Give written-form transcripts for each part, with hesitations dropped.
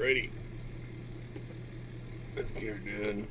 Alrighty. Let's get her done.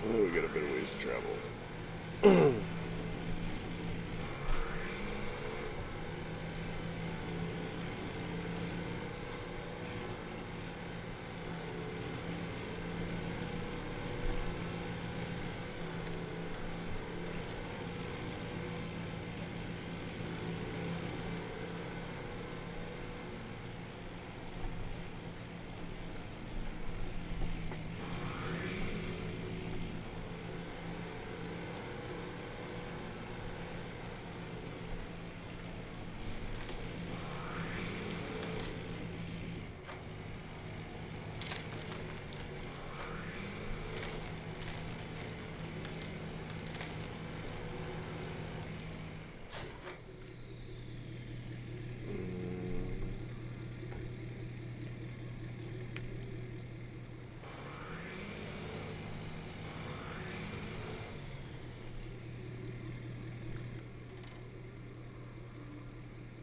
Oh, we got a bit of ways to travel.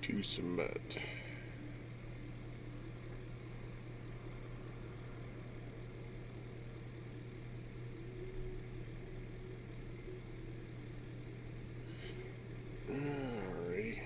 To cement. Alrighty.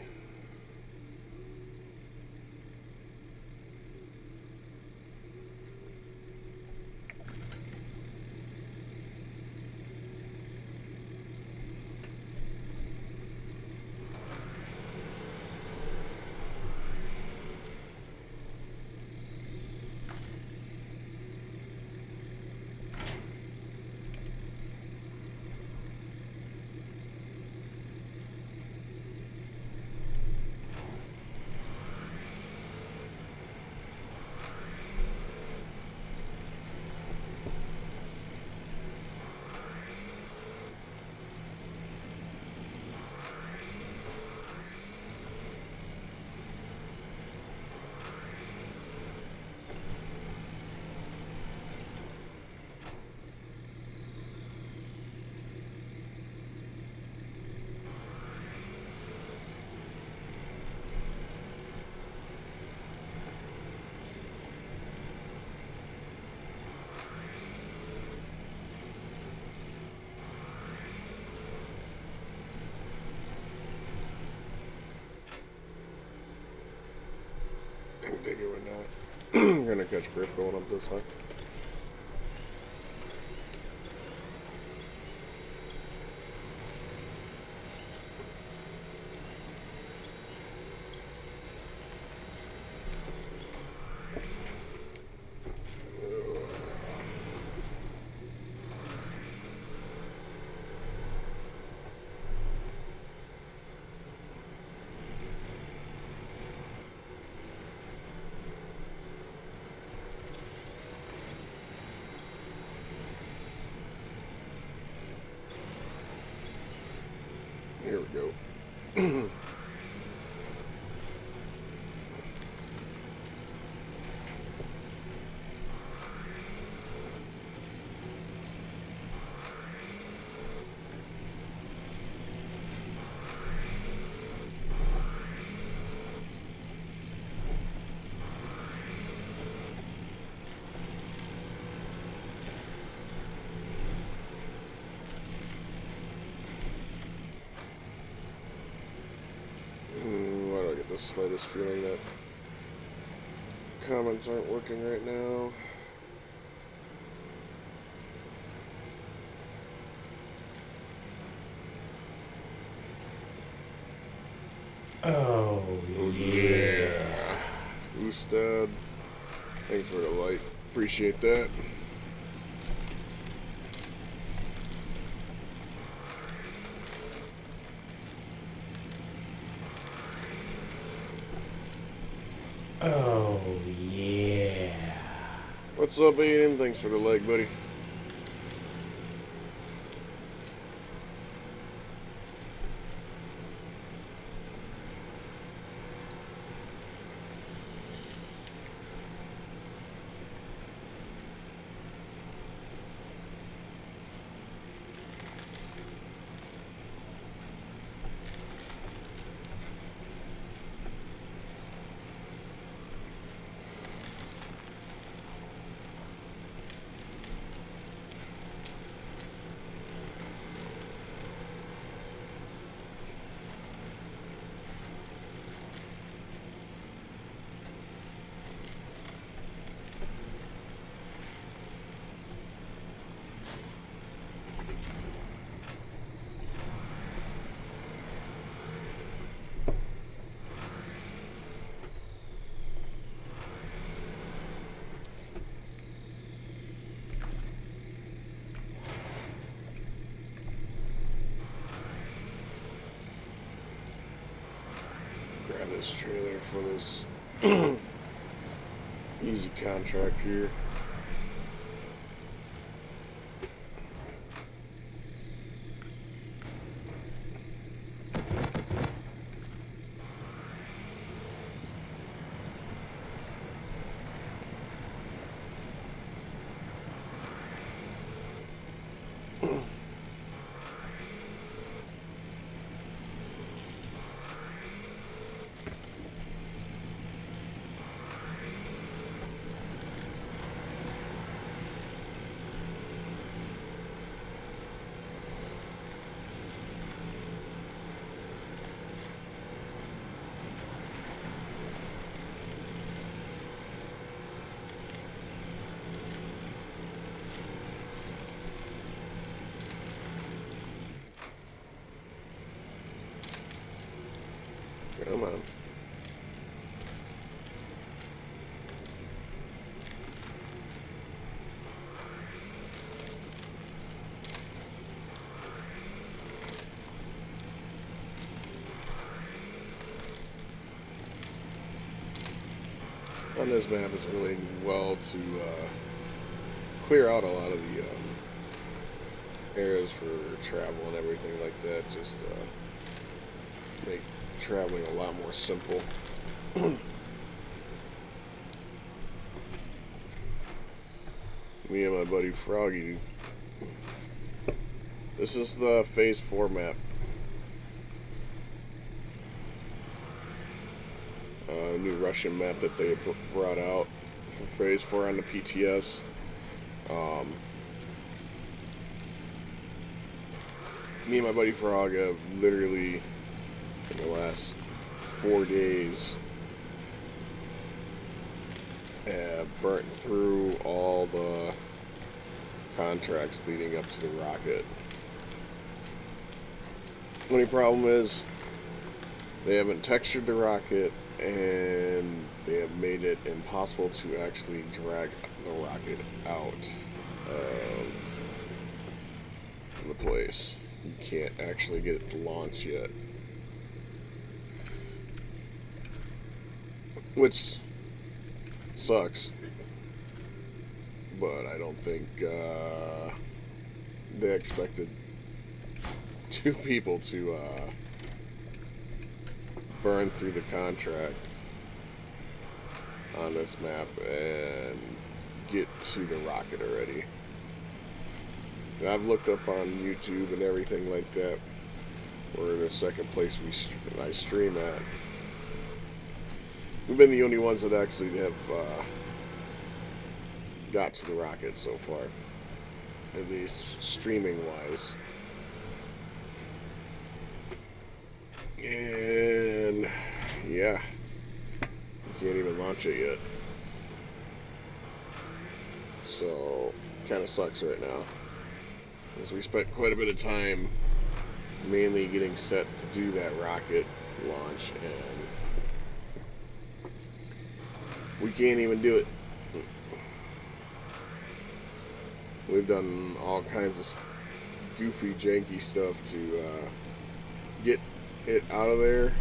I'm digging with that. I'm gonna catch grip going up this high. the slightest feeling that comments aren't working right now. Oh, yeah. Ustad, thanks for the light. Appreciate that. Oh, yeah. What's up, Aiden? Thanks for the like, buddy. Grab this trailer for this easy contract here. Come on. On this map, it's really well to clear out a lot of the areas for travel and everything like that. Just make traveling a lot more simple. Me and my buddy Froggy. This is the Phase 4 map. New Russian map that they brought out for Phase 4 on the PTS. Me and my buddy Frog have literally, in the last 4 days, burnt through all the contracts leading up to the rocket. The only problem is they haven't textured the rocket, and they have made it impossible to actually drag the rocket out of the place. You can't actually get it to launch yet. Which sucks. But I don't think they expected 2 people to burn through the contract on this map and get to the rocket already. And I've looked up on YouTube and everything like that. We're the second place I stream at. We've been the only ones that actually have got to the rocket so far, at least streaming wise. And yeah. can't even launch it yet. So, kind of sucks right now. Because we spent quite a bit of time mainly getting set to do that rocket launch, and we can't even do it. We've done all kinds of goofy, janky stuff to get it out of there.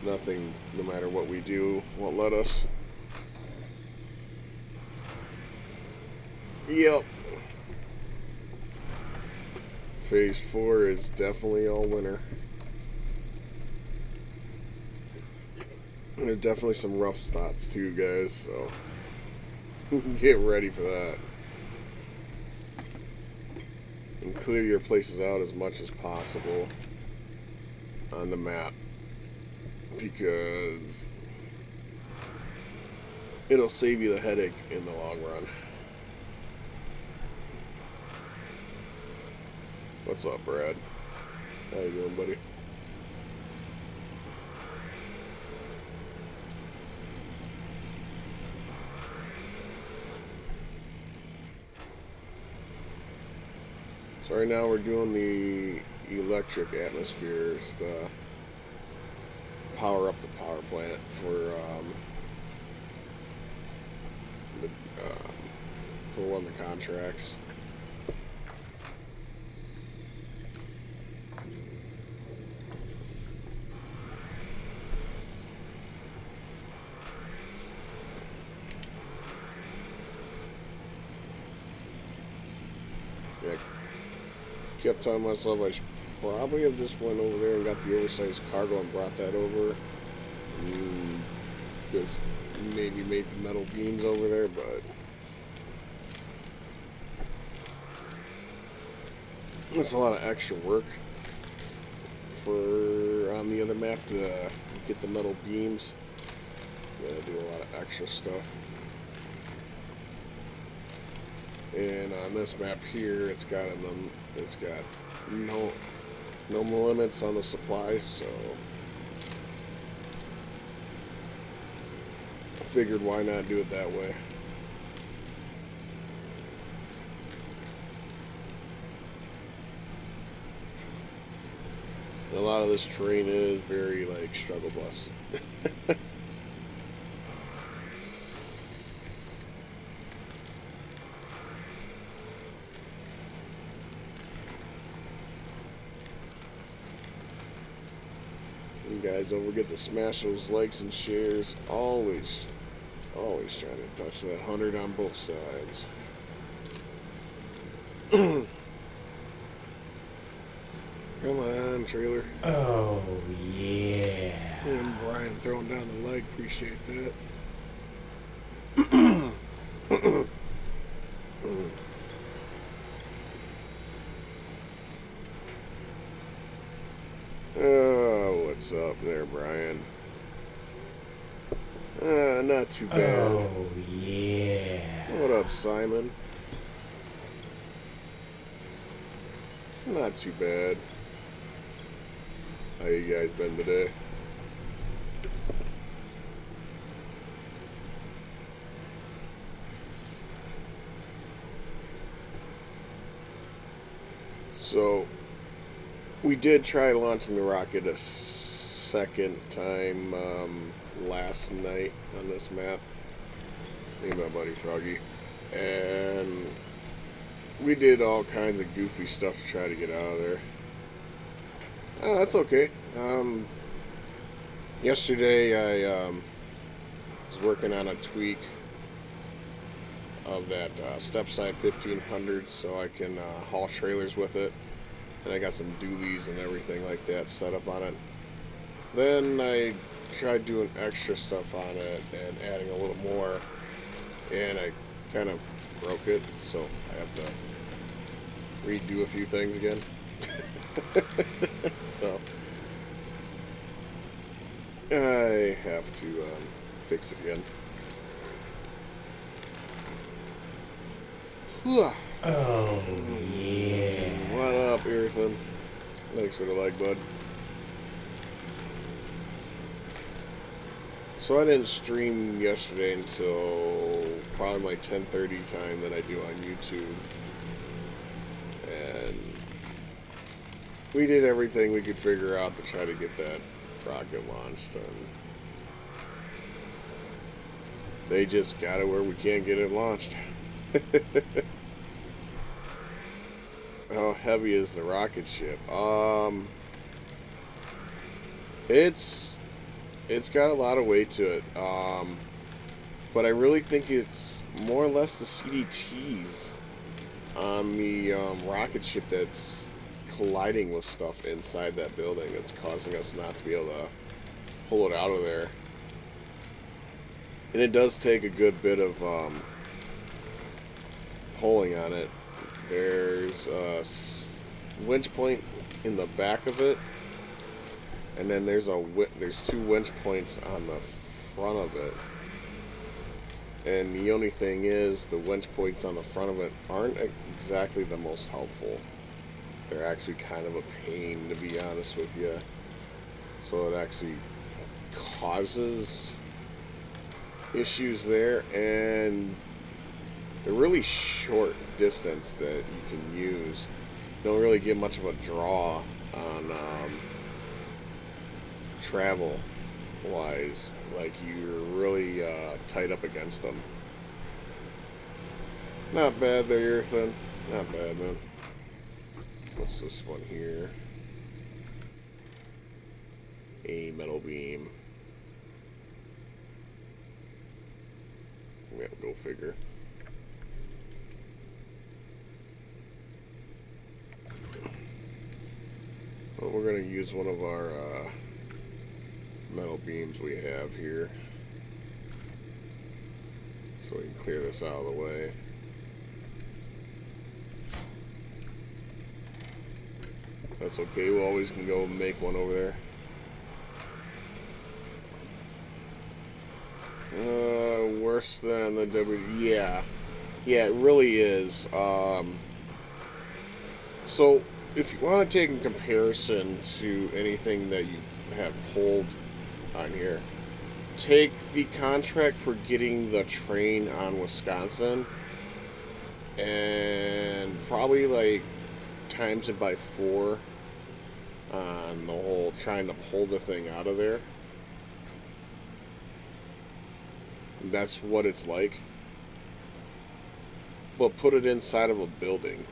Nothing, no matter what we do, won't let us. Yep. Phase 4 is definitely all winter. There's definitely some rough spots too, guys, so get ready for that. And clear your places out as much as possible on the map, because it'll save you the headache in the long run. What's up, Brad? How you doing, buddy? So right now we're doing the electric atmospheres to power up the power plant for one of the contracts. Yeah, kept telling myself I should probably have just went over there and got the oversized cargo and brought that over. Just maybe made the metal beams over there, but it's a lot of extra work for on the other map to get the metal beams. Gotta do a lot of extra stuff. And on this map here, it's got no limits on the supplies, so I figured why not do it that way. And a lot of this terrain is very like struggle bus. You guys don't forget to smash those likes and shares. Always trying to touch that 100 on both sides. Come on, trailer. Oh, yeah. And Brian throwing down the like. Appreciate that. Oh, what's up there, Brian? Not too bad. Oh, yeah. What up, Simon? Not too bad. How you guys been today? So, we did try launching the rocket a second time last night on this map. Me and my buddy Froggy. And we did all kinds of goofy stuff to try to get out of there. Oh, that's okay. Yesterday I was working on a tweak of that step-side 1500 so I can haul trailers with it. And I got some dualies and everything like that set up on it. Then I tried doing extra stuff on it and adding a little more, and I kind of broke it, so I have to redo a few things again. So I have to fix it again. Oh, yeah. What up, Ethan? Thanks for the like, bud. So I didn't stream yesterday until probably my 10:30 time that I do on YouTube. And we did everything we could figure out to try to get that rocket launched. And they just got it where we can't get it launched. How heavy is the rocket ship? It's got a lot of weight to it. But I really think it's more or less the CDTs on the rocket ship that's colliding with stuff inside that building that's causing us not to be able to pull it out of there. And it does take a good bit of pulling on it. There's a winch point in the back of it, and then there's two winch points on the front of it. And the only thing is, the winch points on the front of it aren't exactly the most helpful. They're actually kind of a pain, to be honest with you. So it actually causes issues there, and they're really short distance that you can use. You don't really get much of a draw on travel wise. Like, you're really tight up against them. Not bad there, Ethan. Not bad, man. What's this one here? A metal beam. Yeah, go figure. Well, we're going to use one of our metal beams we have here, so we can clear this out of the way. That's okay, we always can go make one over there. Worse than the yeah, it really is. So if you want to take in comparison to anything that you have pulled on here, take the contract for getting the train on Wisconsin and probably like times it by 4 on the whole trying to pull the thing out of there. That's what it's like. But put it inside of a building.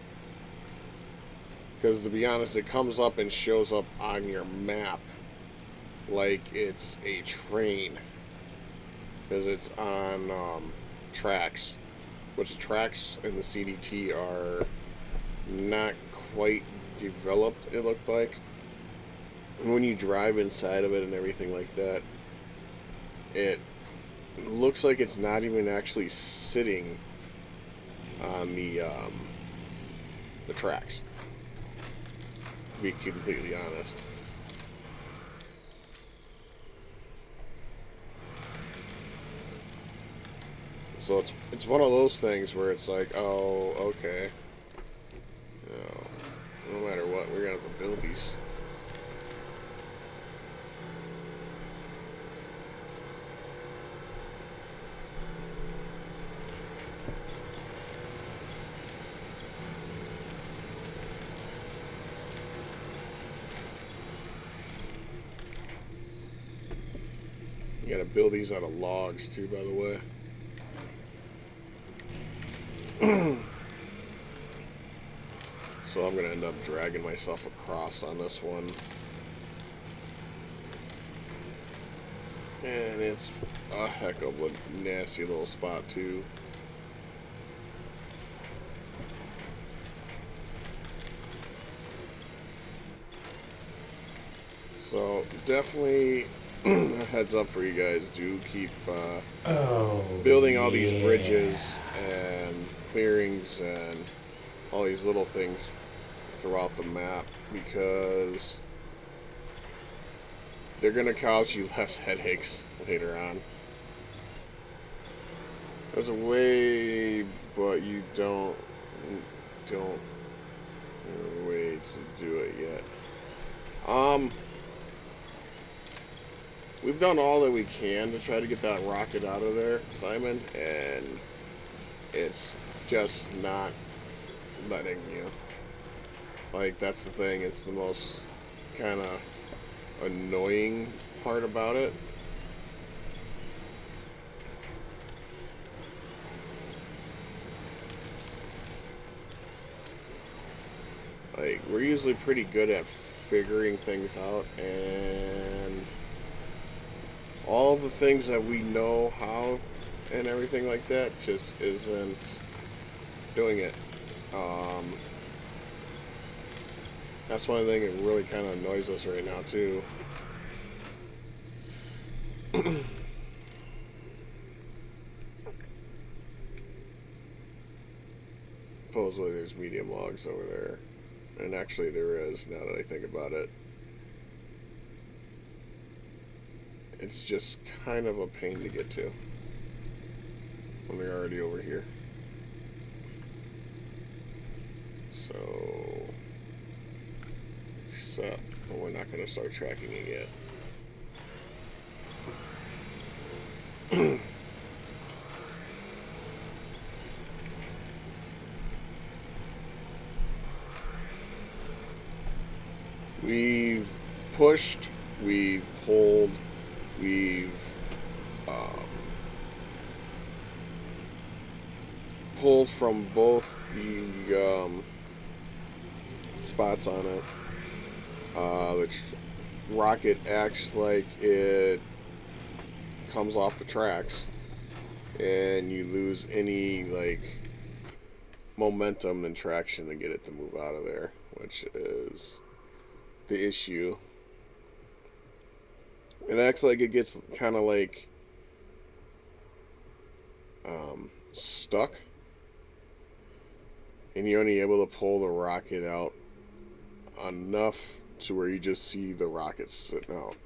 Because to be honest, it comes up and shows up on your map like it's a train. Because it's on tracks. Which the tracks in the CDT are not quite developed, it looked like. And when you drive inside of it and everything like that, it looks like it's not even actually sitting on the tracks, to be completely honest. So it's one of those things where it's like, oh, okay, no matter what, we're gonna have to build these. You gotta build these out of logs too, by the way. So I'm gonna end up dragging myself across on this one. And it's a heck of a nasty little spot too. So definitely a heads up for you guys. Do keep building all these bridges and clearings and all these little things throughout the map, because they're going to cause you less headaches later on. There's a way, but you don't have a way to do it yet. we've done all that we can to try to get that rocket out of there, Simon, and it's just not letting you. Like, that's the thing. It's the most kind of annoying part about it. Like, we're usually pretty good at figuring things out, and all the things that we know how and everything like that just isn't doing it. Um, that's one thing that really kind of annoys us right now, too. Supposedly there's medium logs over there. And actually there is, now that I think about it. It's just kind of a pain to get to when they're already over here. So, except, but we're not going to start tracking it yet. We've pushed, we've pulled, we've pulled from both the spots on it. The rocket acts like it comes off the tracks, and you lose any like momentum and traction to get it to move out of there, which is the issue. It acts like it gets kind of like stuck, and you're only able to pull the rocket out enough to where you just see the rocket sitting out,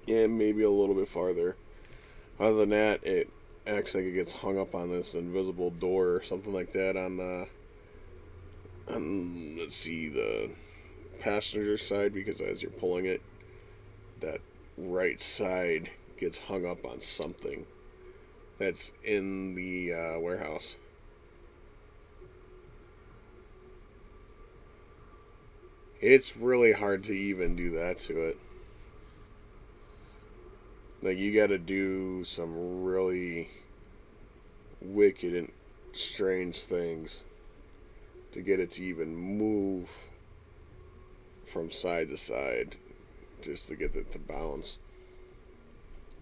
and maybe a little bit farther. Other than that, it acts like it gets hung up on this invisible door or something like that on the let's see, the passenger side, because as you're pulling it, that right side gets hung up on something that's in the warehouse. It's really hard to even do that to it. Like, you got to do some really wicked and strange things to get it to even move from side to side, just to get it to bounce.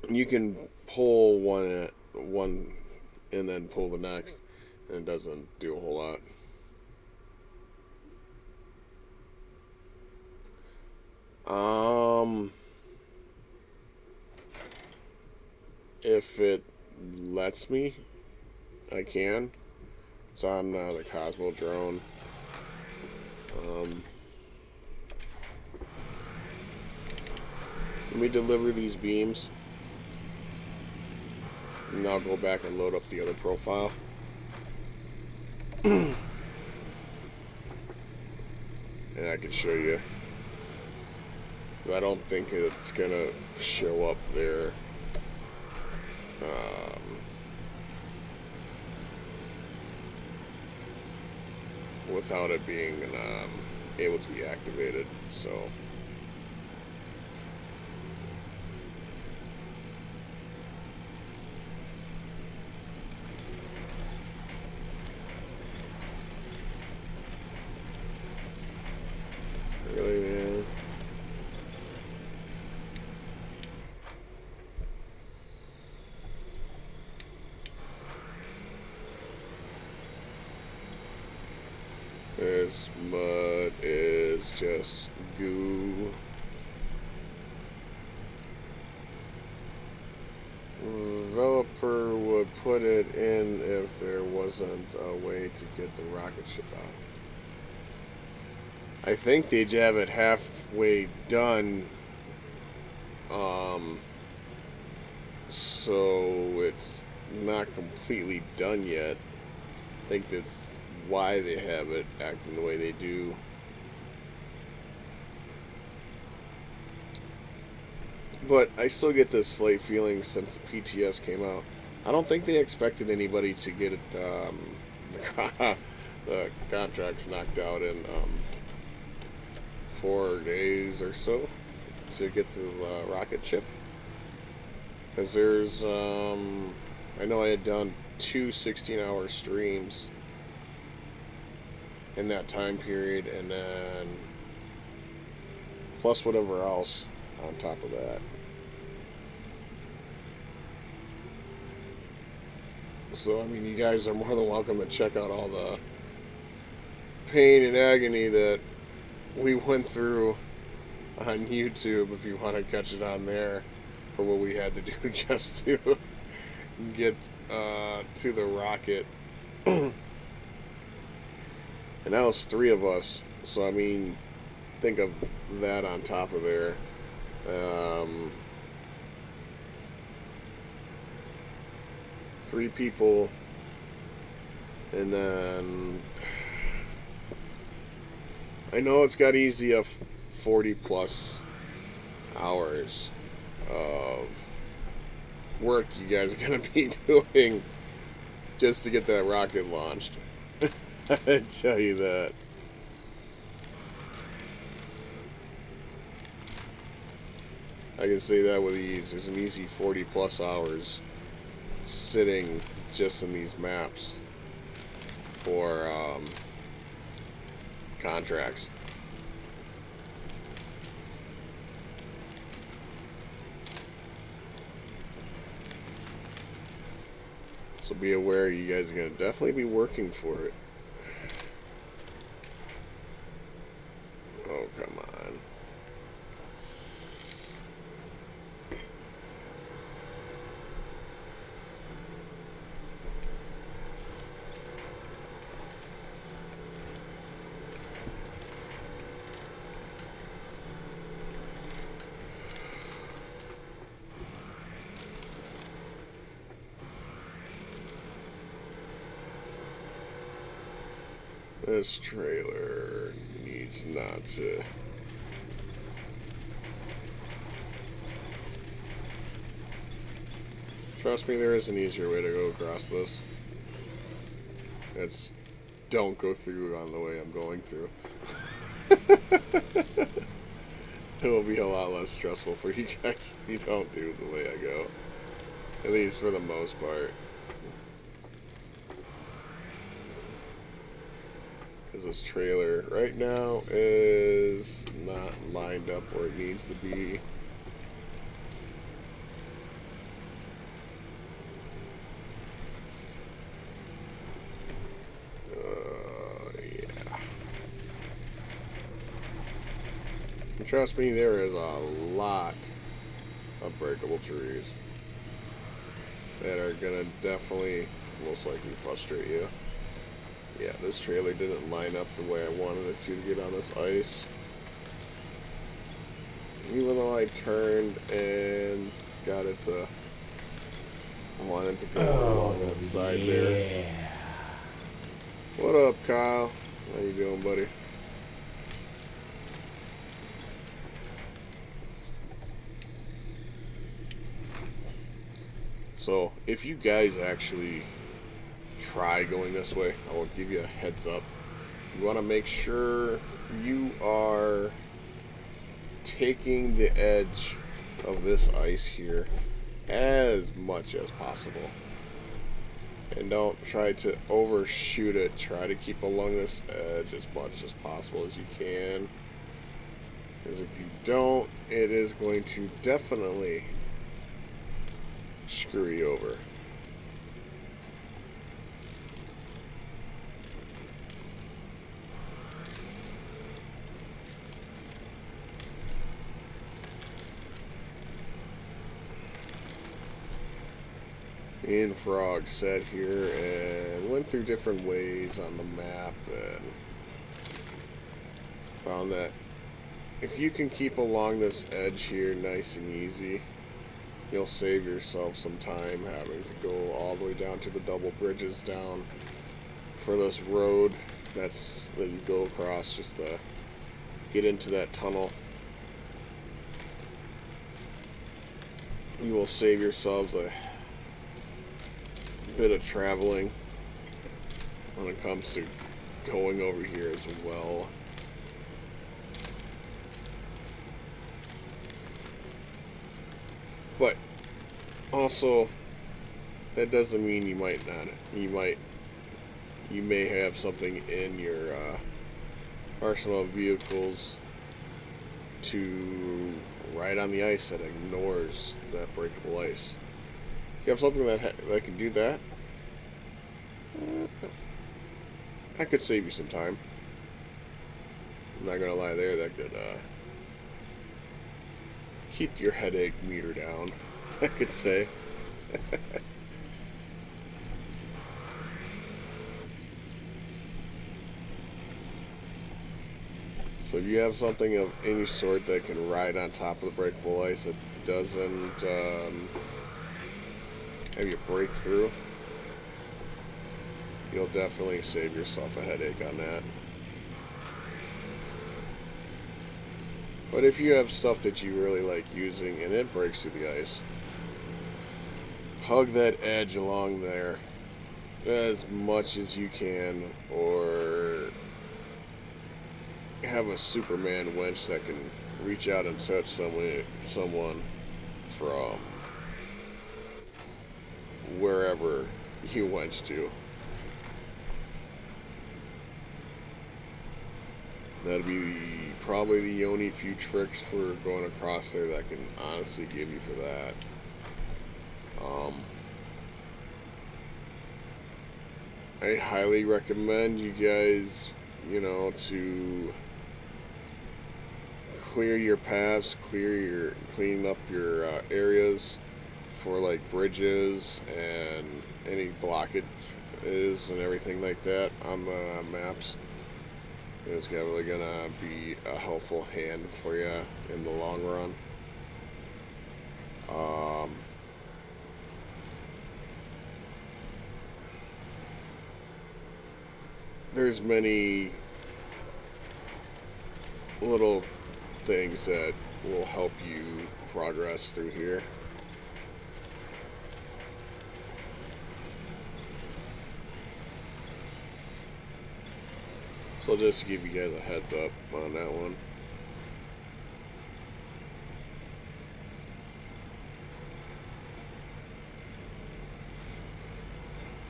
You can pull one and then pull the next, and it doesn't do a whole lot. If it lets me, I can. It's on the Cosmo drone. Let me deliver these beams, and I'll go back and load up the other profile. And I can show you. I don't think it's gonna show up there. Without it being able to be activated, so really, man. This mud is just goo. Developer would put it in if there wasn't a way to get the rocket ship out. I think they'd have it halfway done, so it's not completely done yet. I think that's why they have it acting the way they do. But I still get this slight feeling since the PTS came out. I don't think they expected anybody to get it, the contracts knocked out in 4 days or so to get to the rocket ship. Because there's, I know I had done 2 16-hour streams in that time period, and then plus whatever else on top of that. So, I mean, you guys are more than welcome to check out all the pain and agony that we went through on YouTube if you want to catch it on there for what we had to do just to get to the rocket. And that was 3 of us. So, I mean, think of that on top of there. 3 people, and then I know it's got easy of 40 plus hours of work you guys are going to be doing just to get that rocket launched. I tell you that. I can say that with ease. There's an easy 40 plus hours sitting just in these maps for contracts. So be aware, you guys are going to definitely be working for it. Oh, come on. This trailer needs not to. Trust me, there is an easier way to go across this. It's don't go through it on the way I'm going through. It will be a lot less stressful for you guys if you don't do the way I go. At least for the most part. This trailer right now is not lined up where it needs to be. Yeah. And trust me, there is a lot of breakable trees that are gonna definitely most likely frustrate you. Yeah, this trailer didn't line up the way I wanted it to get on this ice. Even though I turned and got it to, I wanted to go along that side there. What up, Kyle? How you doing, buddy? So, if you guys actually try going this way, I will give you a heads up. You want to make sure you are taking the edge of this ice here as much as possible, and don't try to overshoot it. Try to keep along this edge as much as possible as you can, because if you don't, it is going to definitely screw you over. And Frog sat here and went through different ways on the map and found that if you can keep along this edge here nice and easy, you'll save yourself some time having to go all the way down to the double bridges down for this road that you go across just to get into that tunnel. you will save yourselves a bit of traveling when it comes to going over here as well. But also, that doesn't mean you might not. You may have something in your arsenal of vehicles to ride on the ice that ignores that breakable ice. If you have something that can do that, that could save you some time. I'm not gonna lie there, that could keep your headache meter down, I could say. So if you have something of any sort that can ride on top of the breakable ice that doesn't have you break through, you'll definitely save yourself a headache on that. But if you have stuff that you really like using and it breaks through the ice, hug that edge along there as much as you can, or have a Superman winch that can reach out and touch someone from wherever you went to. That'd be probably the only few tricks for going across there that I can honestly give you for that. I highly recommend you guys, to clear your paths, clean up your areas for like bridges and any blockages and everything like that on the maps. It's really gonna be a helpful hand for you in the long run. There's many little things that will help you progress through here. So just to give you guys a heads up on that one.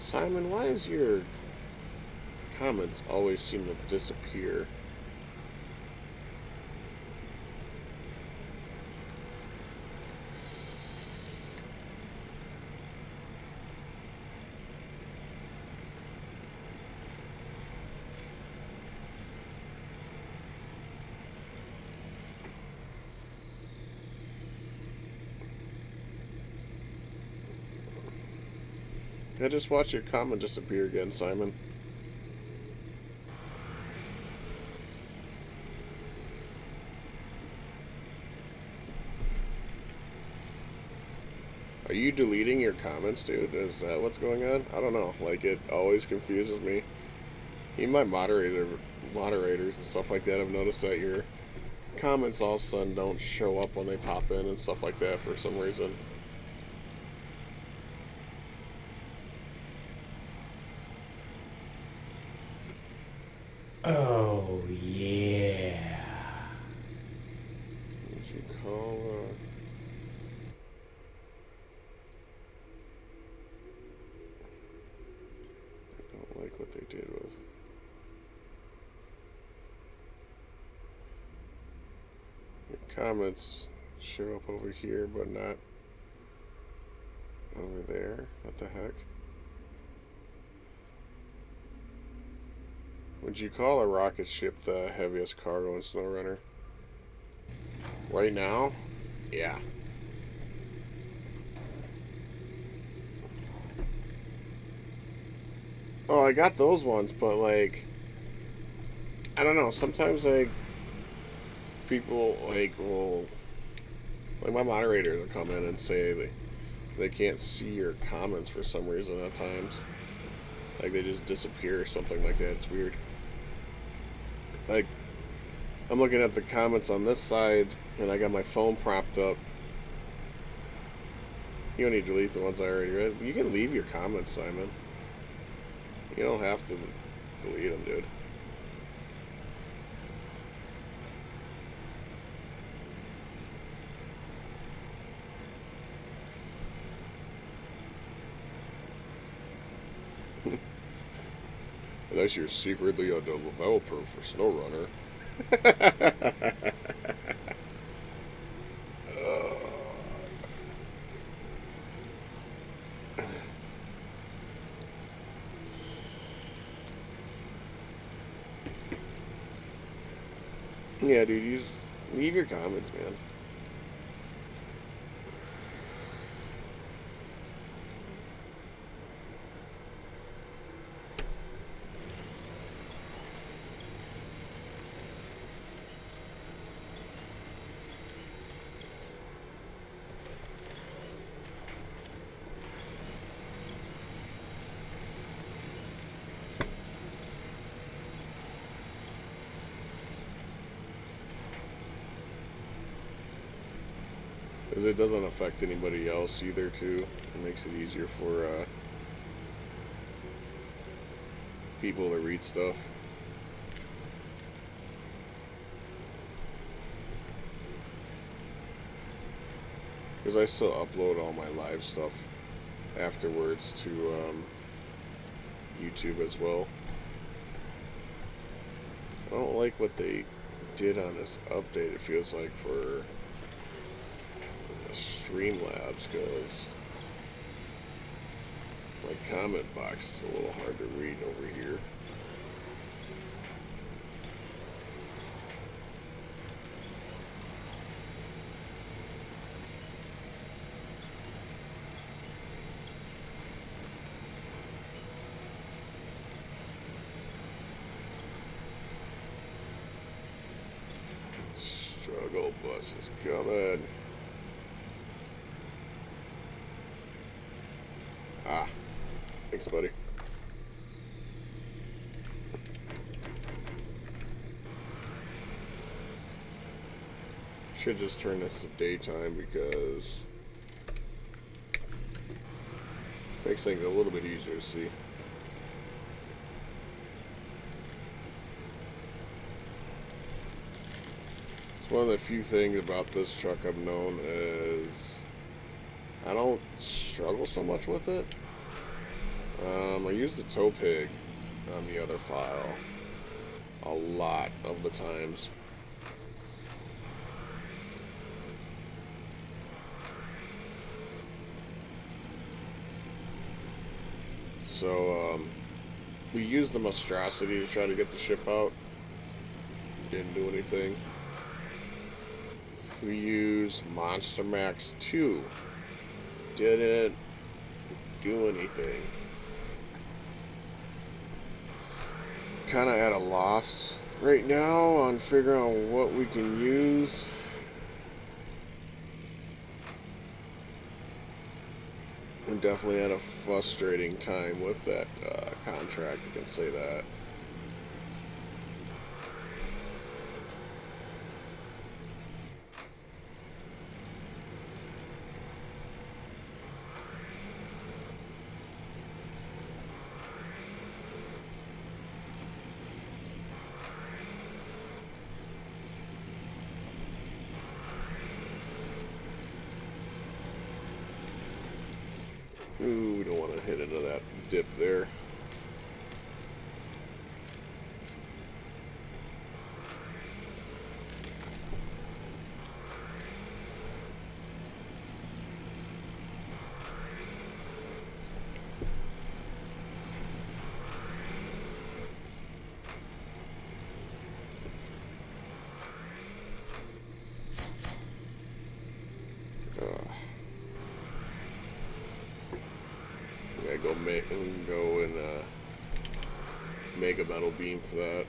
Simon, why does your comments always seem to disappear? I just watched your comment disappear again, Simon. Are you deleting your comments, dude? Is that what's going on? I don't know. Like, it always confuses me. Even my moderators and stuff like that have noticed that your comments all of a sudden don't show up when they pop in and stuff like that for some reason. Oh, yeah. What you call, I don't like what they did with... Your comments show up over here, but not over there. What the heck? Would you call a rocket ship the heaviest cargo in SnowRunner? Right now? Yeah. Oh, I got those ones, but like, I don't know. Sometimes like people will like my moderator will come in and say they can't see your comments for some reason at times. Like they just disappear or something like that. It's weird. Like, I'm looking at the comments on this side, and I got my phone propped up, You don't need to delete the ones I already read. You can leave your comments, Simon. You don't have to delete them, dude. Unless you're secretly a developer for SnowRunner. Yeah, dude, you just leave your comments, man. Because it doesn't affect anybody else either, too. It makes it easier for people to read stuff. Because I still upload all my live stuff afterwards to YouTube as well. I don't like what they did on this update, it feels like, for Streamlabs, because my comment box is a little hard to read over here. Struggle bus is coming. Ah, thanks, buddy. Should just turn this to daytime because it makes things a little bit easier to see. It's one of the few things about this truck I've known is I don't struggle so much with it. I use the tow pig on the other file a lot of the times. So, we used the monstrosity to try to get the ship out. Didn't do anything. We used Monster Max 2. Didn't do anything. Kind of at a loss right now on figuring out what we can use. I'm definitely had a frustrating time with that contract, I can say that. Ooh, we don't want to hit into that dip there. Go and mega metal beam for that.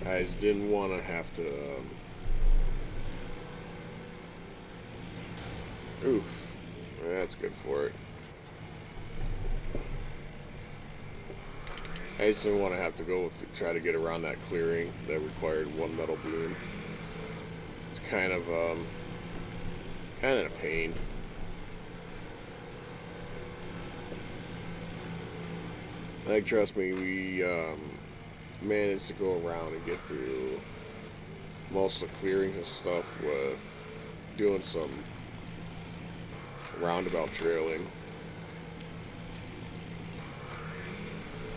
I just didn't want to have to. Oof, that's good for it. I just didn't want to have to go try to get around that clearing that required one metal beam. It's kind of a pain. Like, trust me, we managed to go around and get through most of the clearings and stuff with doing some roundabout trailing.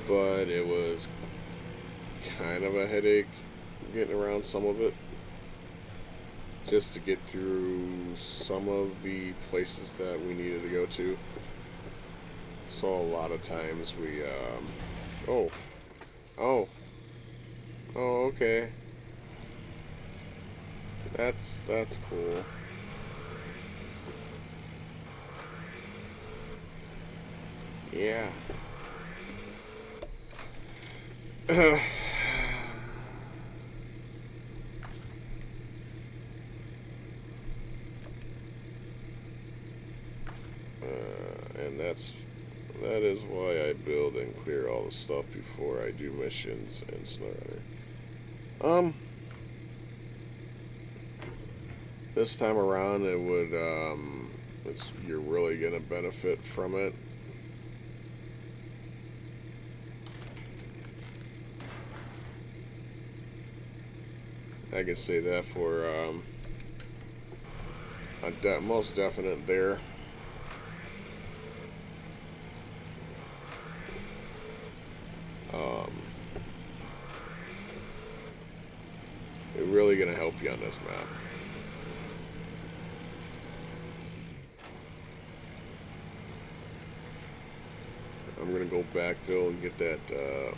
But it was kind of a headache getting around some of it. Just to get through some of the places that we needed to go to. So a lot of times we, oh, okay. That's cool. Yeah. And that is why I build and clear all the stuff before I do missions and SnowRunner. This time around, it would you're really gonna benefit from it. I can say that for a most definite there. It's really gonna help you on this map. I'm gonna go back though and get that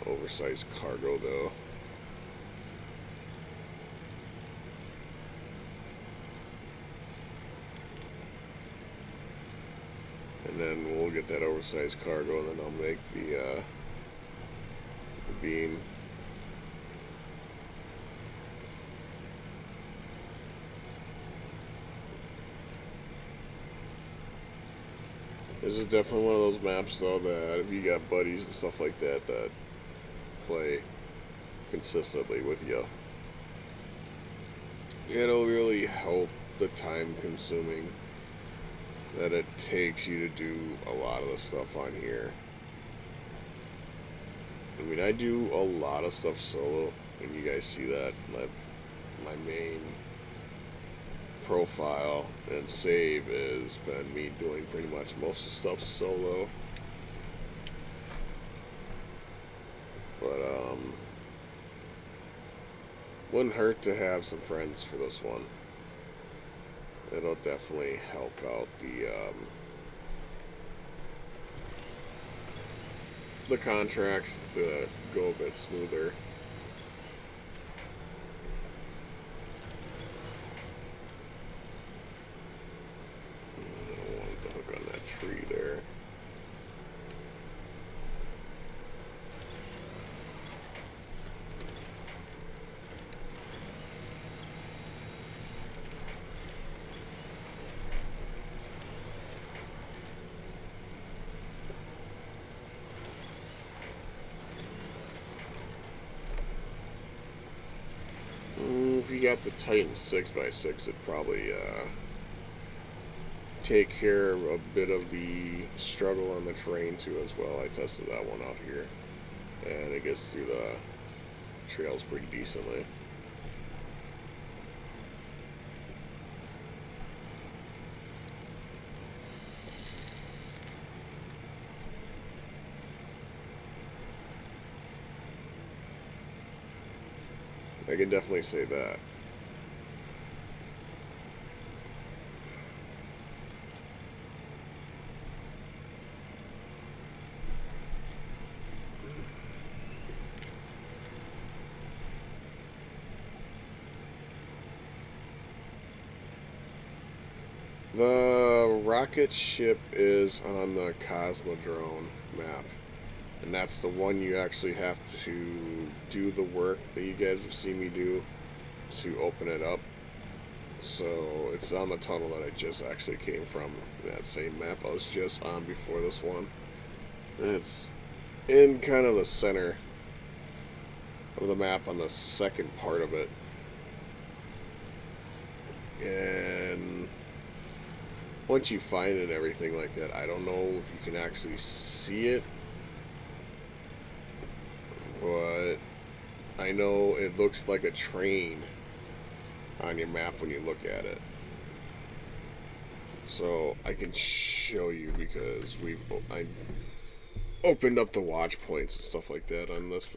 oversized cargo though. And then we'll get that oversized cargo, and then I'll make the beam. This is definitely one of those maps though that if you got buddies and stuff like that that play consistently with you, it'll really help the time consuming that it takes you to do a lot of the stuff on here. I mean, I do a lot of stuff solo, and you guys see that. My main profile and save has been me doing pretty much most of the stuff solo. But wouldn't hurt to have some friends for this one. It'll definitely help out the contracts to go a bit smoother. I don't want to hook on that tree there. If you got the Titan 6x6, it'd probably take care of a bit of the struggle on the terrain too as well. I tested that one out here, and it gets through the trails pretty decently. I can definitely say that. The rocket ship is on the Cosmodrome map. And that's the one you actually have to do the work that you guys have seen me do to open it up. So it's on the tunnel that I just actually came from, that same map I was just on before this one. And it's in kind of the center of the map on the second part of it. And once you find it and everything like that, I don't know if you can actually see it, but I know it looks like a train on your map when you look at it. So I can show you because I opened up the watch points and stuff like that on this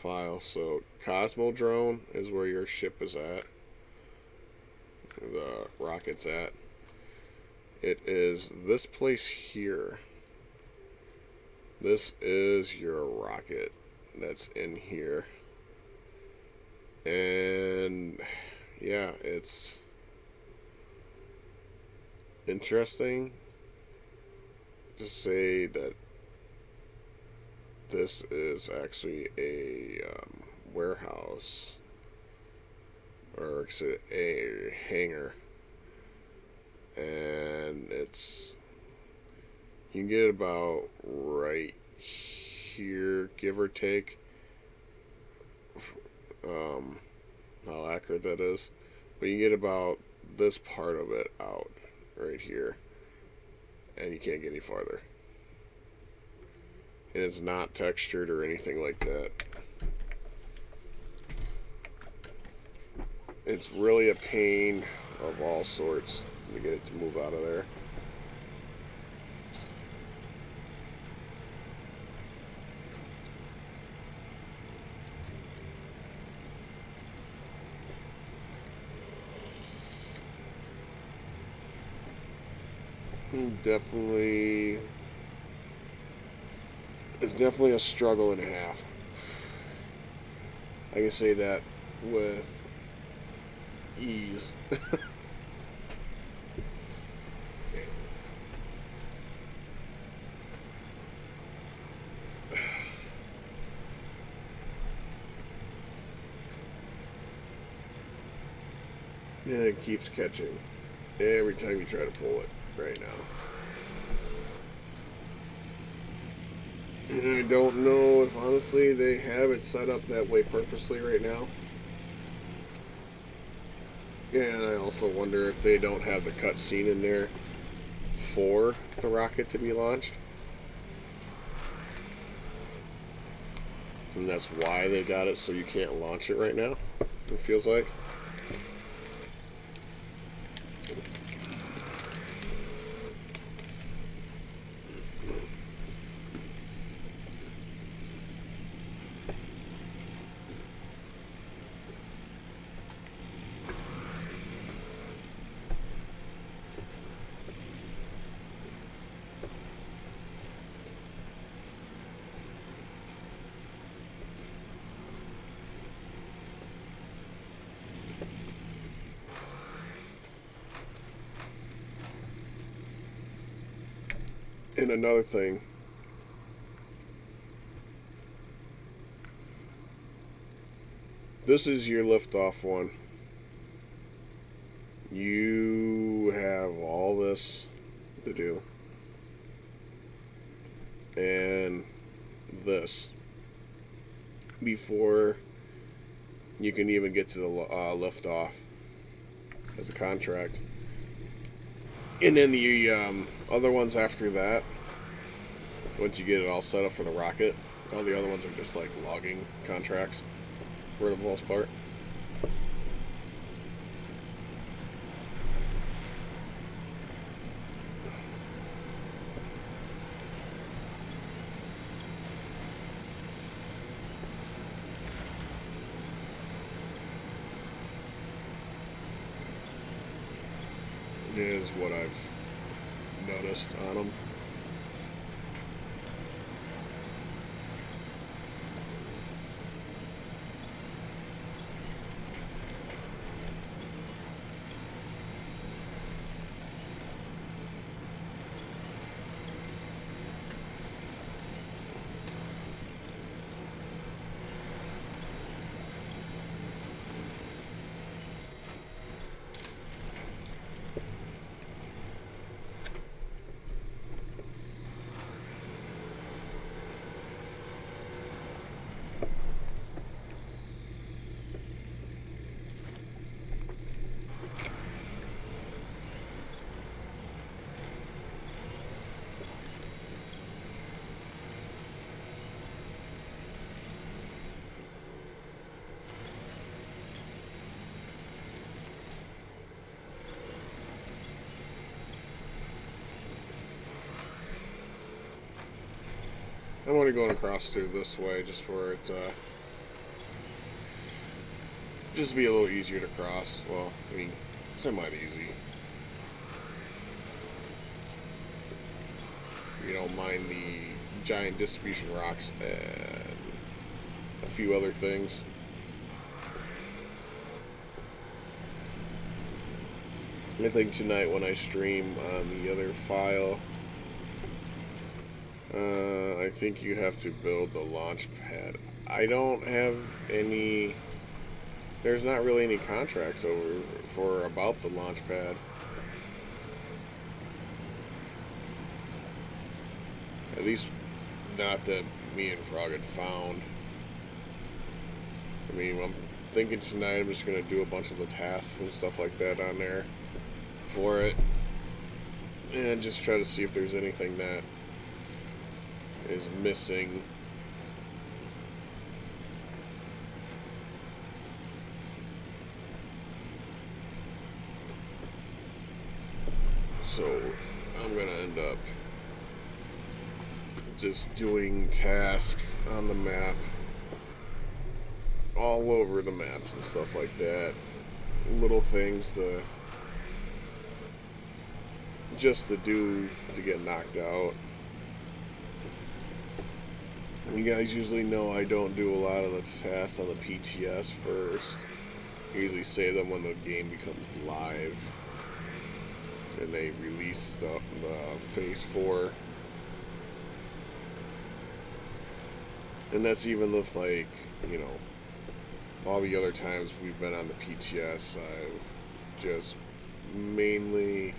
file. So Cosmodrome is where your ship is at, the rocket's at. It is this place here. This is your rocket that's in here. And yeah, it's interesting to say that this is actually a warehouse, or a hangar, and it's, you can get about right here, give or take, how accurate that is, but you get about this part of it out right here, and you can't get any farther. And it's not textured or anything like that. It's really a pain of all sorts to get it to move out of there. Definitely, it's definitely a struggle and a half. I can say that with ease. And it keeps catching every time you try to pull it right now. And I don't know if honestly they have it set up that way purposely right now. And I also wonder if they don't have the cutscene in there for the rocket to be launched. And that's why they got it so you can't launch it right now, it feels like. And another thing, this is your liftoff one. You have all this to do, and this before you can even get to the liftoff as a contract. And then the other ones after that, once you get it all set up for the rocket, all the other ones are just like logging contracts for the most part. Is what I've noticed on them. I'm only going across through this way just for it just to be a little easier to cross. Well, I mean, semi-easy. You don't mind the giant distribution rocks and a few other things. I think tonight when I stream on the other file, I think you have to build the launch pad. I don't have any. There's not really any contracts over for about the launch pad. At least not that me and Frog had found. I mean, I'm thinking tonight I'm just gonna do a bunch of the tasks and stuff like that on there for it, and just try to see if there's anything that is missing. So I'm gonna end up just doing tasks on the map, all over the maps and stuff like that. Little things to just to do to get knocked out. You guys usually know I don't do a lot of the tasks on the PTS first. I usually save them when the game becomes live and they release the Phase 4. And that's even with, like, you know, all the other times we've been on the PTS, I've just mainly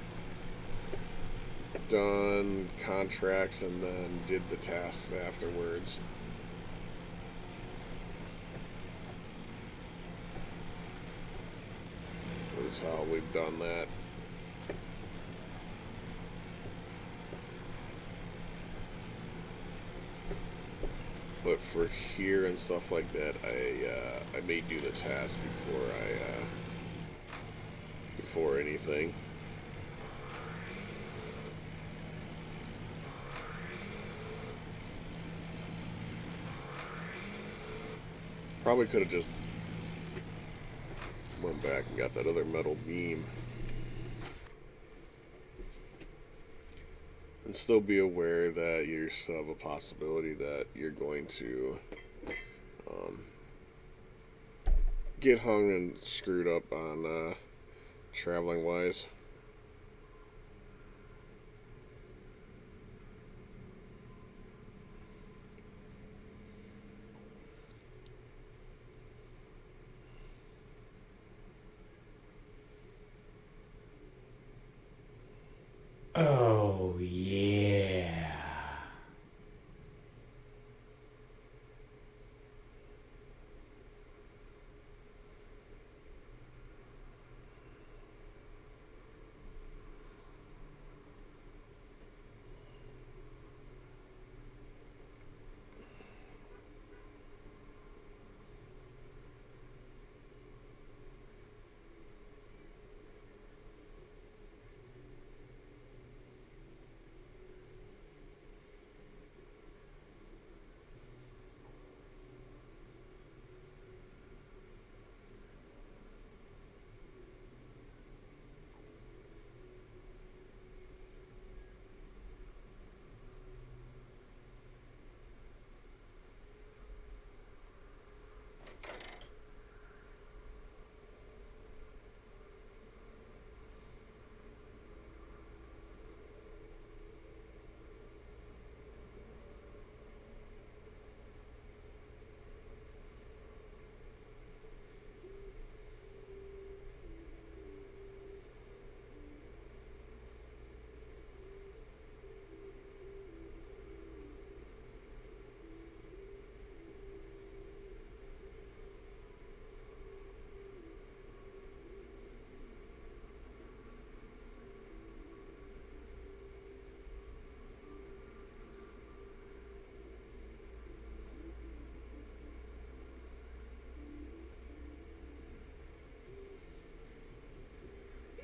done contracts and then did the tasks afterwards. Is how we've done that. But for here and stuff like that, I may do the task before anything. Probably could have just went back and got that other metal beam. And still be aware that you still have a possibility that you're going to get hung and screwed up on traveling wise. Oh, yeah.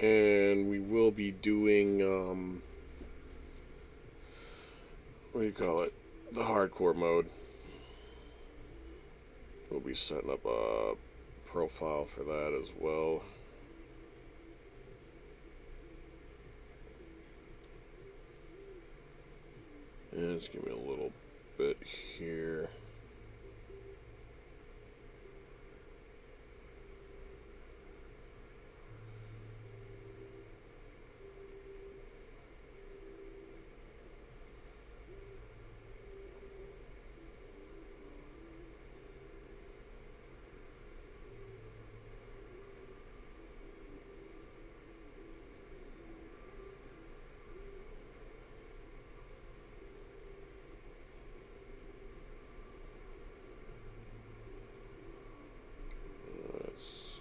And we will be doing what do you call it? the hardcore mode. We'll be setting up a profile for that as well. And just give me a little bit here. Let's see.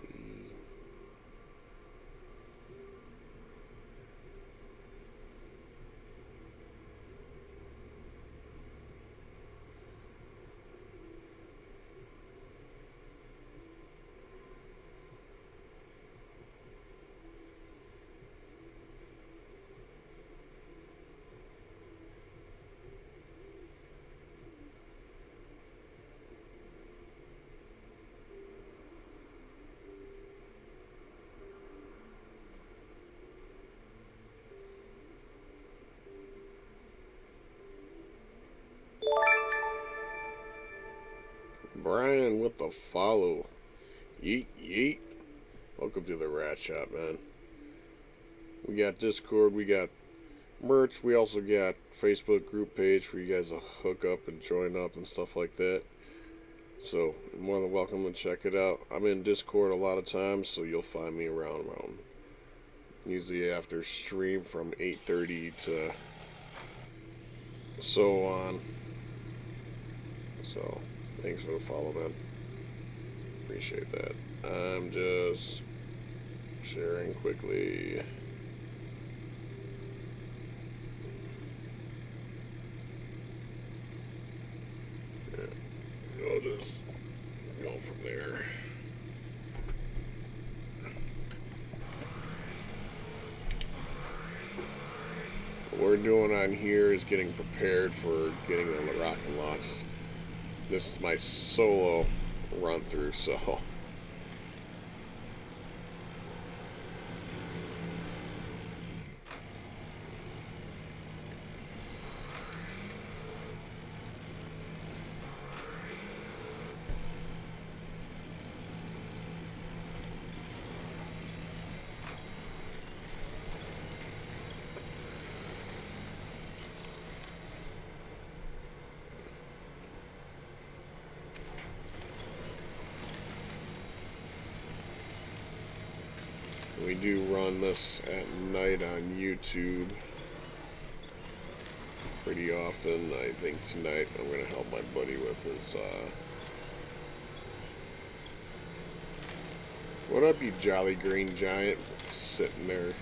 Brian with the follow. Yeet, yeet. Welcome to the Rat Shop, man. We got Discord, we got merch, we also got Facebook group page for you guys to hook up and join up and stuff like that. So, you're more than welcome to check it out. I'm in Discord a lot of times, so you'll find me around. Usually after stream from 8:30 to so on. So, thanks for the follow, man. Appreciate that. I'm just sharing quickly. Yeah, I'll just go from there. What we're doing on here is getting prepared for getting on the rocket launched. This is my solo run through, so we do run this at night on YouTube pretty often. I think tonight I'm going to help my buddy with his, what up, you jolly green giant? Sitting there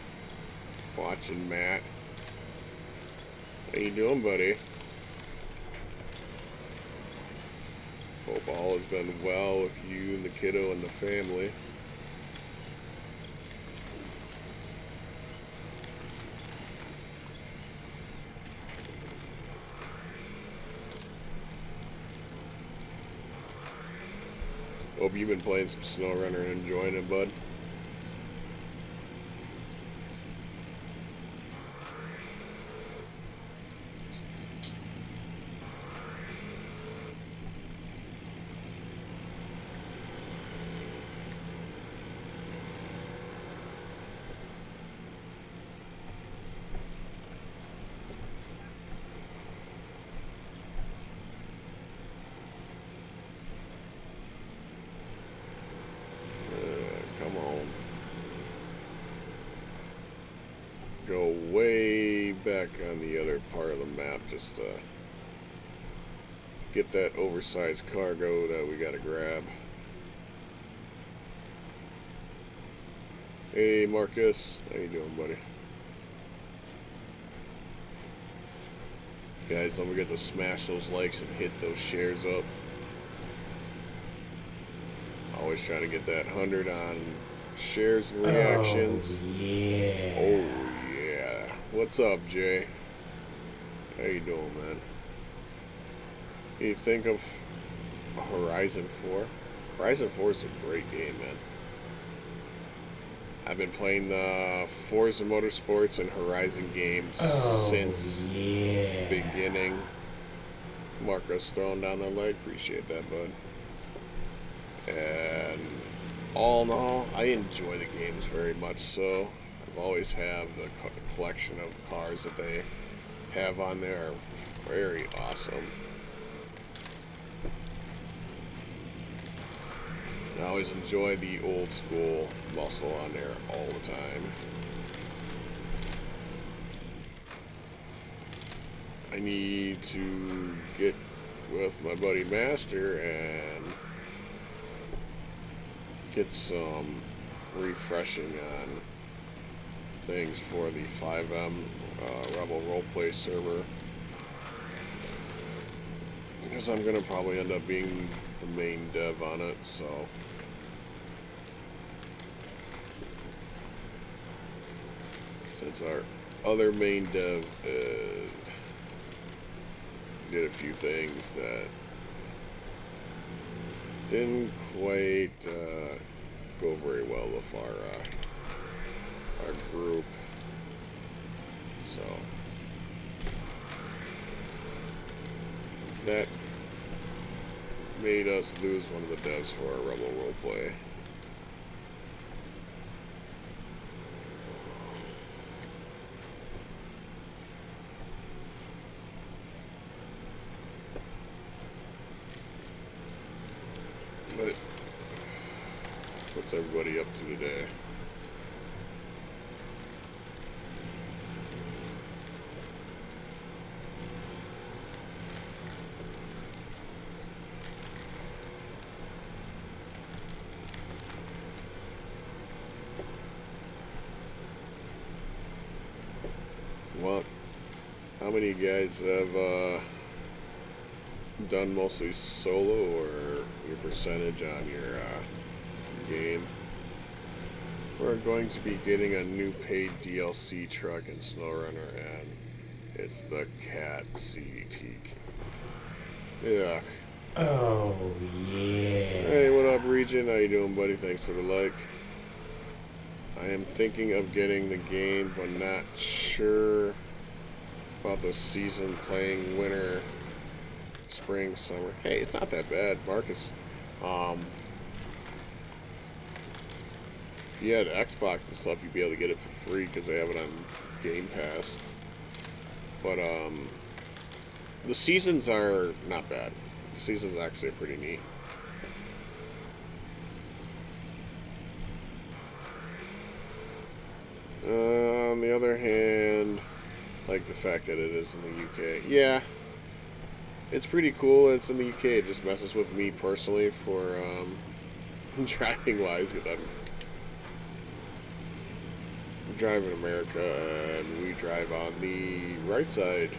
watching Matt. How you doing, buddy? Hope all has been well with you and the kiddo and the family. Hope you've been playing some SnowRunner and enjoying it, bud. Come on. Go way back on the other part of the map just to get that oversized cargo that we gotta grab. Hey Marcus, how you doing, buddy? Guys, don't forget to smash those likes and hit those shares up. Always trying to get that 100 on shares and reactions. Oh, yeah. Oh, yeah. What's up, Jay? How you doing, man? You think of Horizon 4? Horizon 4 is a great game, man. I've been playing the Forza Motorsports and Horizon games since yeah. the beginning. Marcos throwing down the light. Appreciate that, bud. And all in all, I enjoy the games very much so. I've always have the collection of cars that they have on there are very awesome. I always enjoy the old school muscle on there all the time. I need to get with my buddy Master and get some refreshing on things for the 5M Rebel Roleplay server. Because I'm going to probably end up being the main dev on it, so... Since our other main dev did a few things that didn't quite go very well with our group, so that made us lose one of the devs for our Rebel Roleplay. But what's everybody up to today? Well, how many of you guys have done mostly solo, or your percentage on your game? We're going to be getting a new paid DLC truck in SnowRunner, and it's the Cat CT. Yeah. Oh, yeah. Hey, what up, Region? How you doing, buddy? Thanks for the like. I am thinking of getting the game, but not sure about the season, playing winter, spring, summer. Hey, it's not that bad, Marcus. If you had Xbox and stuff, you'd be able to get it for free because they have it on Game Pass. But the seasons are not bad. The seasons actually are pretty neat. On the other hand, like the fact that it is in the UK. Yeah, it's pretty cool. It's in the UK. It just messes with me personally for driving wise, because I'm drive in America and we drive on the right side,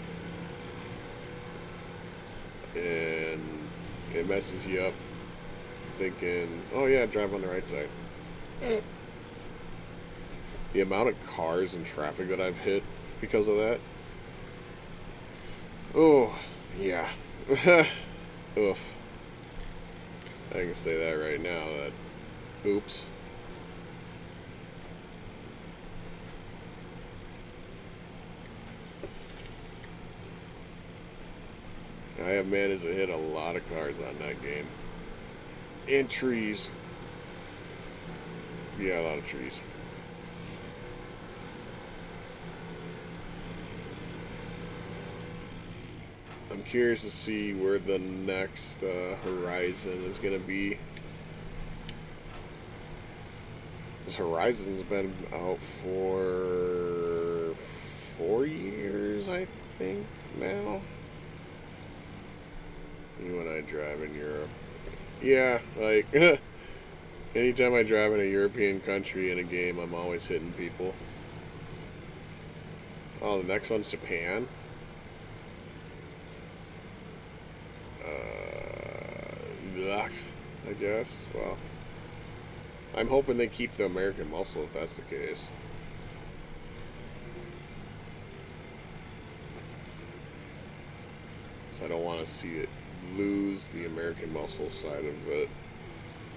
and it messes you up thinking, oh yeah, drive on the right side. The amount of cars and traffic that I've hit because of that. Oh, yeah. Oof. I can say that right now, that oops. I have managed to hit a lot of cars on that game. And trees. Yeah, a lot of trees. I'm curious to see where the next Horizon is going to be. This Horizon's been out for 4 years, I think, now. You and I drive in Europe. Yeah, like, anytime I drive in a European country in a game, I'm always hitting people. Oh, the next one's Japan. I guess. Well, I'm hoping they keep the American muscle if that's the case. So I don't want to see it lose the American muscle side of it.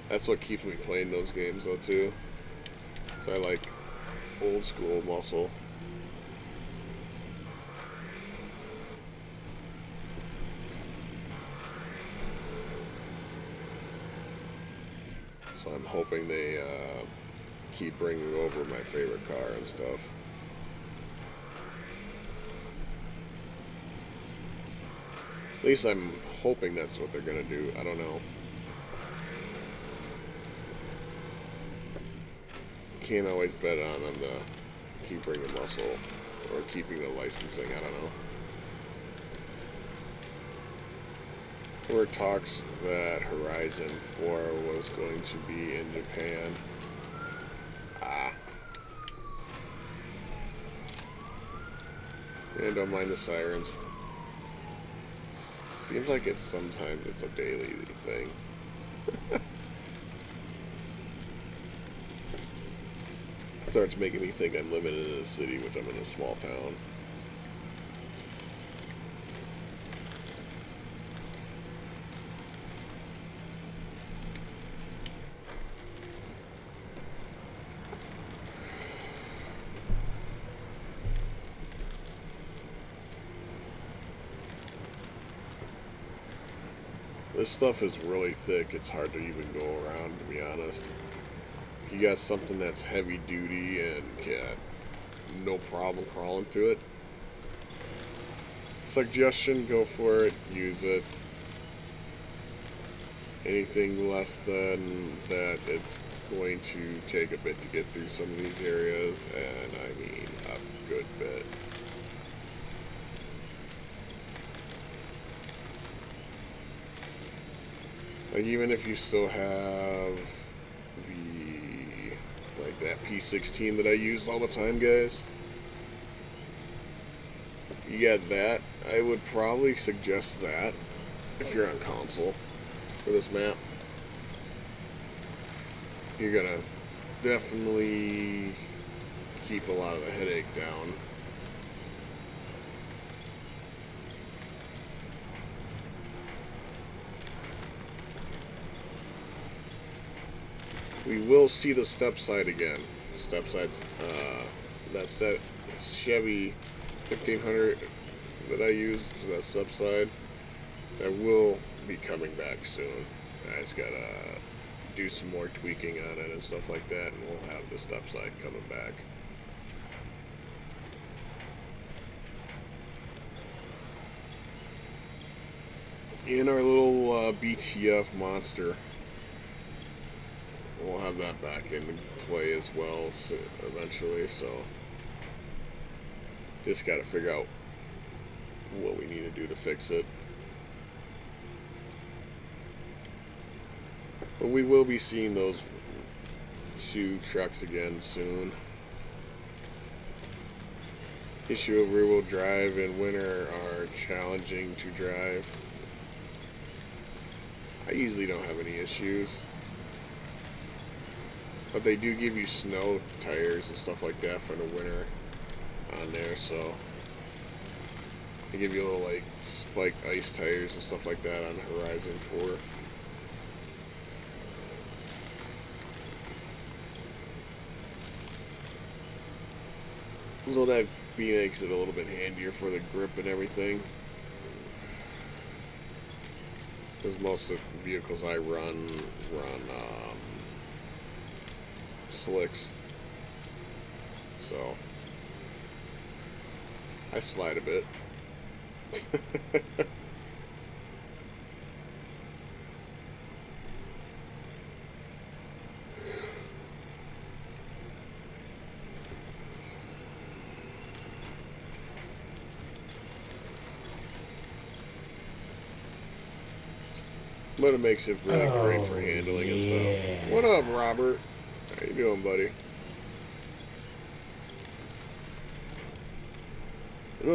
That's what keeps me playing those games though too. So I like old school muscle. So I'm hoping they keep bringing over my favorite car and stuff. At least I'm hoping that's what they're gonna do. I don't know. Can't always bet on them to keep bringing muscle or keeping the licensing. I don't know. There were talks that Horizon 4 was going to be in Japan. And don't mind the sirens. Seems like sometimes it's a daily thing. Starts making me think I'm living in a city, which I'm in a small town. This stuff is really thick. It's hard to even go around, to be honest. You got something that's heavy duty and no problem crawling through it. Suggestion, go for it, use it. Anything less than that, it's going to take a bit to get through some of these areas, and I mean a good bit. Like, even if you still have that P16 that I use all the time, guys, you got that, I would probably suggest that if you're on console for this map. You're gonna definitely keep a lot of the headache down. We will see the step side again. Step sides, that Chevy 1500 that I use, that step side, that will be coming back soon. I just gotta do some more tweaking on it and stuff like that, and we'll have the step side coming back. In our little BTF monster, we'll have that back in play as well eventually, so just gotta figure out what we need to do to fix it. But we will be seeing those two trucks again soon. Issue of rear-wheel drive in winter are challenging to drive. I usually don't have any issues, but they do give you snow tires and stuff like that for the winter on there, so they give you little like spiked ice tires and stuff like that on Horizon 4. So that makes it a little bit handier for the grip and everything. Because most of the vehicles I run slicks. So I slide a bit. But it makes it really great for handling and stuff. What up, Robert? How you doing, buddy?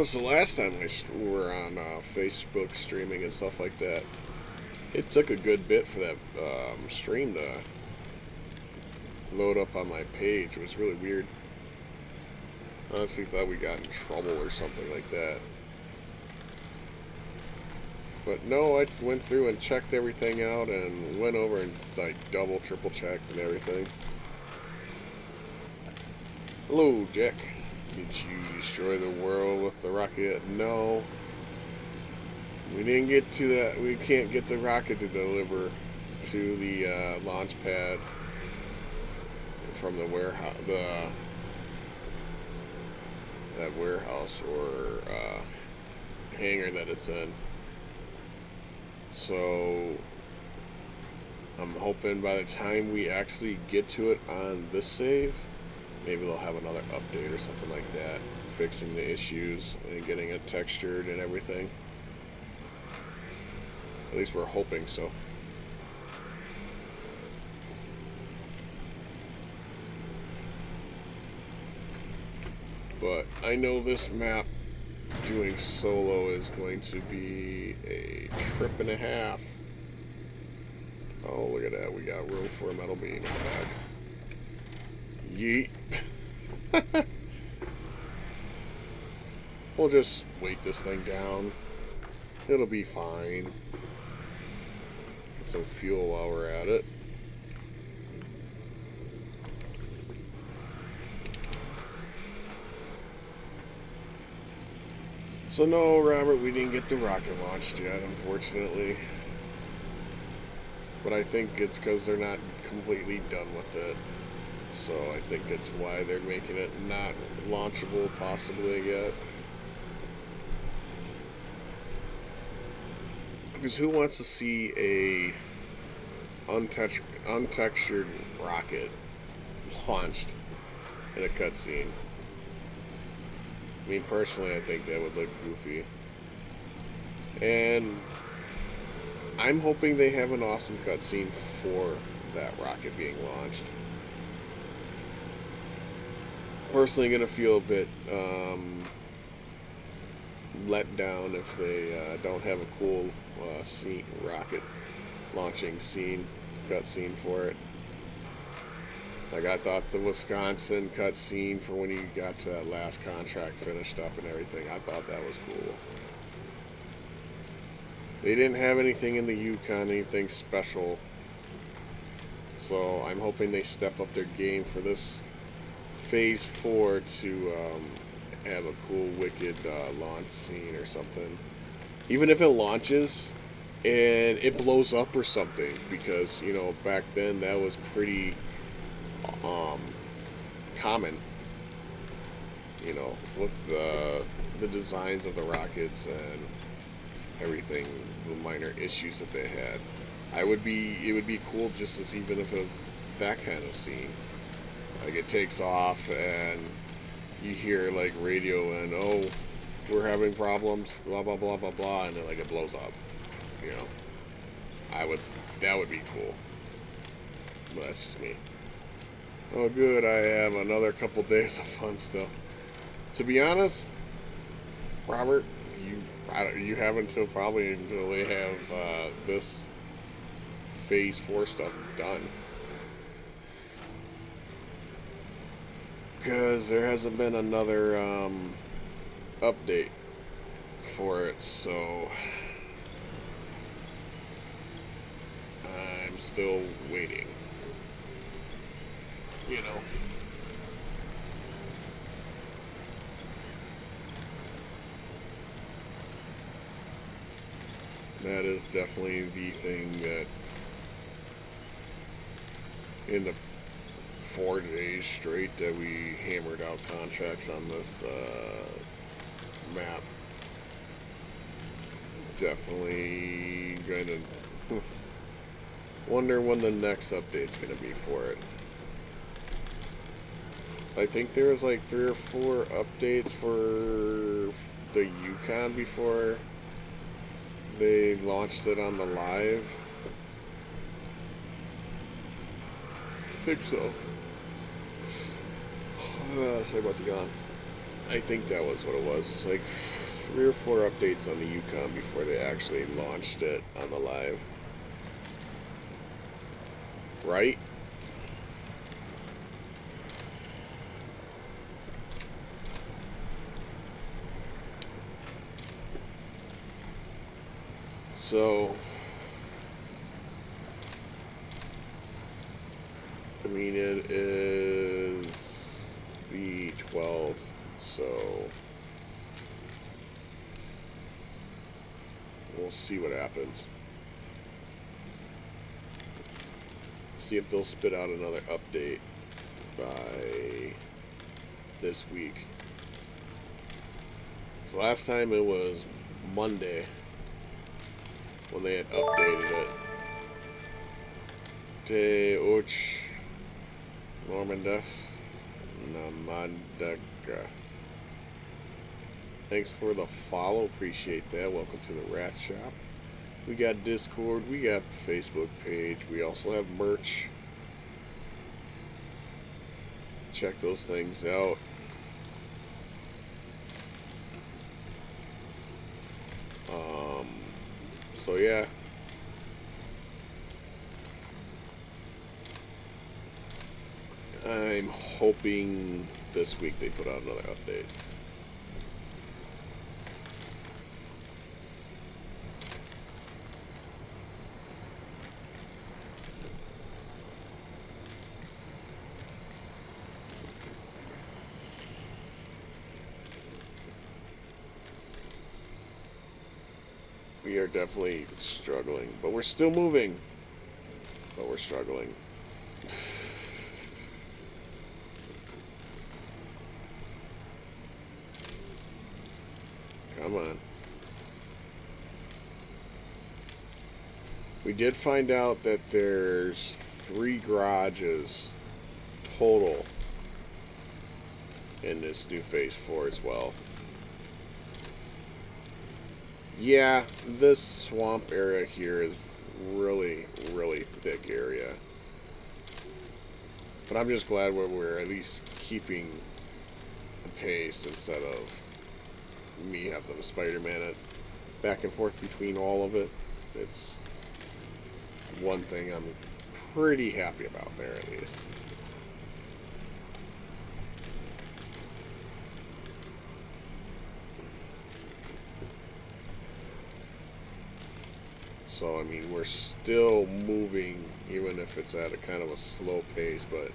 So last time we were on Facebook streaming and stuff like that, it took a good bit for that stream to load up on my page. It was really weird. I honestly thought we got in trouble or something like that. But no, I went through and checked everything out and went over and like double, triple checked and everything. Hello, Jack. Did you destroy the world with the rocket? No. We didn't get to that. We can't get the rocket to deliver to the launch pad from the warehouse, that warehouse or hangar that it's in. So I'm hoping by the time we actually get to it on this save, maybe they'll have another update or something like that, fixing the issues and getting it textured and everything. At least we're hoping so. But I know this map doing solo is going to be a trip and a half. Oh, look at that. We got room for a metal beam in the back. Yeet. We'll just weight this thing down. It'll be fine. Get some fuel while we're at it. So no, Robert, we didn't get the rocket launched yet, unfortunately. But I think it's because they're not completely done with it. So I think it's why they're making it not launchable possibly yet. Because who wants to see a untextured rocket launched in a cutscene? I mean, personally, I think that would look goofy. And I'm hoping they have an awesome cutscene for that rocket being launched. Personally, gonna feel a bit let down if they don't have a cool rocket launching cutscene for it. Like, I thought the Wisconsin cutscene for when you got to that last contract finished up and everything, I thought that was cool. They didn't have anything in the Yukon, anything special. So I'm hoping they step up their game for this Phase 4 to have a cool, wicked launch scene or something. Even if it launches and it blows up or something, because, you know, back then that was pretty common, you know, with the designs of the rockets and everything, the minor issues that they had. It would be cool just as even if it was that kind of scene. Like, it takes off and you hear like radio and, oh, we're having problems, blah blah blah blah blah, and then like it blows up. You know, that would be cool. But that's just me. Oh, good. I have another couple days of fun still. To be honest, Robert, you have until they have this Phase 4 stuff done. Because there hasn't been another update for it, so I'm still waiting. You know. That is definitely the thing that in the 4 days straight that we hammered out contracts on this map, definitely gonna wonder when the next update's gonna be for it. I think there was like 3 or 4 updates for the Yukon before they launched it on the live. I think so. Sorry about the yawn. I think that was what it was. It's like 3 or 4 updates on the Yukon before they actually launched it on the live. Right? So, I mean, it is the 12th, so we'll see what happens. See if they'll spit out another update by this week. So last time it was Monday when they had updated it. De och Normandas Namandaga. Thanks for the follow, appreciate that. Welcome to the Rat Shop. We got Discord, we got the Facebook page, we also have merch. Check those things out. So yeah. I'm hoping this week they put out another update. We are definitely struggling, but we're still moving. But we're struggling. Come on. We did find out that there's 3 garages total in this new Phase 4 as well. Yeah, this swamp area here is really, really thick area. But I'm just glad we're at least keeping the pace instead of me having to Spider-Man it back and forth between all of it. It's one thing I'm pretty happy about there, at least. So, I mean, we're still moving, even if it's at a kind of a slow pace, but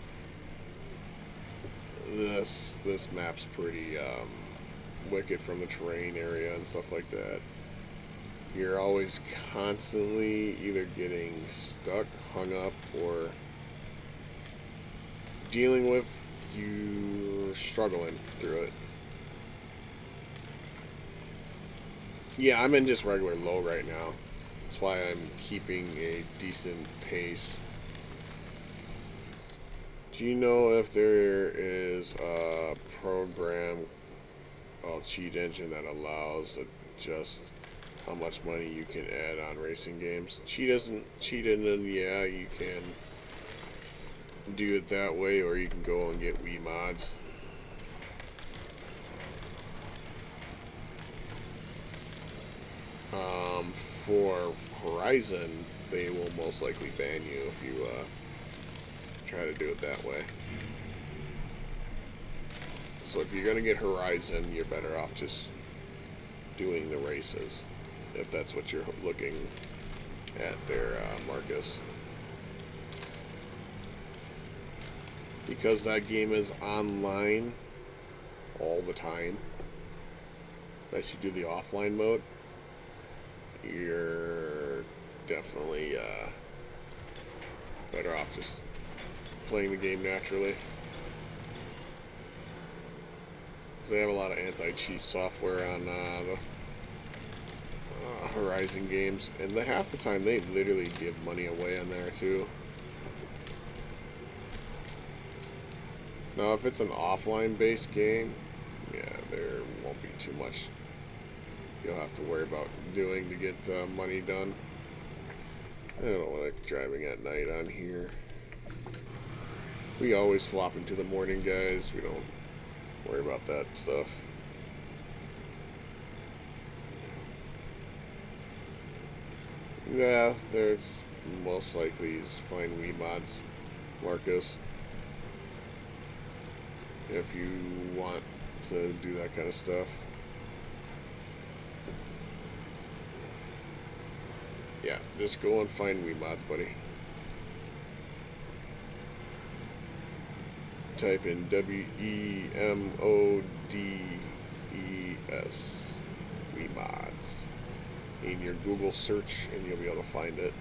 this map's pretty wicked from the terrain area and stuff like that. You're always constantly either getting stuck, hung up, or dealing with you struggling through it. Yeah, I'm in just regular low right now. That's why I'm keeping a decent pace. Do you know if there is a program called Cheat Engine that allows just how much money you can add on racing games? Cheat Engine, yeah, you can do it that way, or you can go and get Wii mods. For Horizon, they will most likely ban you if you try to do it that way. So if you're going to get Horizon, you're better off just doing the races, if that's what you're looking at there, Marcus. Because that game is online all the time, unless you do the offline mode, you're definitely better off just playing the game naturally. Because they have a lot of anti-cheat software on the Horizon games, and half the time they literally give money away on there too. Now if it's an offline based game, yeah, there won't be too much you'll have to worry about doing to get money done. I don't like driving at night on here. We always flop into the morning, guys. We don't worry about that stuff. Yeah, there's most likely find Wii mods, Marcus, if you want to do that kind of stuff. Yeah, just go and find Wemods, buddy. Type in WEMODES, Wemods, in your Google search, and you'll be able to find it.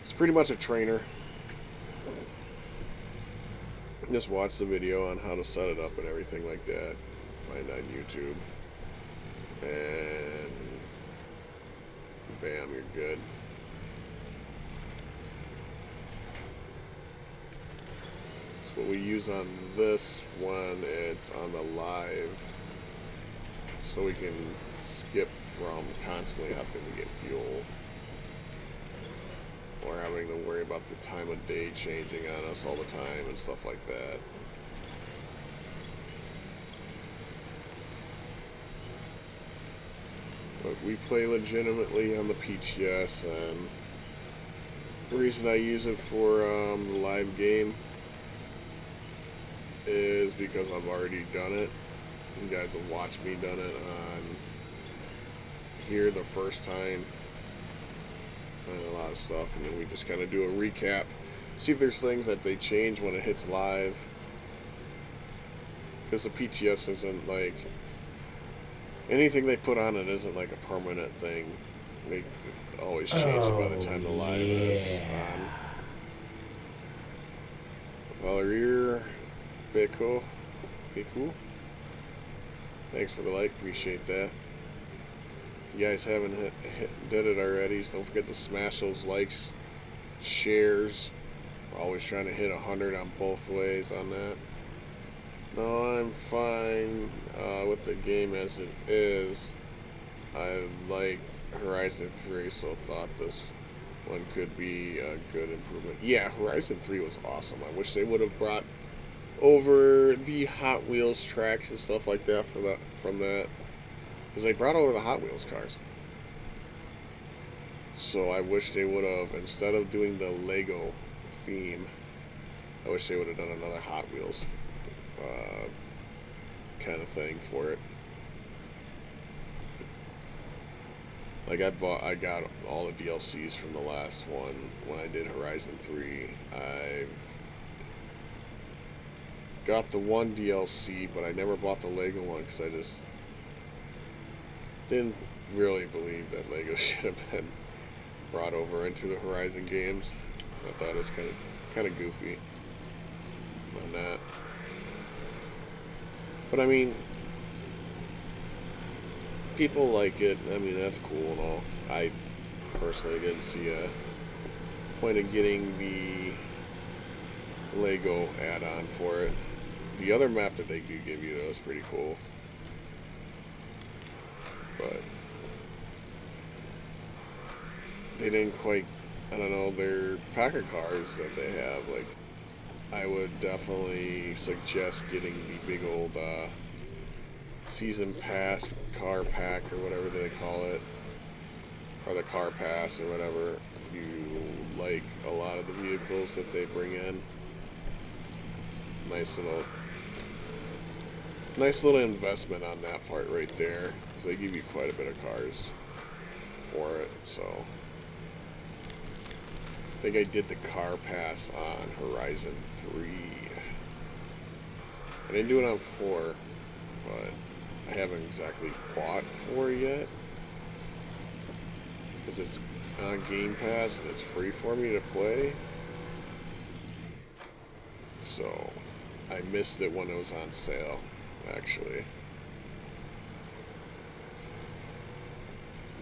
It's pretty much a trainer. Just watch the video on how to set it up and everything like that. Find on YouTube. And bam, you're good. So what we use on this one, it's on the live. So we can skip from constantly having to get fuel. Or having to worry about the time of day changing on us all the time and stuff like that. But we play legitimately on the PTS, and the reason I use it for the live game is because I've already done it. You guys have watched me done it on here the first time. And a lot of stuff, and then we just kind of do a recap, see if there's things that they change when it hits live, because the PTS isn't like anything they put on it isn't like a permanent thing. They always change it by the time the live is on. Valerie Beko, thanks for the like, appreciate that. You guys haven't did it already, so don't forget to smash those likes, shares. We're always trying to hit 100 on both ways on that. No, I'm fine with the game as it is. I liked Horizon 3, so thought this one could be a good improvement. Yeah, Horizon 3 was awesome. I wish they would have brought over the Hot Wheels tracks and stuff like that from that. Because they brought over the Hot Wheels cars. So I wish they would have, instead of doing the Lego theme, I wish they would have done another Hot Wheels kind of thing for it. Like I got all the DLCs from the last one when I did Horizon 3. I've got the one DLC, but I never bought the Lego one because I just didn't really believe that Lego should have been brought over into the Horizon games. I thought it was kind of goofy on that. But I mean, people like it. I mean, that's cool and all. I personally didn't see a point of getting the Lego add-on for it. The other map that they do give you, though, is pretty cool. But they didn't quite, I don't know, their Packer cars that they have, like, I would definitely suggest getting the big old season pass car pack or whatever they call it, or the car pass or whatever, if you like a lot of the vehicles that they bring in. Nice little investment on that part right there, because they give you quite a bit of cars for it. So I think I did the car pass on Horizon 3. I didn't do it on 4, but I haven't exactly bought 4 yet, because it's on Game Pass and it's free for me to play. So I missed it when it was on sale, actually.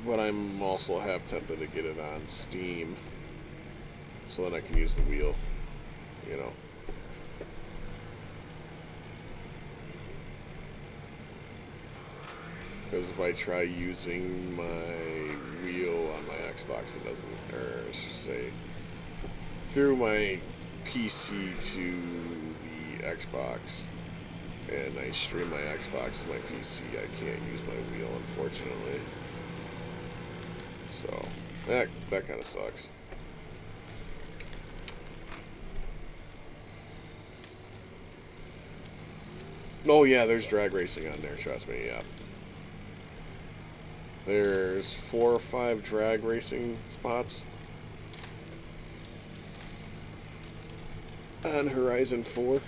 But I'm also half tempted to get it on Steam, so then I can use the wheel, you know. Because if I try using my wheel on my Xbox, it doesn't, or I should say, through my PC to the Xbox, and I stream my Xbox to my PC, I can't use my wheel, unfortunately. So that kind of sucks. Oh yeah, there's drag racing on there, trust me, yeah. There's 4 or 5 drag racing spots on Horizon 4.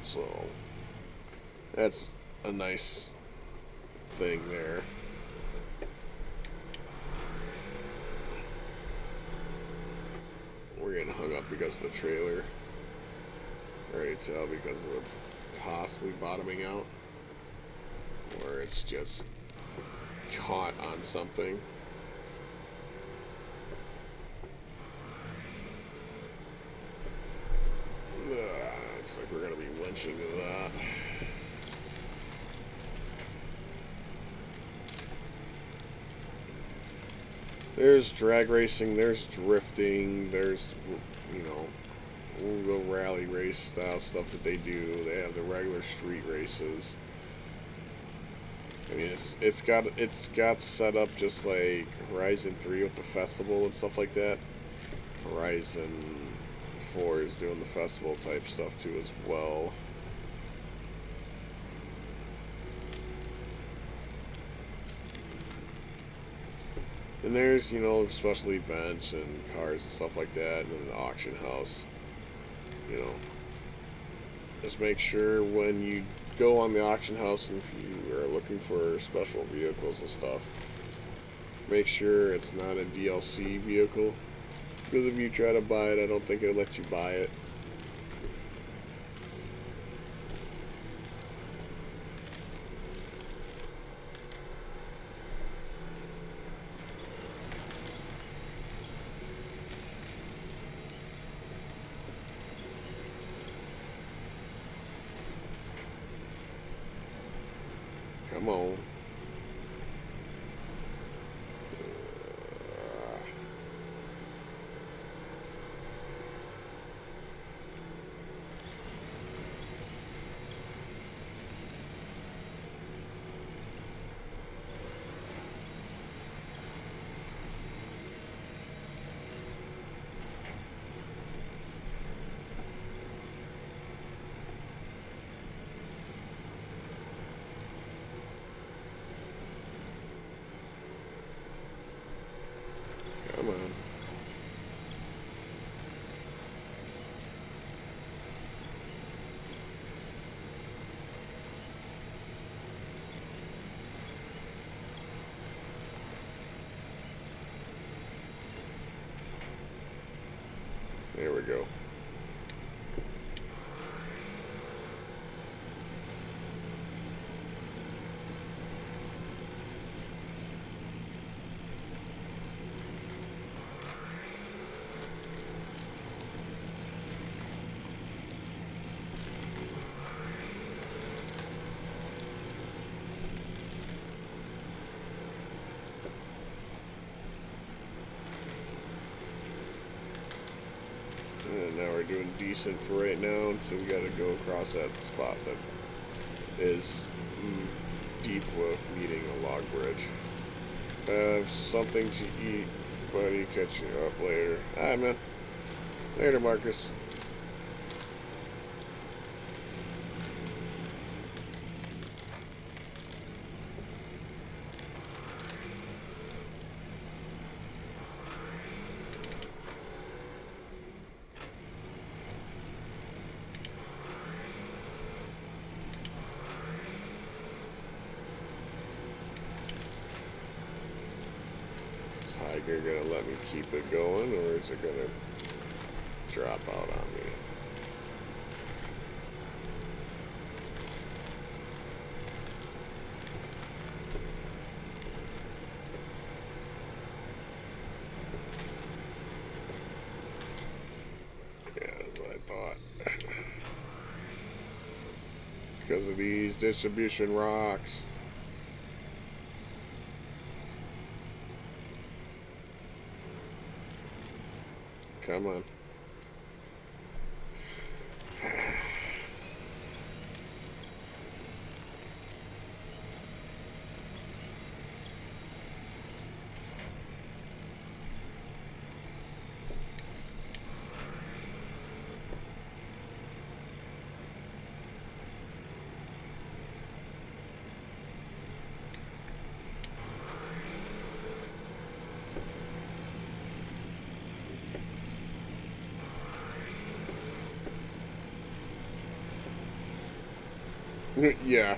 So that's a nice thing there. We're getting hung up because of the trailer. Already tell because of it possibly bottoming out. Or it's just caught on something. Looks like we're going to be winching to that. There's drag racing, there's drifting, there's, you know, the rally race style stuff that they do. They have the regular street races. I mean, it's got set up just like Horizon 3 with the festival and stuff like that. Horizon 4 is doing the festival type stuff too as well. And there's, you know, special events and cars and stuff like that, and an auction house. You know, just make sure when you go on the auction house and if you are looking for special vehicles and stuff, make sure it's not a DLC vehicle, because if you try to buy it, I don't think it'll let you buy it. Come on. Come on. There we go. And now we're doing decent for right now, so we gotta go across that spot that is deep with needing a log bridge. Have something to eat, buddy. Catch you up later. Alright, man. Later, Marcus. Tiger gonna let me keep it going, or is it gonna drop out on me? Yeah, that's what I thought. Because of these distribution rocks. Come on. Yeah.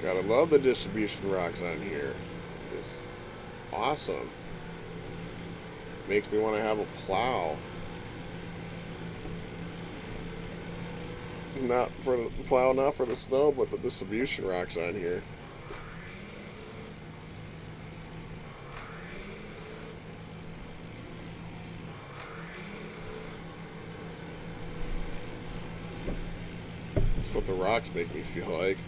Gotta love the distribution rocks on here. It's awesome. Makes me want to have a plow. Not for the plow, not for the snow, but the distribution rocks on here. That's what the rocks make me feel like.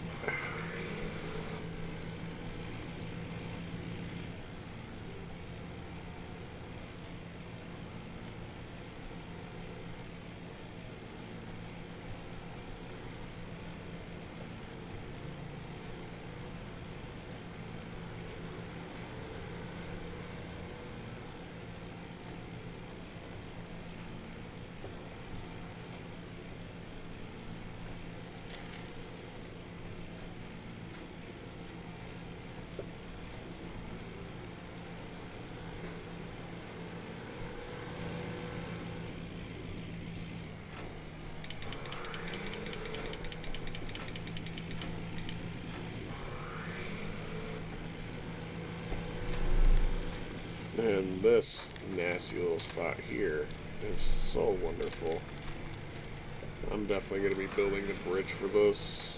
And this nasty little spot here is so wonderful. I'm definitely going to be building the bridge for this.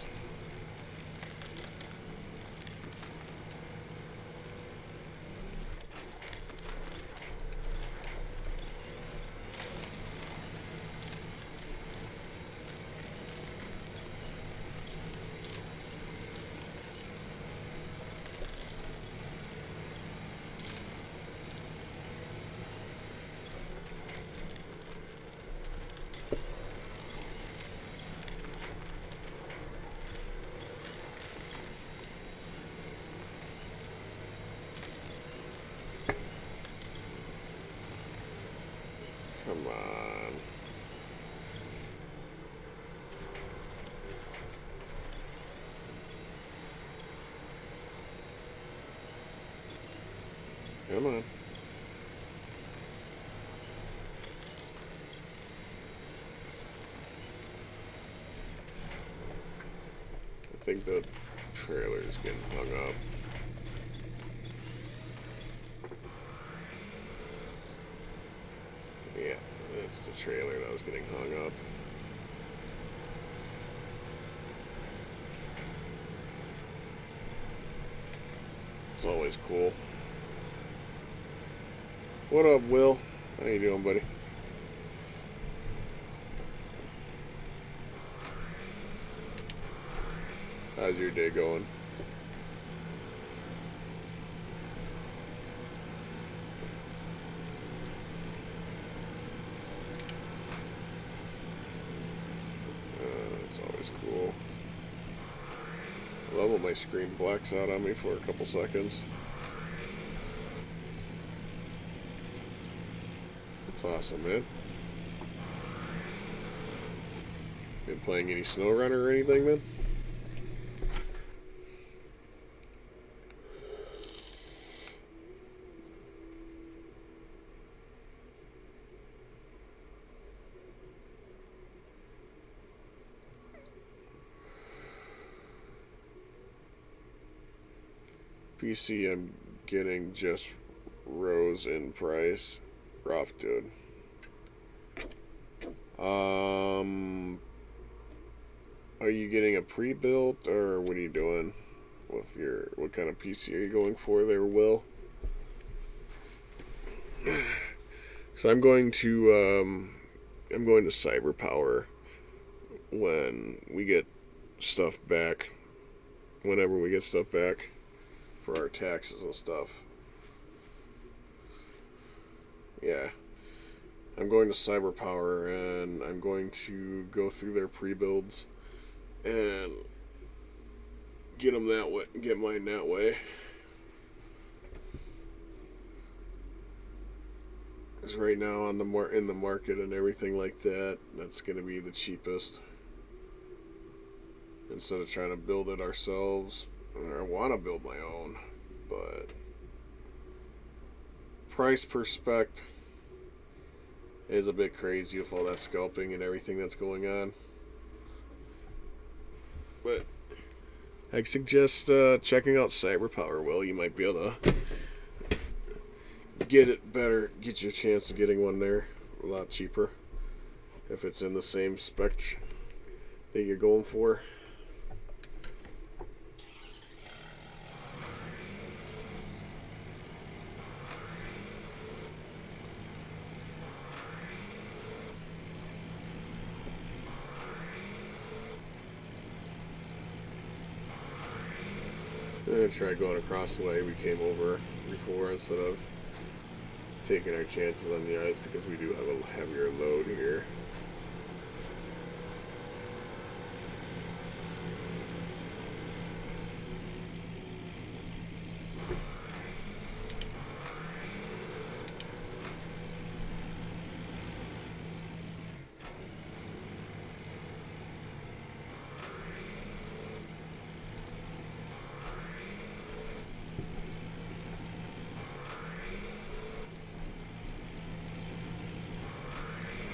Come on. Come on. I think the trailer's getting hung up. Yeah, that's the trailer that was getting hung up. It's always cool. What up, Will? How you doing, buddy? How's your day going? It's always cool. I love when my screen blacks out on me for a couple seconds. That's awesome, man. Been playing any SnowRunner or anything, man? PC, I'm getting just rose in price. Rough, dude. Are you getting a pre-built, or what are you doing with your, what kind of PC are you going for there, Will? So I'm going to CyberPower when we get stuff back, whenever we get stuff back for our taxes and stuff. Yeah. I'm going to CyberPower and I'm going to go through their pre-builds and get them that way, get mine that way. Because right now on in the market and everything like that, that's going to be the cheapest. Instead of trying to build it ourselves, I want to build my own, but price per spec is a bit crazy with all that scalping and everything that's going on. But I suggest checking out Cyber Power. Well, you might be able to get it better, get your chance of getting one there a lot cheaper if it's in the same spec that you're going for. I'm gonna try going across the way we came over before instead of taking our chances on the ice because we do have a heavier load here.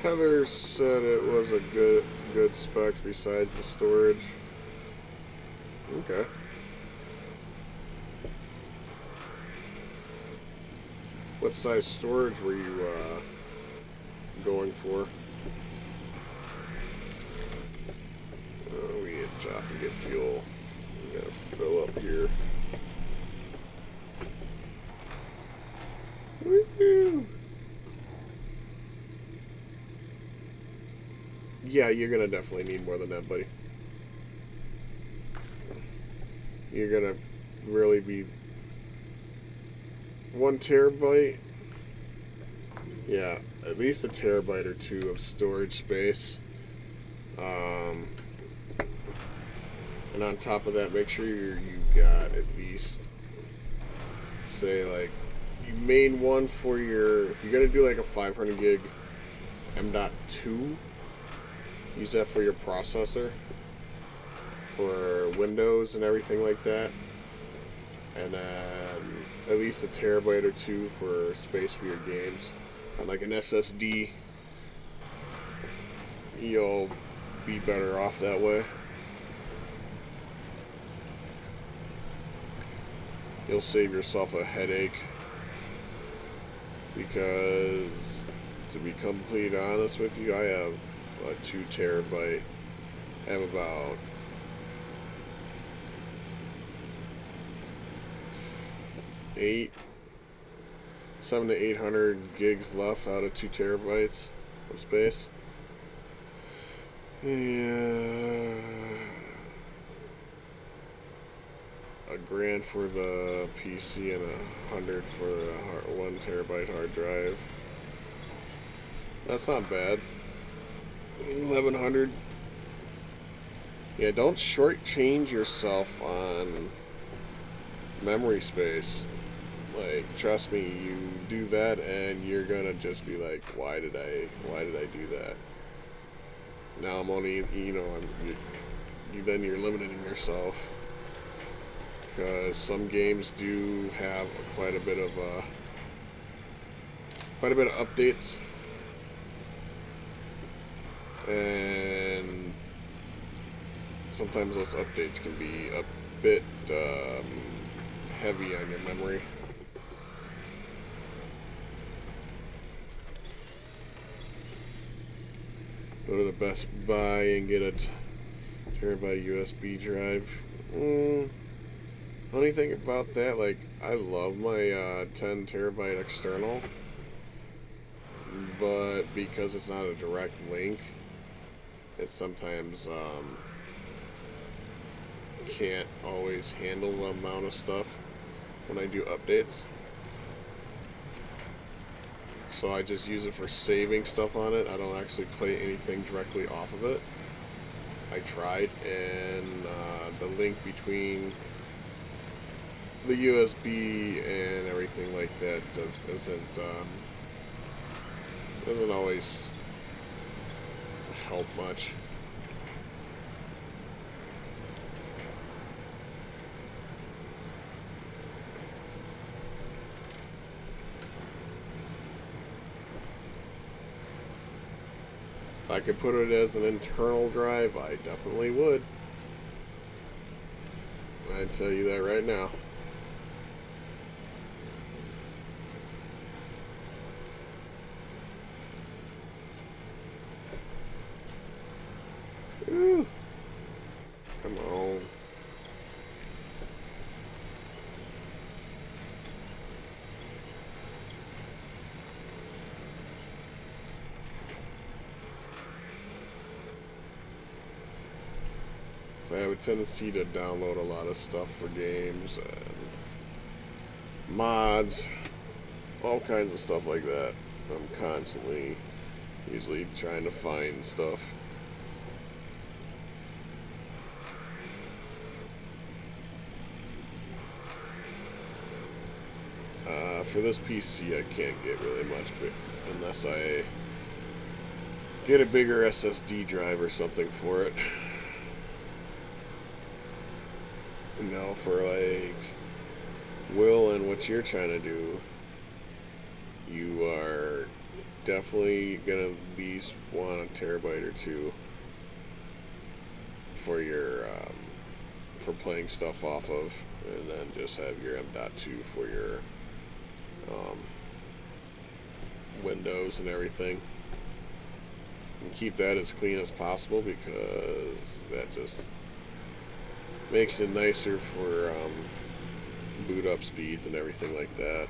Heather said it was a good specs besides the storage. Okay. What size storage were you going for? We need to stop and get fuel. We gotta fill up here. Woo-hoo. Yeah, you're gonna definitely need more than that, buddy. You're gonna really be 1 terabyte. Yeah, at least a terabyte or 2 of storage space. And on top of that, make sure you got at least, say, like, you made one for your, if you're gonna do like a 500 gig M.2, use that for your processor, for Windows and everything like that, and then at least a terabyte or 2 for space for your games, and like an SSD. You'll be better off that way. You'll save yourself a headache, because to be completely honest with you, I have a 2 terabyte. I have about 700 to 800 gigs left out of 2 terabytes of space. Yeah, $1,000 for the PC and $100 for the 1 terabyte hard drive. That's not bad. 1,100. Yeah, don't shortchange yourself on memory space. Like, trust me, you do that and you're gonna just be like, why did I do that? Now I'm only, then you're limiting yourself, because some games do have quite a bit of updates, and sometimes those updates can be a bit heavy on your memory. Go to the Best Buy and get a terabyte USB drive. Funny thing about that, like, I love my 10 terabyte external, but because it's not a direct link, it sometimes can't always handle the amount of stuff when I do updates. So I just use it for saving stuff on it. I don't actually play anything directly off of it. I tried, and the link between the USB and everything like that doesn't always help much. If I could put it as an internal drive, I definitely would. I tell you that right now. Ooh. Come on. So I have a tendency to download a lot of stuff for games and mods, all kinds of stuff like that. I'm constantly, usually trying to find stuff. For this PC, I can't get really much, but unless I get a bigger SSD drive or something for it. You know, for like Will and what you're trying to do, you are definitely gonna at least want a terabyte or two for your for playing stuff off of, and then just have your M.2 for your Windows and everything. And keep that as clean as possible because that just makes it nicer for boot up speeds and everything like that.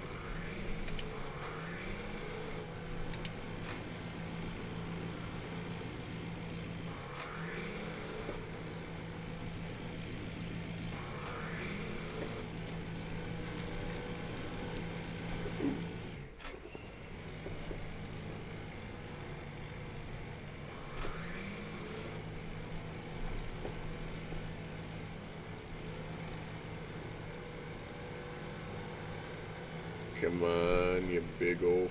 Come on, you big oaf.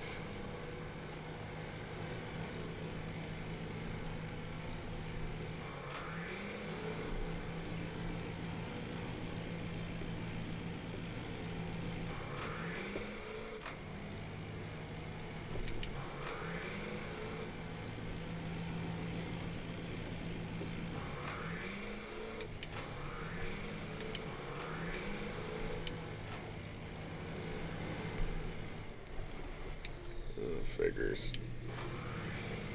Figures.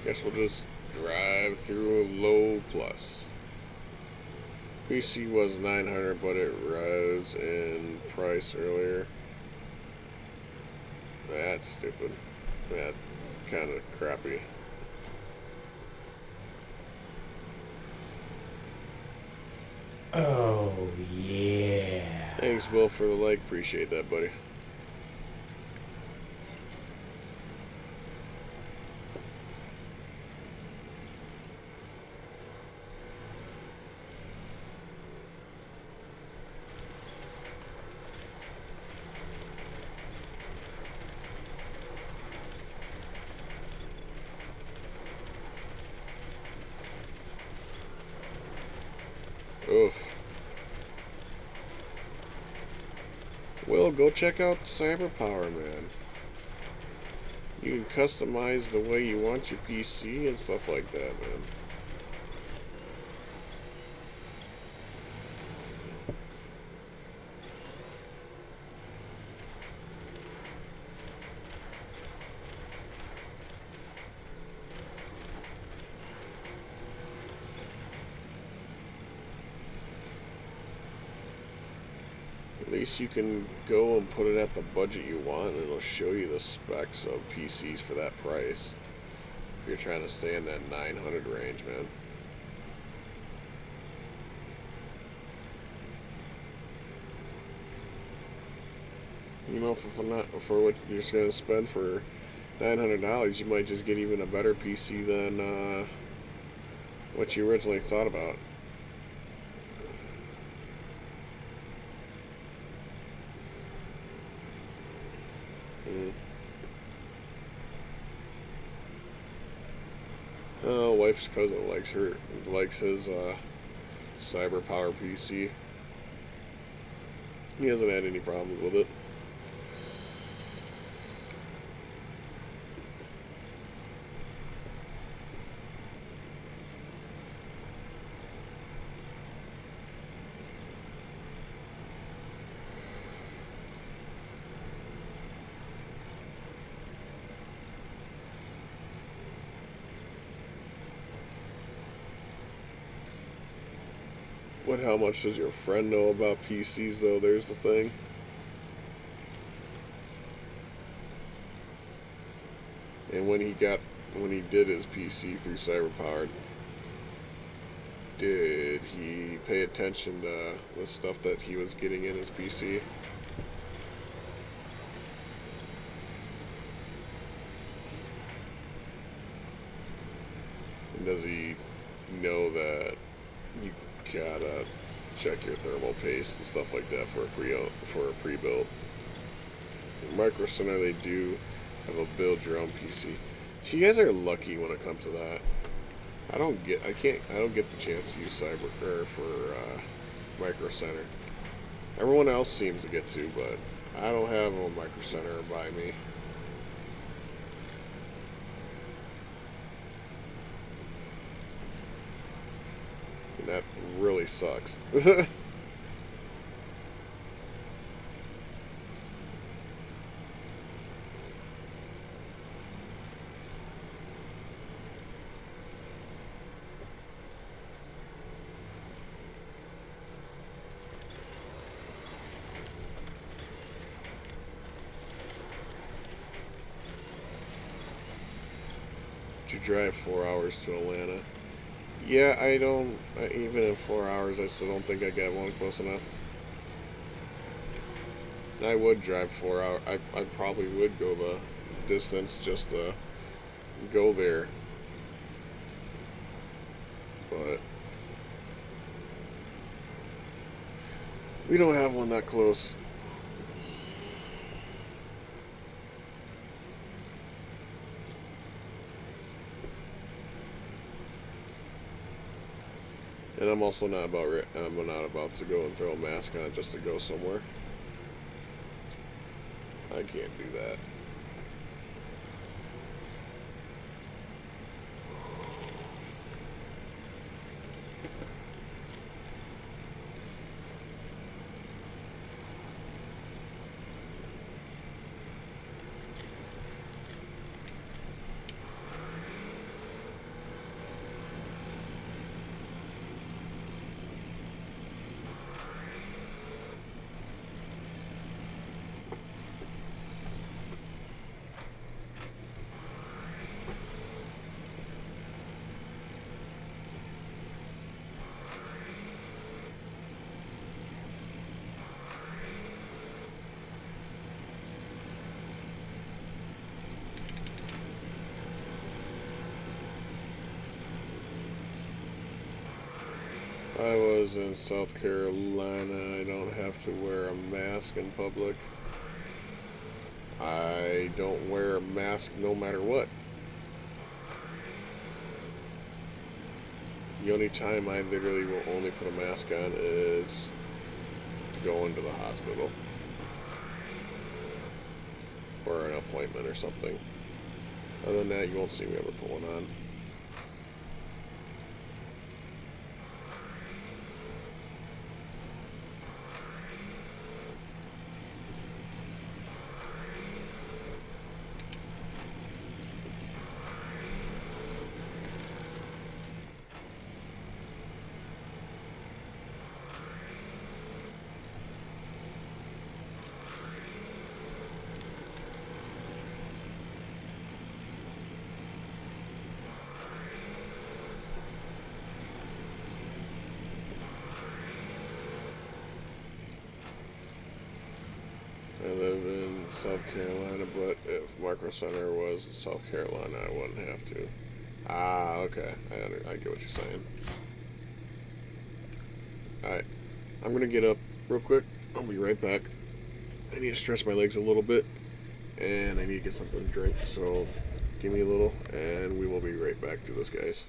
Guess we'll just drive through a low plus. PC was 900, but it rose in price earlier. That's stupid. That's kind of crappy. Oh, yeah. Thanks, Will, for the like. Appreciate that, buddy. Oof. Will, go check out CyberPower, man. You can customize the way you want your PC and stuff like that, man. At least you can go and put it at the budget you want, and it'll show you the specs of PCs for that price. If you're trying to stay in that 900 range, man. You know, for what you're just gonna spend for $900, you might just get even a better PC than what you originally thought about. Wife's cousin likes his CyberPower PC. He hasn't had any problems with it. What? How much does your friend know about PCs, though? There's the thing. And when he did his PC through CyberPower, did he pay attention to the stuff that he was getting in his PC? And does he know that you gotta check your thermal paste and stuff like that for a pre-build? In Micro Center, they do have a build your own PC. So you guys are lucky when it comes to that. I don't get the chance to use Micro Center. Everyone else seems to get to, but I don't have a Micro Center by me. And that really sucks. To drive 4 hours to Atlanta. Yeah, I don't. Even in 4 hours, I still don't think I got one close enough. I would drive 4 hours. I probably would go the distance just to go there. But we don't have one that close. And I'm also not about to go and throw a mask on just to go somewhere. I can't do that. I was in South Carolina. I don't have to wear a mask in public. I don't wear a mask no matter what. The only time I literally will only put a mask on is to go into the hospital or an appointment or something. Other than that, you won't see me ever put one on. I live in South Carolina, but if Micro Center was in South Carolina, I wouldn't have to. Ah, okay. I get what you're saying. Alright. I'm going to get up real quick. I'll be right back. I need to stretch my legs a little bit, and I need to get something to drink, so give me a little, and we will be right back to this, guys.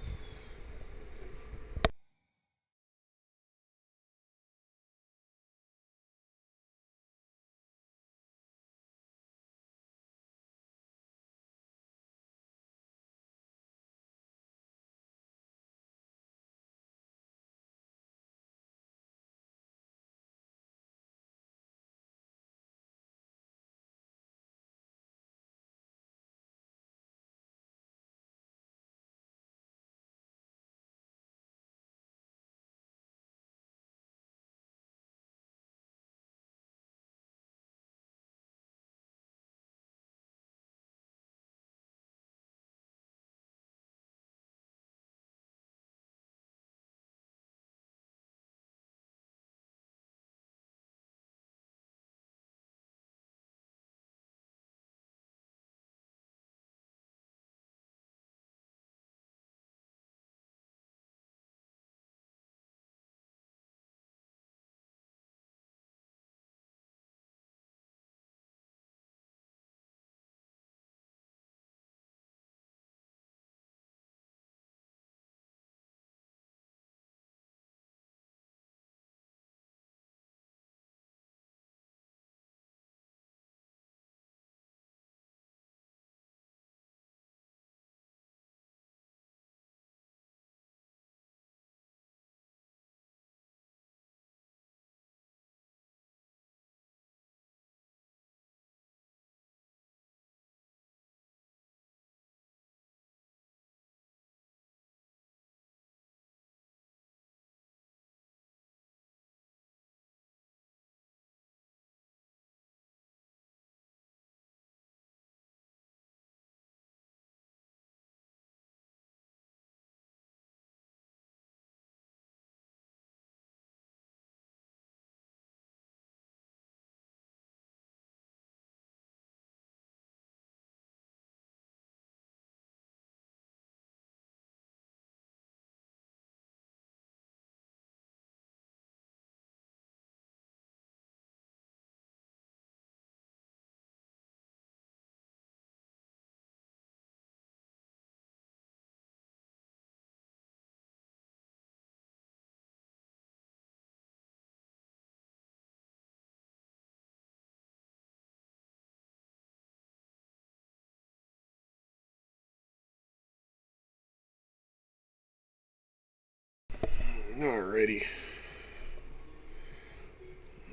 Alrighty.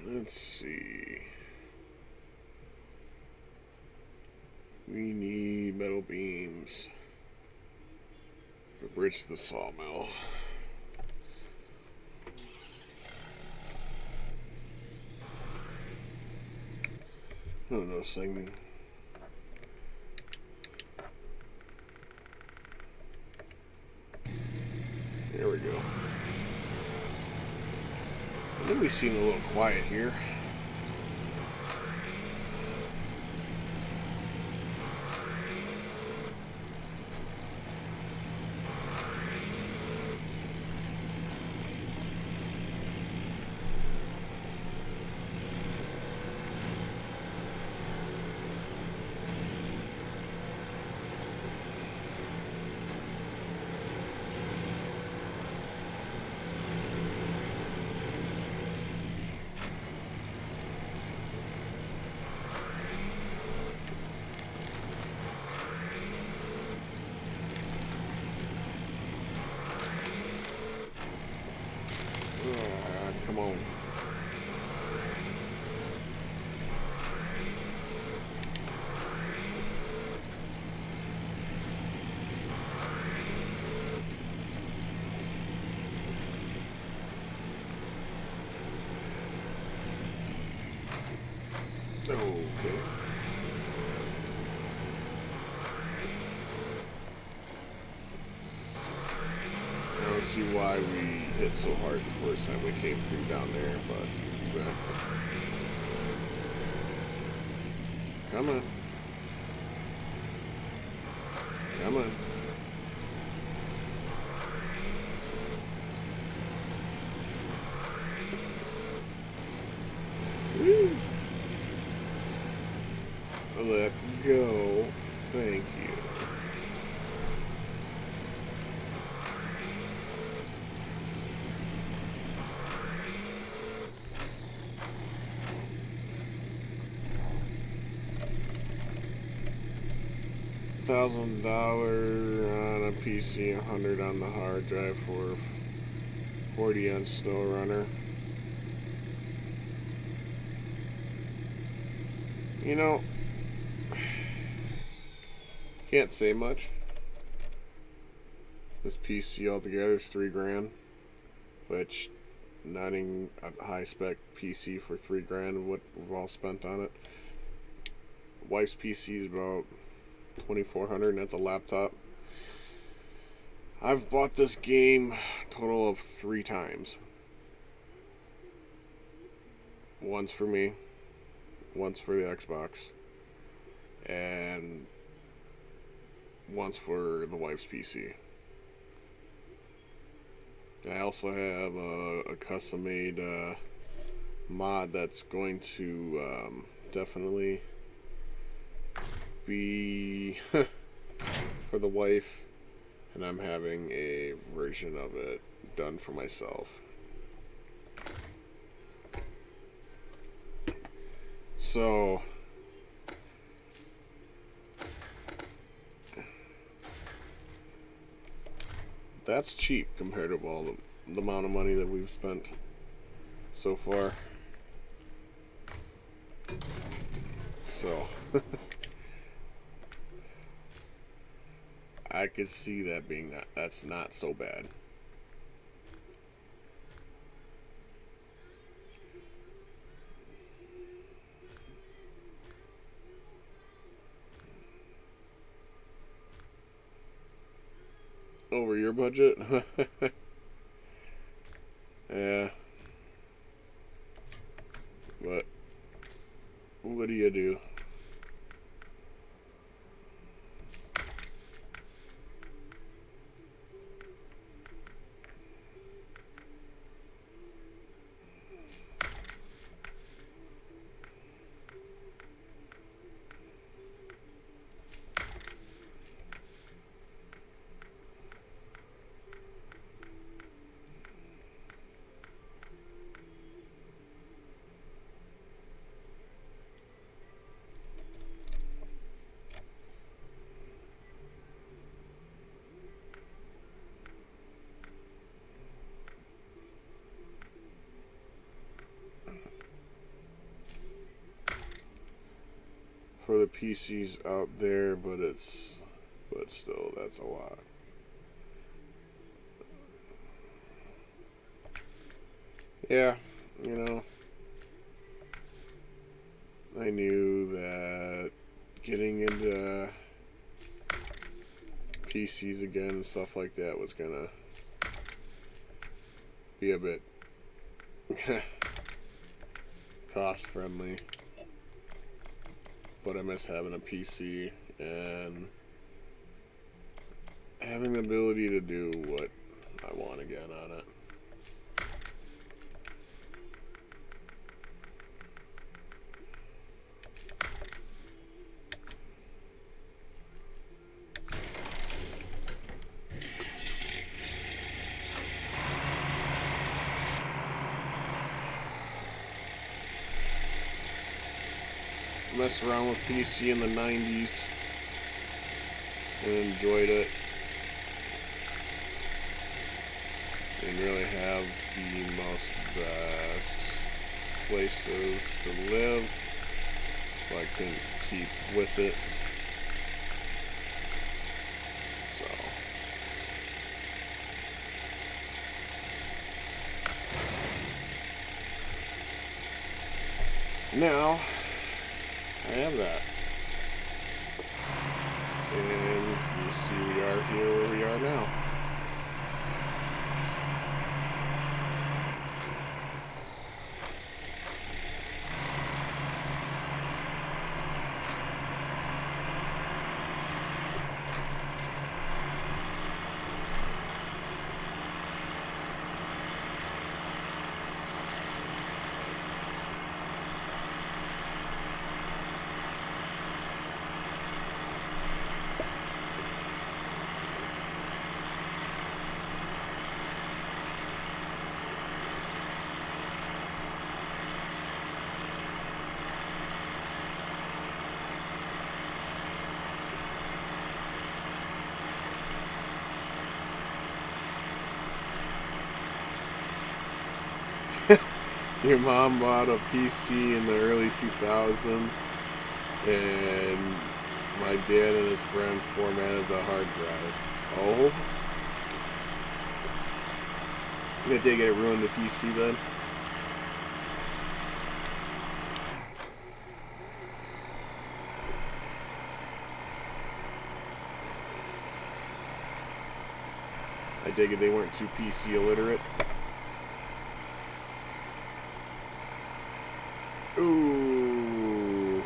Let's see. We need metal beams to bridge the sawmill. Oh, no singing. There we go. I think we seem a little quiet here. Come on. Okay. I don't see why we hit so hard the first time we came through down there, but come on. Come on. Woo! Let go. Thank you. $1,000 on a PC, $100 on the hard drive for 40 on SnowRunner. You know, can't say much. This PC altogether is $3,000, which not even a high spec PC for $3,000 what we've all spent on it. Wife's PC is about $2,400, and that's a laptop. I've bought this game a total of 3 times. Once for me, once for the Xbox, and once for the wife's PC. I also have a custom-made mod that's going to definitely be for the wife, and I'm having a version of it done for myself. So that's cheap compared to all the amount of money that we've spent so far. So I could see that being that's not so bad. Over your budget? Yeah. But what do you do? of PCs out there, but still, that's a lot. Yeah, you know, I knew that getting into PCs again and stuff like that was gonna be a bit cost friendly, but I miss having a PC and having the ability to do what I want again on it. Messed around with PC in the 90s and enjoyed it. Didn't really have the most best places to live, so I couldn't keep with it. So now I have that. And you see we are here where we are now. Your mom bought a PC in the early 2000s, and my dad and his friend formatted the hard drive. Oh? I take it ruined the PC then? I take it they weren't too PC illiterate. Ooh.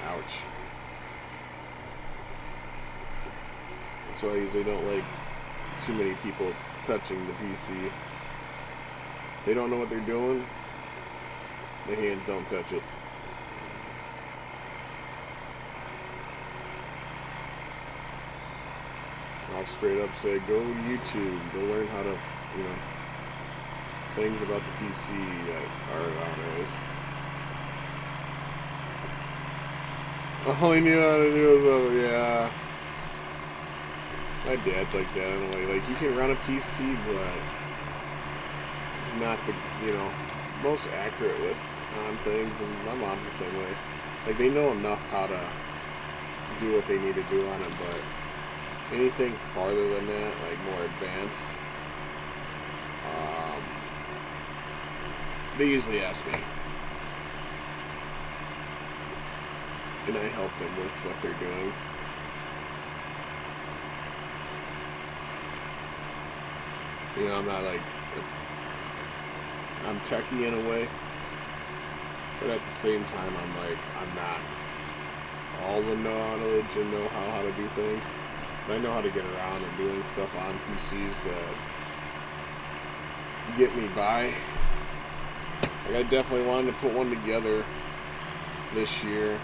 Ouch. That's why I usually don't like too many people touching the PC. They don't know what they're doing. The hands don't touch it. I'll straight up say, go to YouTube, go learn how to, things about the PC that are nowadays. All he knew how to do was, yeah. My dad's like that in a way. Like, you can run a PC, but it's not the, most accurate with on things. And my mom's the same way. Like, they know enough how to do what they need to do on it, but anything farther than that, like more advanced, they usually ask me. And I help them with what they're doing. I'm not like, I'm techie in a way, but at the same time, I'm not all the knowledge and know-how how to do things. But I know how to get around and doing stuff on PCs that get me by. Like, I definitely wanted to put one together this year.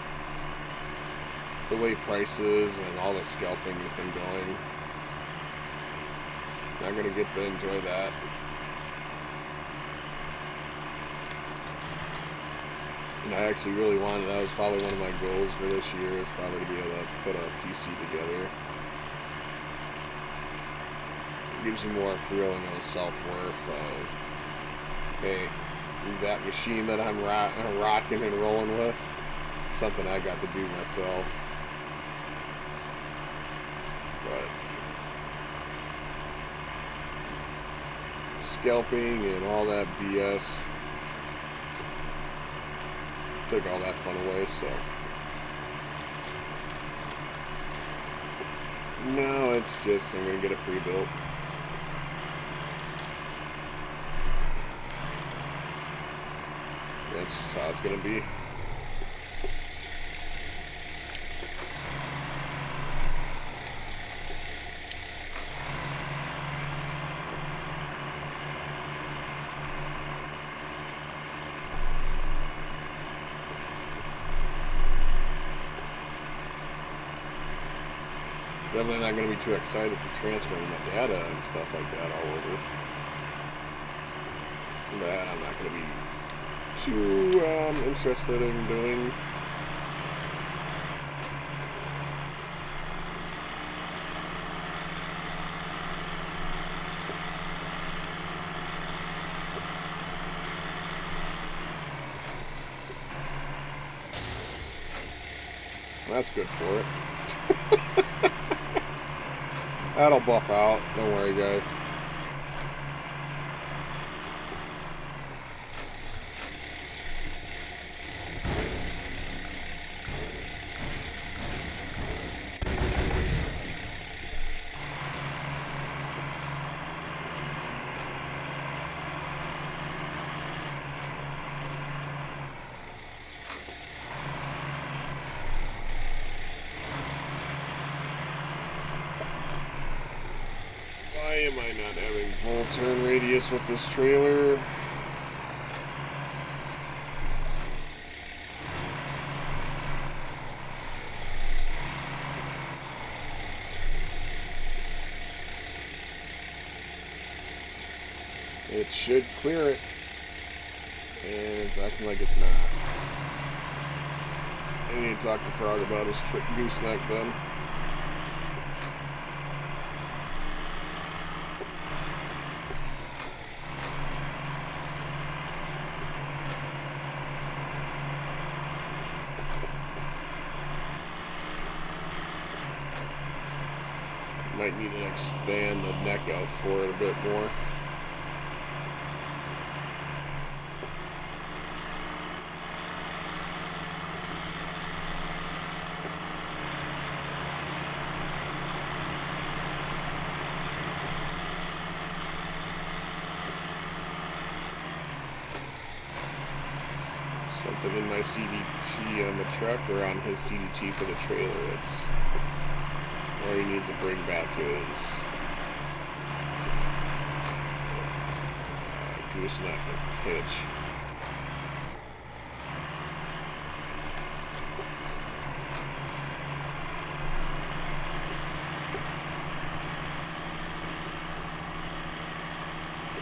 The way prices and all the scalping has been going, not gonna get to enjoy that. And I actually really wanted, that was probably one of my goals for this year, is probably to be able to put a PC together. It gives you more feeling of self-worth of, hey, that machine that I'm rocking and rolling with. Something I got to do myself. But scalping and all that BS took all that fun away, so now it's just I'm gonna get it pre-built. That's just how it's gonna be. Definitely not going to be too excited for transferring my data and stuff like that all over. That I'm not going to be too interested in doing. That's good for it. That'll buff out. Don't worry, guys. Why am I not having full turn radius with this trailer? It should clear it, and it's acting like it's not. I need to talk to Frog about his gooseneck then. Might need to expand the neck out for it a bit more. Something in my CDT on the truck or on his CDT for the trailer. It's where he needs to bring back his gooseneck hitch.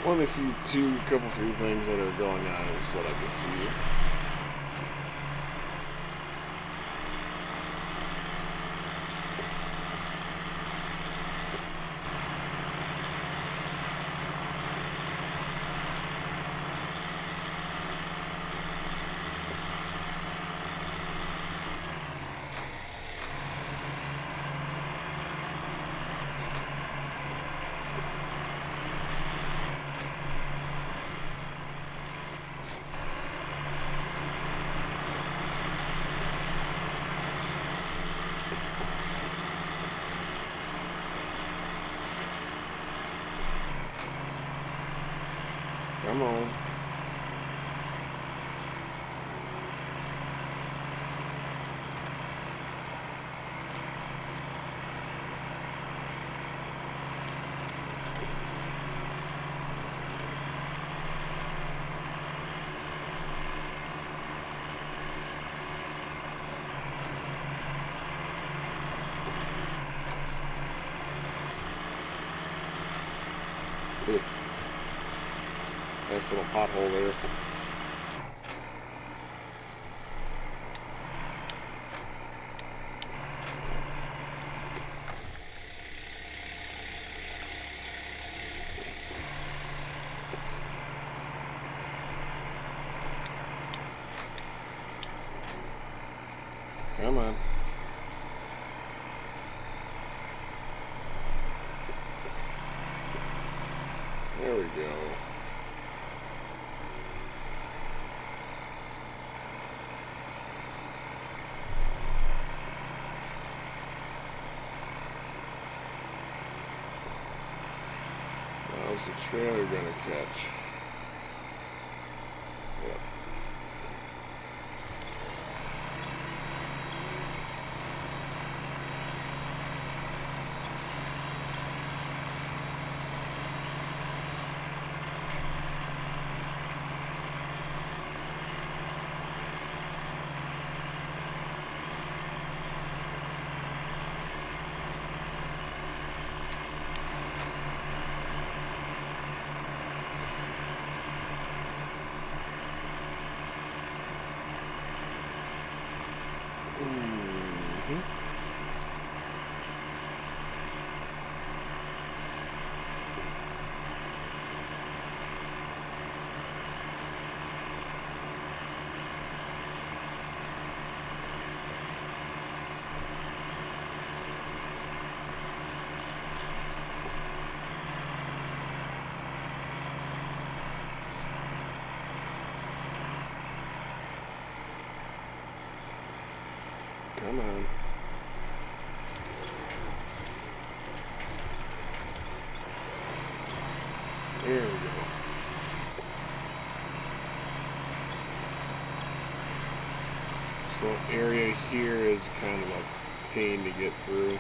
Only couple few things that are going on is what I can see. Come on. Oof. Nice little pothole there. Come on. There we go. How's the trailer gonna catch? Yep. Come on. There we go. So area here is kind of a pain to get through.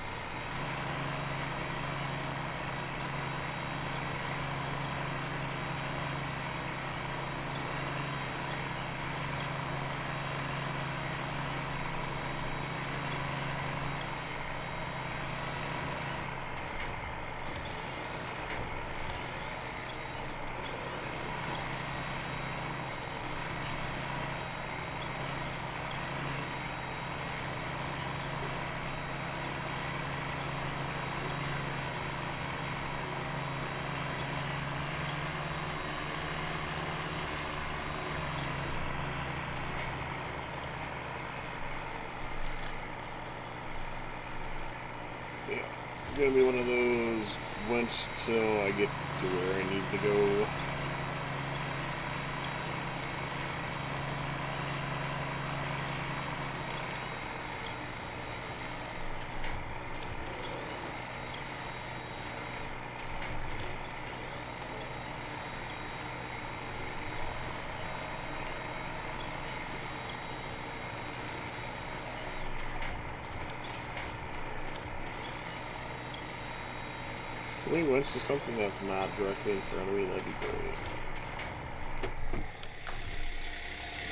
Gonna be one of those once till I get to where I need to go. Can we winch to something that's not directly in front of me? That'd be great.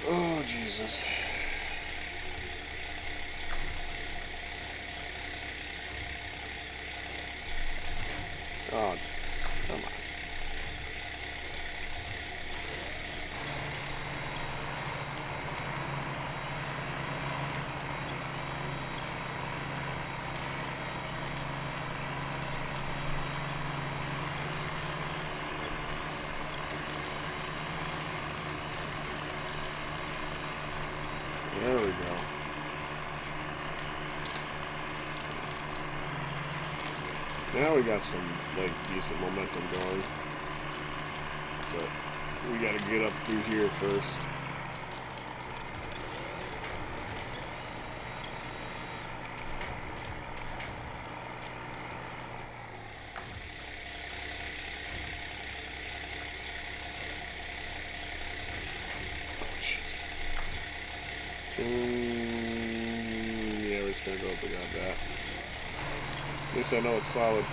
Oh, Jesus. Oh, come on. There we go. Now we got some, like, decent momentum going. But we gotta get up through here first. Yeah, we're just gonna go up and grab that. At least I know it's solid.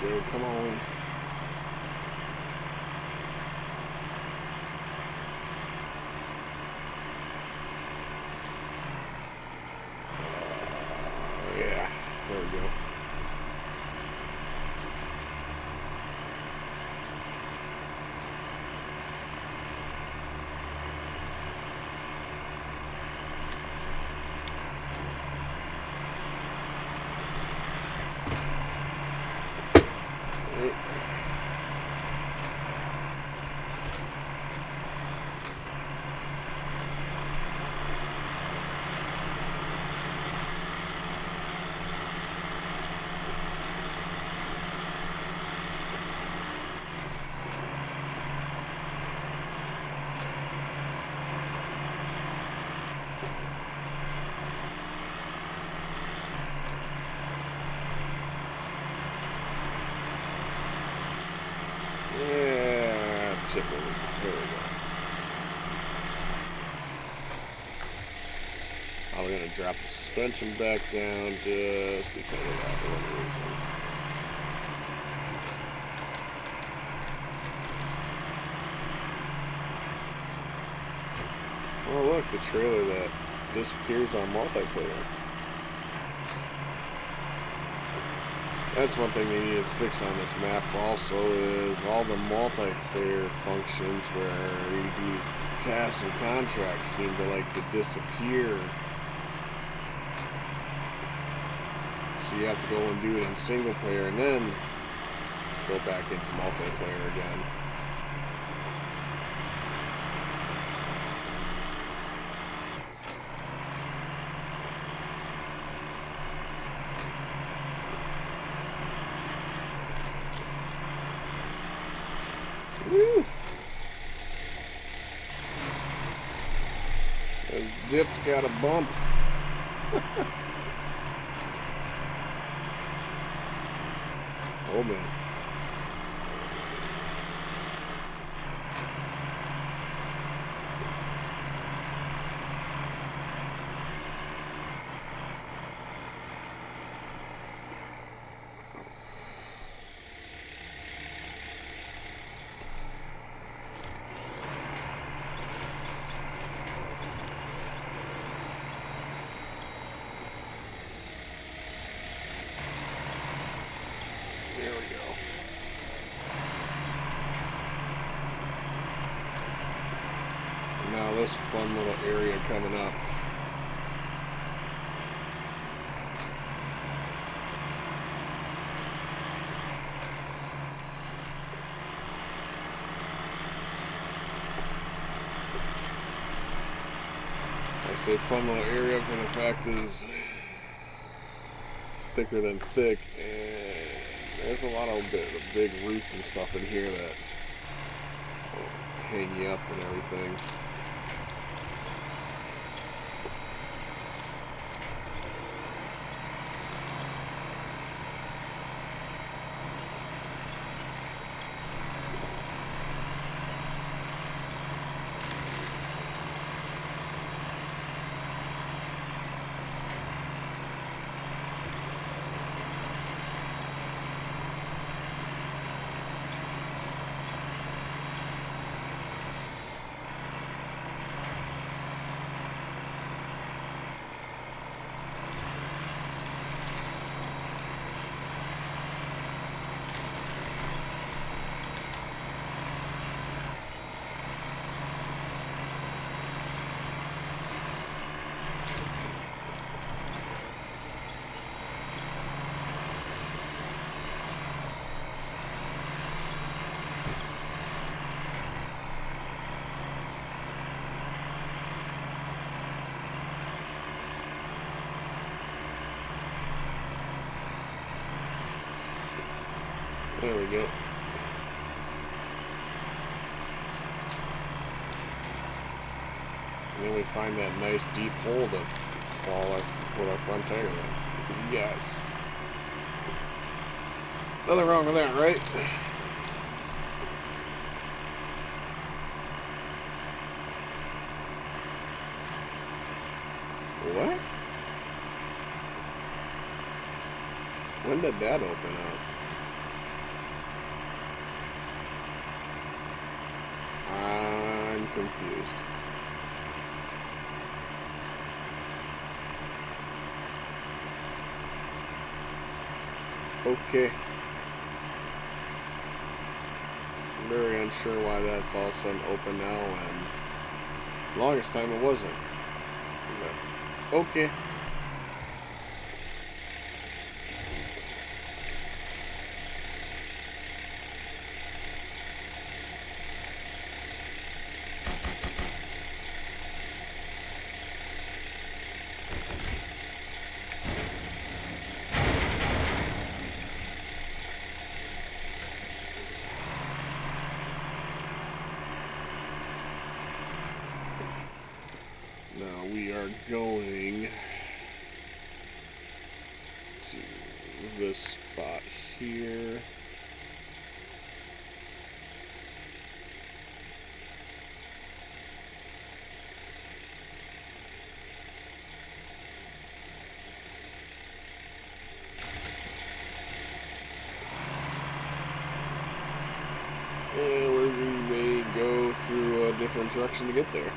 go. Come on. Yeah. There we go. Yeah, tip over. There we go. I'm going to drop the suspension back down just because of that one reason. Oh look, the trailer that disappears on multiplayer. That's one thing they need to fix on this map also, is all the multiplayer functions where you do tasks and contracts seem to like to disappear. So you have to go and do it in single player and then go back into multiplayer again. Woo! The dip's got a bump. Oh man. There we go. Now this fun little area coming up. I say fun little area for the fact is it's thicker than thick, and there's a lot of big roots and stuff in here that will hang you up and everything. There we go. And then we find that nice deep hole to put our front tire in. Yes. Nothing wrong with that, right? What? When did that open up? I'm confused. Okay. I'm very unsure why that's all of a sudden open now, and longest time it wasn't. But, okay. Now we are going to this spot here. And we may go through a different direction to get there.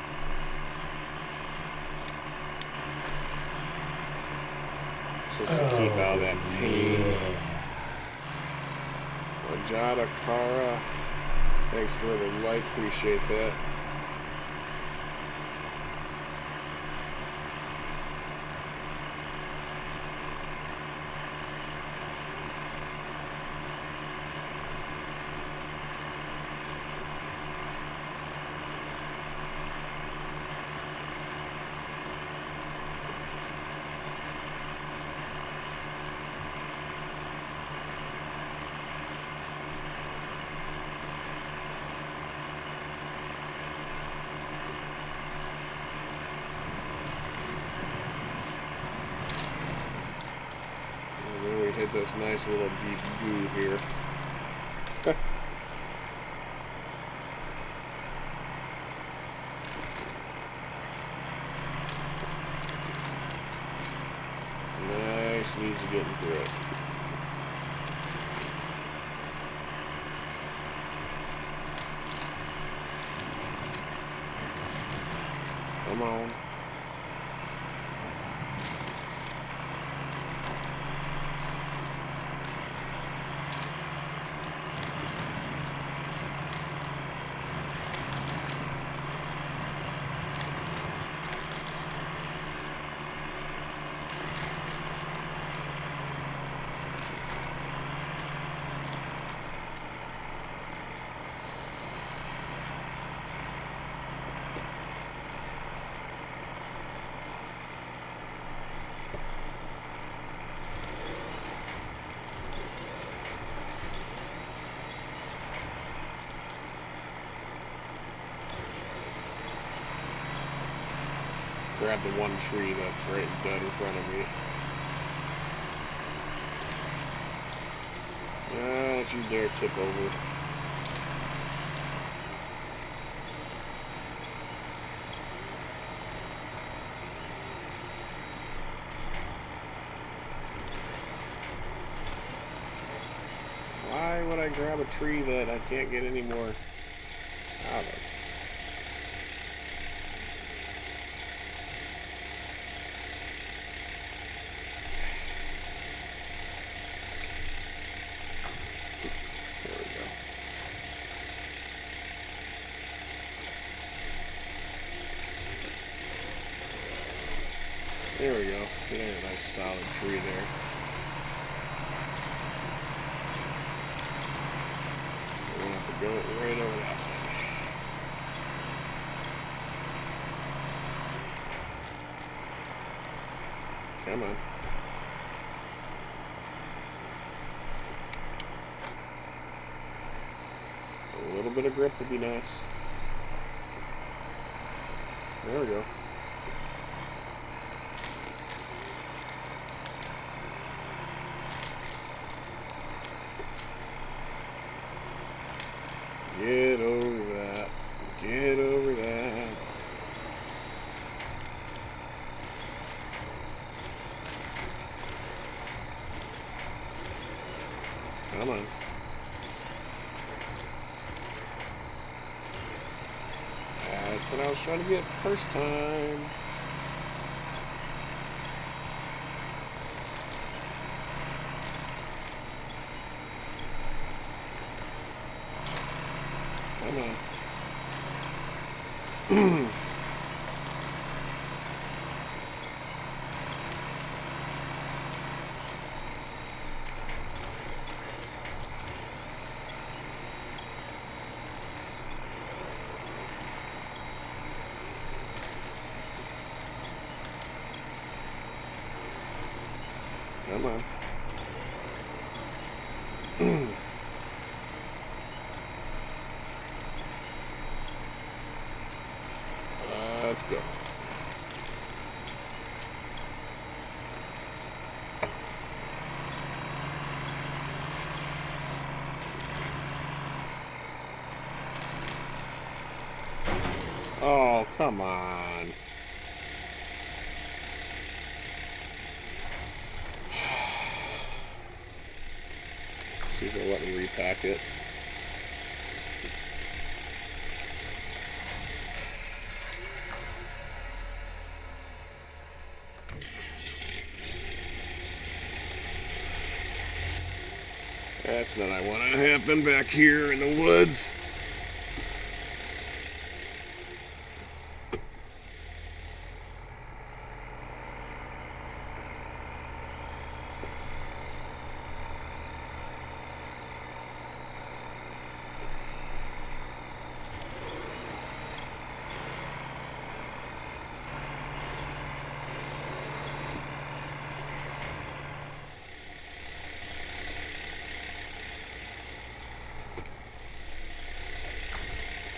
Just to keep out that pain. Wajada Kara, thanks for the like, appreciate that. Hit this nice little deep goo here. Nice and easy getting through it. Come on. Grab the one tree that's right dead in front of me. Don't you dare tip over. Why would I grab a tree that I can't get any more out of? There we go. Get a nice solid tree there. We're gonna have to go right over that thing. Come on. A little bit of grip would be nice. There we go. Get over that. Get over that. Come on. that I was trying to get the first time. Come on. Come on. Let's go. Oh, come on. See if they'll let me repack it. That's not what I want to happen back here in the woods.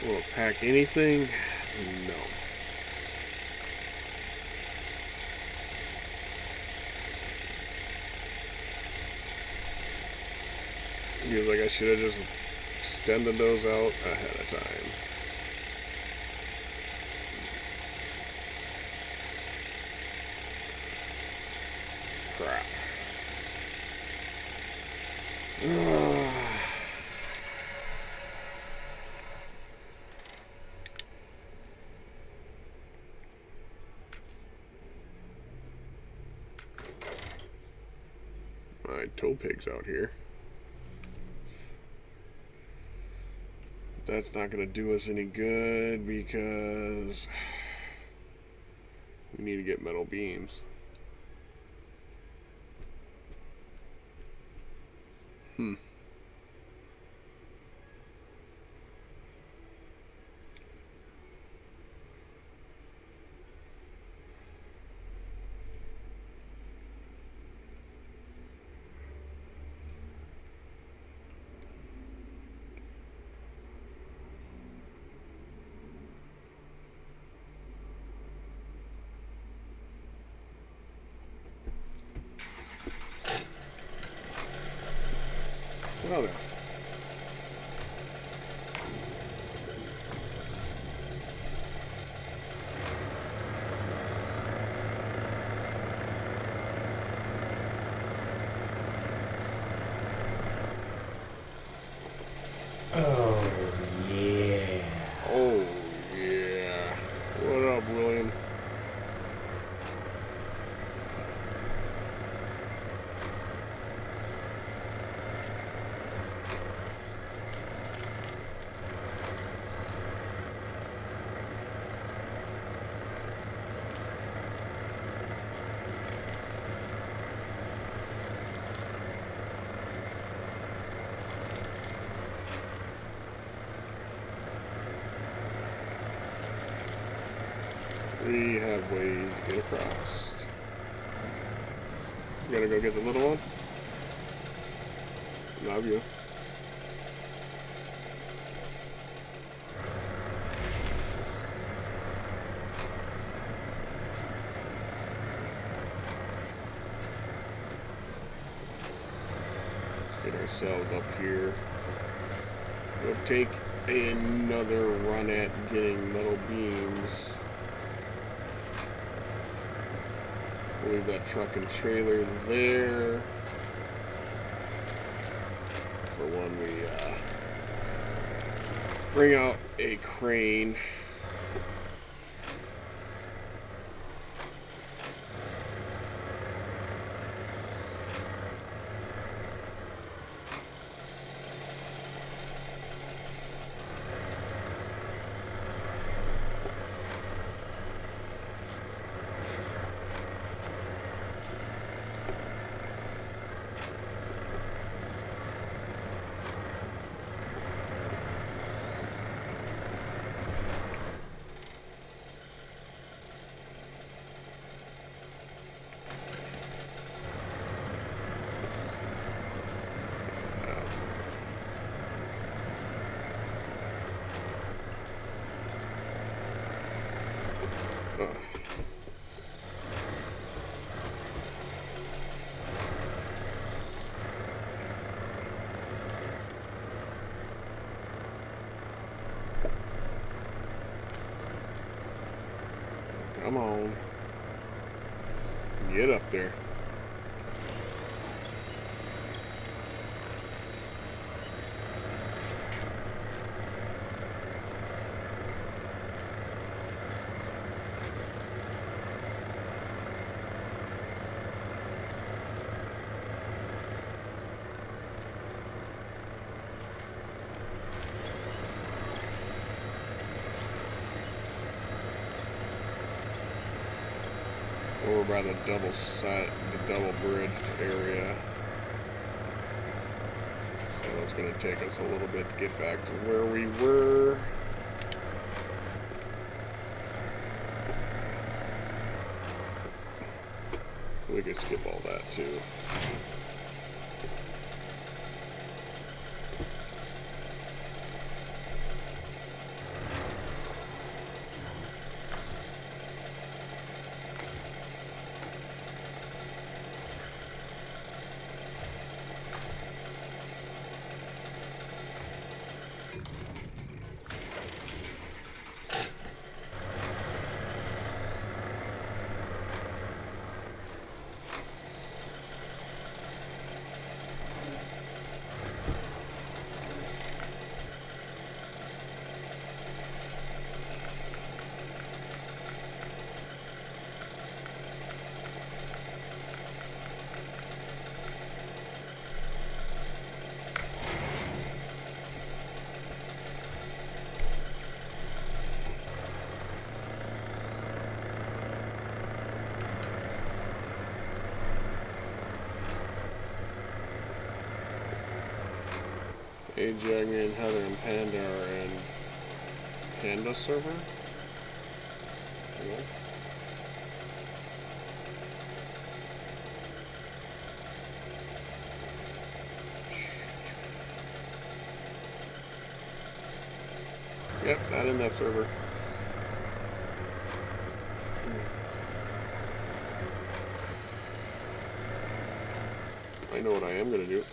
Will it pack anything? No. Feels like I should have just extended those out ahead of time. Crap. My toe pig's out here. That's not going to do us any good because we need to get metal beams. Well then. Oh, yeah. Oh, yeah. What up, William? We have ways to get across. You gotta go get the little one? Love you. Let's get ourselves up here. We'll take another run at getting metal beams. We'll leave that truck and trailer there for when we bring out a crane. Come on. Get up there. Over by the double bridged area. So it's going to take us a little bit to get back to where we were. We could skip all that too. Hey, Jagme and Heather and Panda are in Panda server? Yeah. Yep, not in that server. I know what I am gonna do.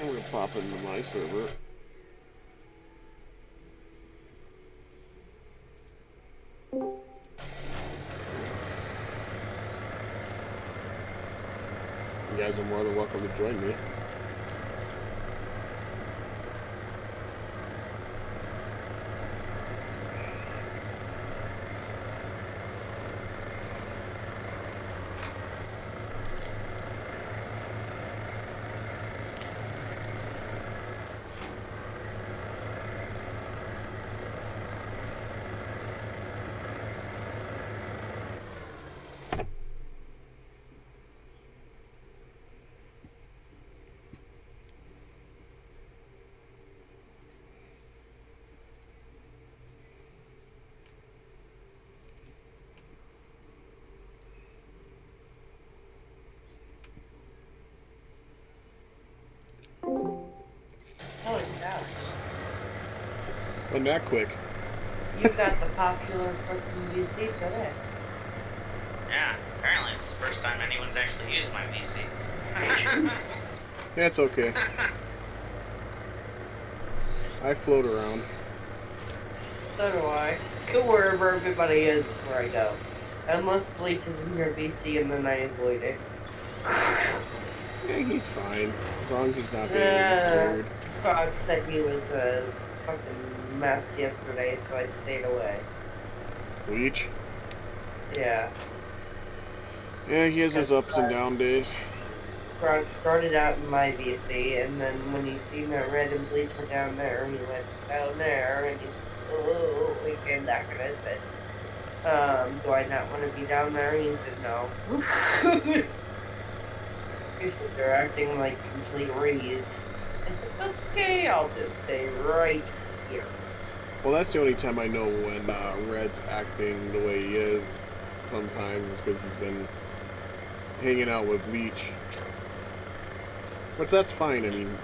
I'm gonna pop into my server. You guys are more than welcome to join me. Holy cow. Wasn't that quick? You got the popular freaking VC today. Yeah, apparently it's the first time anyone's actually used my VC. Yeah, it's okay. I float around. So do I. Go wherever everybody is where I go. Unless Bleach is in your VC and then I avoid it. Yeah, he's fine. As long as he's not being Yeah. weird. Frog said he was a fucking mess yesterday, so I stayed away. Bleach? Yeah. Yeah, he has his ups and down days. Frog started out in my VC, and then when he seen that Red and Bleach were down there, he went down there, and he said, oh, we came back, and I said, do I not want to be down there? And he said, no. He said, they're acting like complete rees. I said, okay, I'll just stay right here. Well, that's the only time I know when Red's acting the way he is. Sometimes it's because he's been hanging out with Bleach. Which, that's fine. I mean,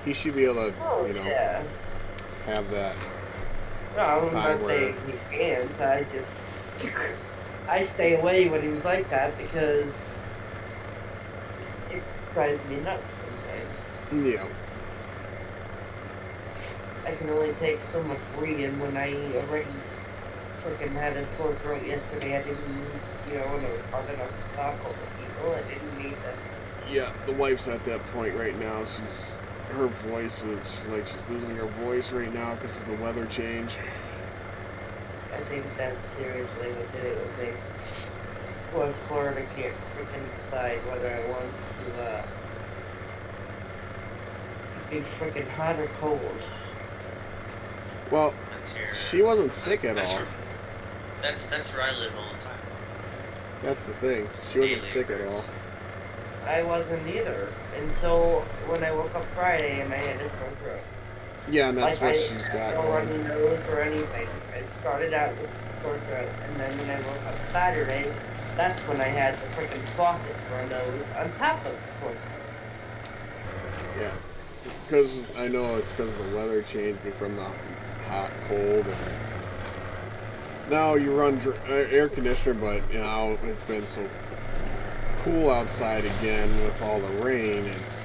he should be able to, Yeah. have that. No, I'm time not saying he can't. I just... I stay away when he's like that because it drives me nuts sometimes. Yeah. I can only take so much reading when I already freaking had a sore throat yesterday. I didn't, when it was hard enough to talk over people, I didn't need them. Yeah, the wife's at that point right now. Her voice is she's losing her voice right now because of the weather change. I think that's seriously what did it with me. Was Florida can't freaking decide whether it wants to be freaking hot or cold. Well, That's your. she wasn't sick at That's all. where, that's where I live all the time. That's the thing. She wasn't Daily sick at occurrence. all. I wasn't either until when I woke up Friday and I had a sore throat. Yeah, and that's what I she's got no going. runny nose or anything. It started out with a sore throat, and then when I woke up Saturday, that's when I had the freaking faucet for a nose on top of the sore throat. Yeah, because I know it's because of the weather change from the hot, cold, and now you run air conditioner, but it's been so cool outside again with all the rain. It's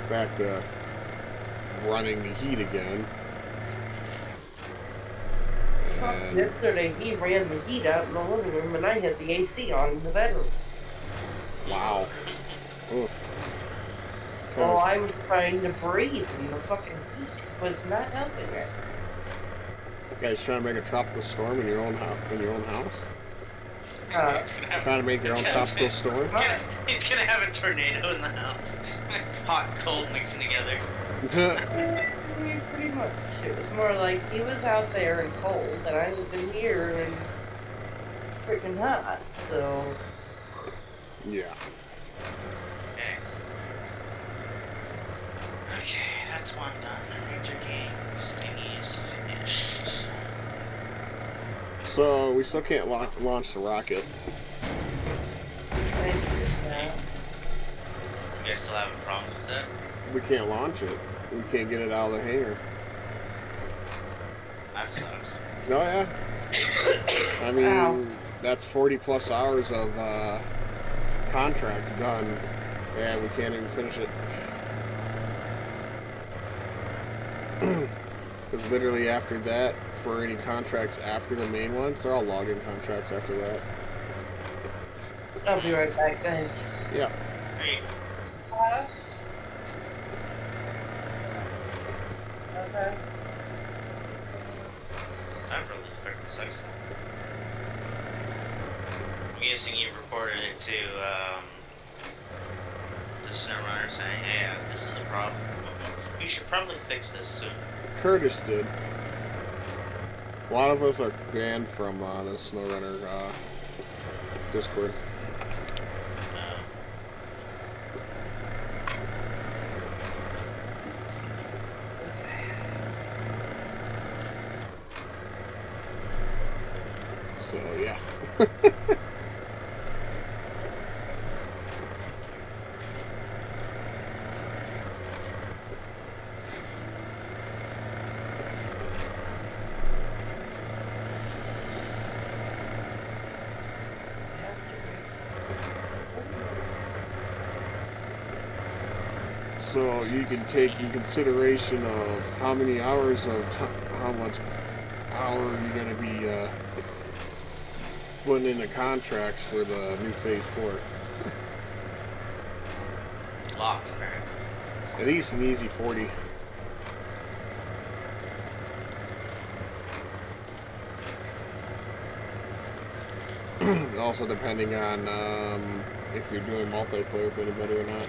back to running the heat again. And Yesterday, he ran the heat out in the living room, and I had the AC on in the bedroom. wow, oof. Oh, I was trying to breathe, and the fucking heat was not helping it. You guys trying to make a tropical storm in your own house? He's gonna have, Trying to make your own tropical storm? he's gonna have a tornado in the house. Hot and cold mixing together. Pretty much. It was more like he was out there and cold, and I was in here and freaking hot, so... Yeah. Okay. Okay, that's one done. Ranger Games thingy is finished. So we still can't launch the rocket. I see that. You guys still having problems with that? We can't launch it. We can't get it out of the hangar. That sucks. Oh yeah. I mean, Wow. that's 40 plus hours of contracts done. Yeah, we can't even finish it. Because literally after that, for any contracts after the main ones, they're all login contracts after that. I'll be right back, guys. Yeah. Hey, Okay. time for the freaking sex. I'm guessing you've reported it to the SnowRunner saying, hey, this is a problem. You should probably fix this soon. Curtis did. A lot of us are banned from the SnowRunner Discord. So yeah. So you can take in consideration of how many hours of how much hour you're going to be putting in the contracts for the new Phase 4. Lots, apparently. At least an easy 40. Also depending on if you're doing multiplayer with anybody or not.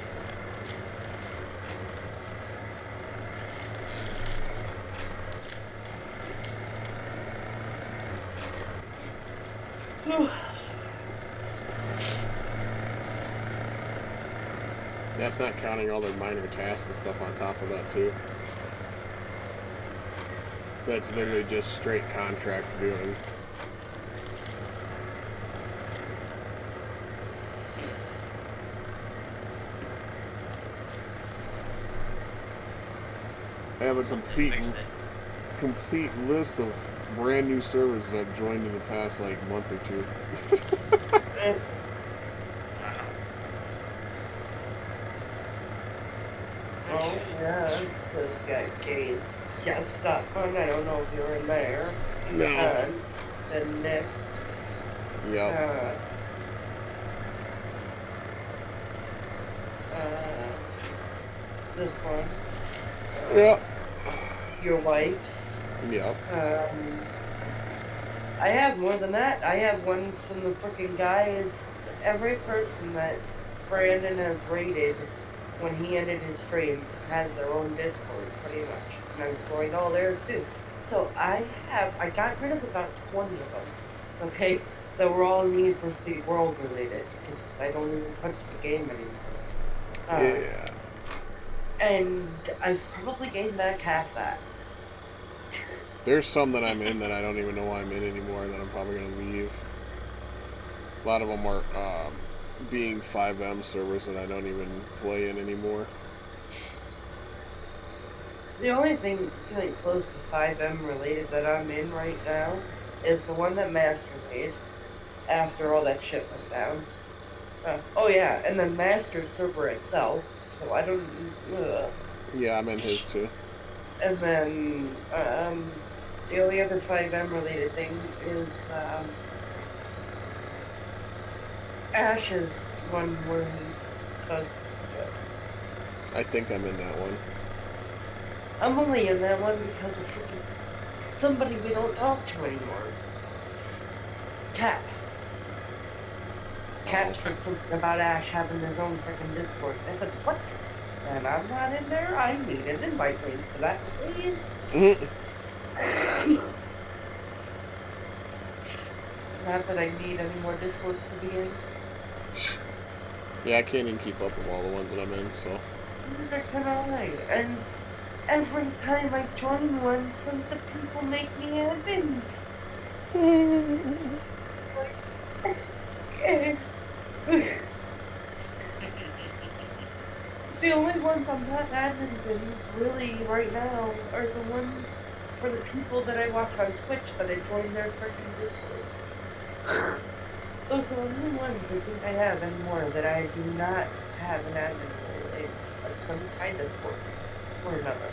That's not counting all their minor tasks and stuff on top of that too. That's literally just straight contracts doing. I have a complete list of brand new servers that I've joined in the past like month or two. Oh, yeah, those got games. Just up on, I don't know if you're in there. No. The next, Yep. this one, Yep. your wife's. Yep. I have more than that. I have ones from the freaking guys. Every person that Brandon has rated when he ended his stream has their own Discord, pretty much. And I've joined all theirs too. So I got rid of about 20 of them, okay? That were all Need for Speed World related, because I don't even touch the game anymore. Yeah. And I've probably gained back half that. There's some that I'm in that I don't even know why I'm in anymore that I'm probably going to leave. A lot of them are being 5M servers that I don't even play in anymore. The only thing feeling close to 5M related that I'm in right now is the one that Master made after all that shit went down. Oh yeah, and then Master server itself, so I don't... Yeah, I'm in his too. And then, the only other 5M related thing is, Ash's one where he does shit. I think I'm in that one. I'm only in that one because of freaking somebody we don't talk to anymore. Cap. Cap said something about Ash having his own freaking Discord. I said, what? And I'm not in there? I need an invite link for that, please. Not that I need any more Discords to be in. Yeah, I can't even keep up with all the ones that I'm in, so. Neither can I. And every time I join one, some of the people make me admins. The only ones I'm not admins in, really, right now, are the ones for the people that I watch on Twitch that I joined their freaking Discord. Those are the only ones I think I have anymore that I do not have an admin role in of some kind of sort or another.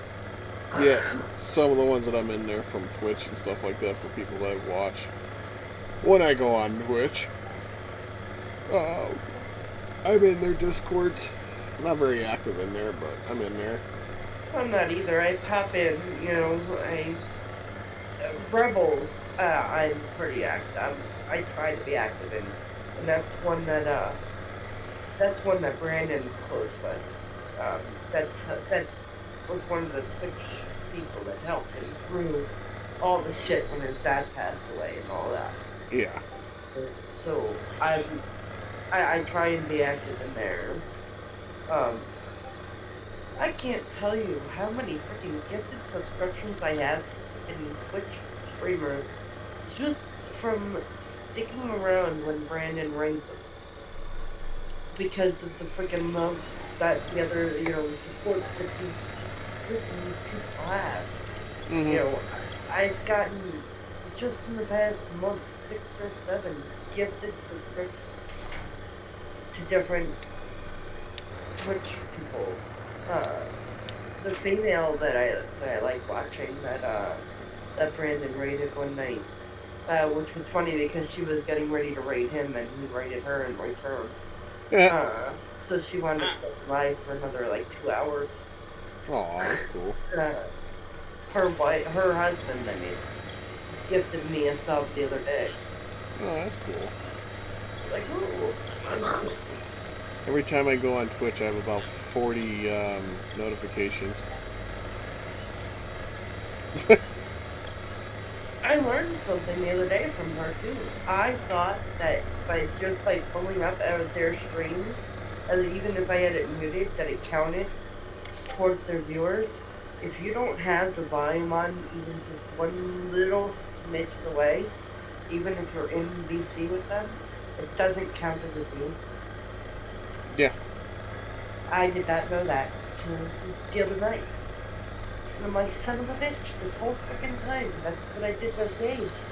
Yeah, some of the ones that I'm in there from Twitch and stuff like that for people that I watch when I go on Twitch. I'm in their Discords. I'm not very active in there, but I'm in there. I'm not either. I pop in, you know, Rebels, I'm pretty active. I try to be active in, and that's one that Brandon's close with. That was one of the Twitch people that helped him through all the shit when his dad passed away and all that. Yeah. So I try and be active in there. I can't tell you how many freaking gifted subscriptions I have to freaking Twitch streamers just from sticking around when Brandon ranked them. Because of the freaking love that the other, you know, the support that these freaking people have. Mm-hmm. You know, I've gotten, just in the past month, 6 or 7 gifted subscriptions to different Twitch people. The female that I like watching that Brandon raided one night, which was funny because she was getting ready to raid him and he raided her in return. Yeah. So she wound up staying live for another like 2 hours. Oh, that's cool. Her husband, I mean, gifted me a sub the other day. Oh, that's cool. Like, ooh. Every time I go on Twitch, I have about 40 notifications. I learned something the other day from her too. I thought that by pulling up their streams, and even if I had it muted, that it counted towards their viewers. If you don't have the volume on even just one little smidge of the way, even if you're in VC with them, it doesn't count as a view. Yeah. I did not know that until the other night. And I'm like, son of a bitch, this whole freaking time. That's what I did with Gabe's.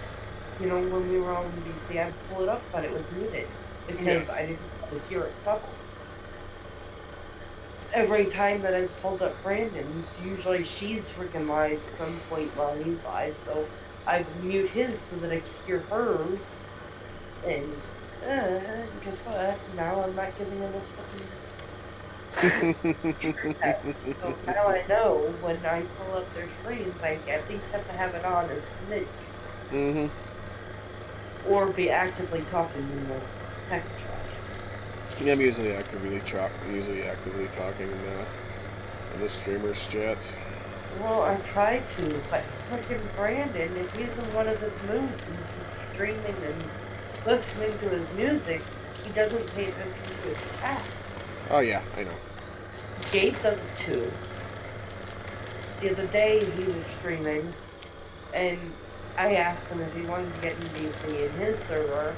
You know, when we were all in VC, I'd pull it up, but it was muted. Because I didn't hear it bubble. Every time that I've pulled up Brandon's, usually she's freaking live some point while he's live, so I would mute his so that I could hear hers. And guess what? Now I'm not giving him his fucking text. So now I know when I pull up their streams, I at least have to have it on a smidge. Mm-hmm. Or be actively talking in the text chat. Yeah, I'm usually actively talking in the streamers chat. Well, I try to, but frickin' Brandon, if he's in one of his moods and just streaming and listening to his music, he doesn't pay attention to his chat. Oh yeah, I know. Gabe does it too. The other day he was streaming, and I asked him if he wanted to get in DC in his server,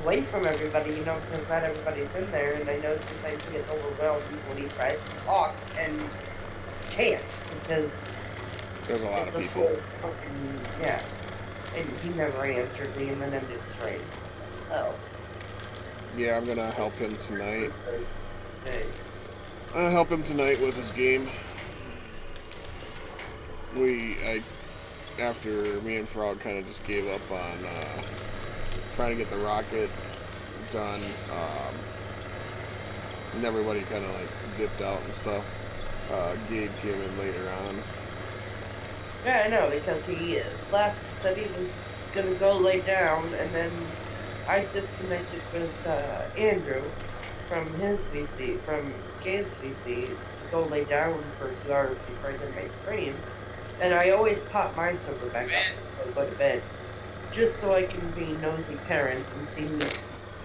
away from everybody, you know, because not everybody's in there, and I know sometimes he gets overwhelmed when he tries to talk and can't, because there's a lot it's of a people. full fucking, yeah. And he never answered me, and then ended straight. Oh. Yeah, I'm gonna help him tonight. Stay. I'll help him tonight with his game. After me and Frog kind of just gave up on trying to get the rocket done, and everybody kind of like dipped out and stuff. Gabe came in later on. Yeah, I know, because he left, said he was gonna go lay down, and then I disconnected with Andrew from his VC, from Gabe's VC, to go lay down for 2 hours before I did my stream. And I always pop my server back up before I go to bed, just so I can be nosy parents and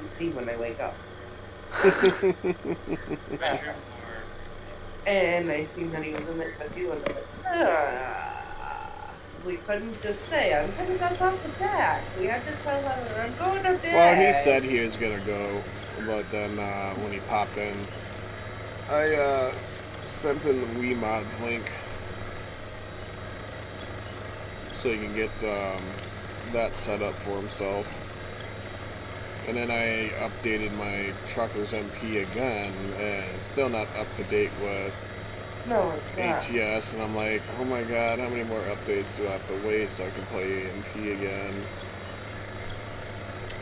see when I wake up. And I seen that he was in there with you, and I'm like, we couldn't just say, I'm gonna go talk to Jack. We had to tell her, I'm going to bed. Well, he said he was gonna go, but then when he popped in, I sent him the WeMods link so he can get that set up for himself. And then I updated my Truckers MP again, and it's still not up to date with No, it's not. ATS, and I'm like, oh my god, how many more updates do I have to wait so I can play MP again?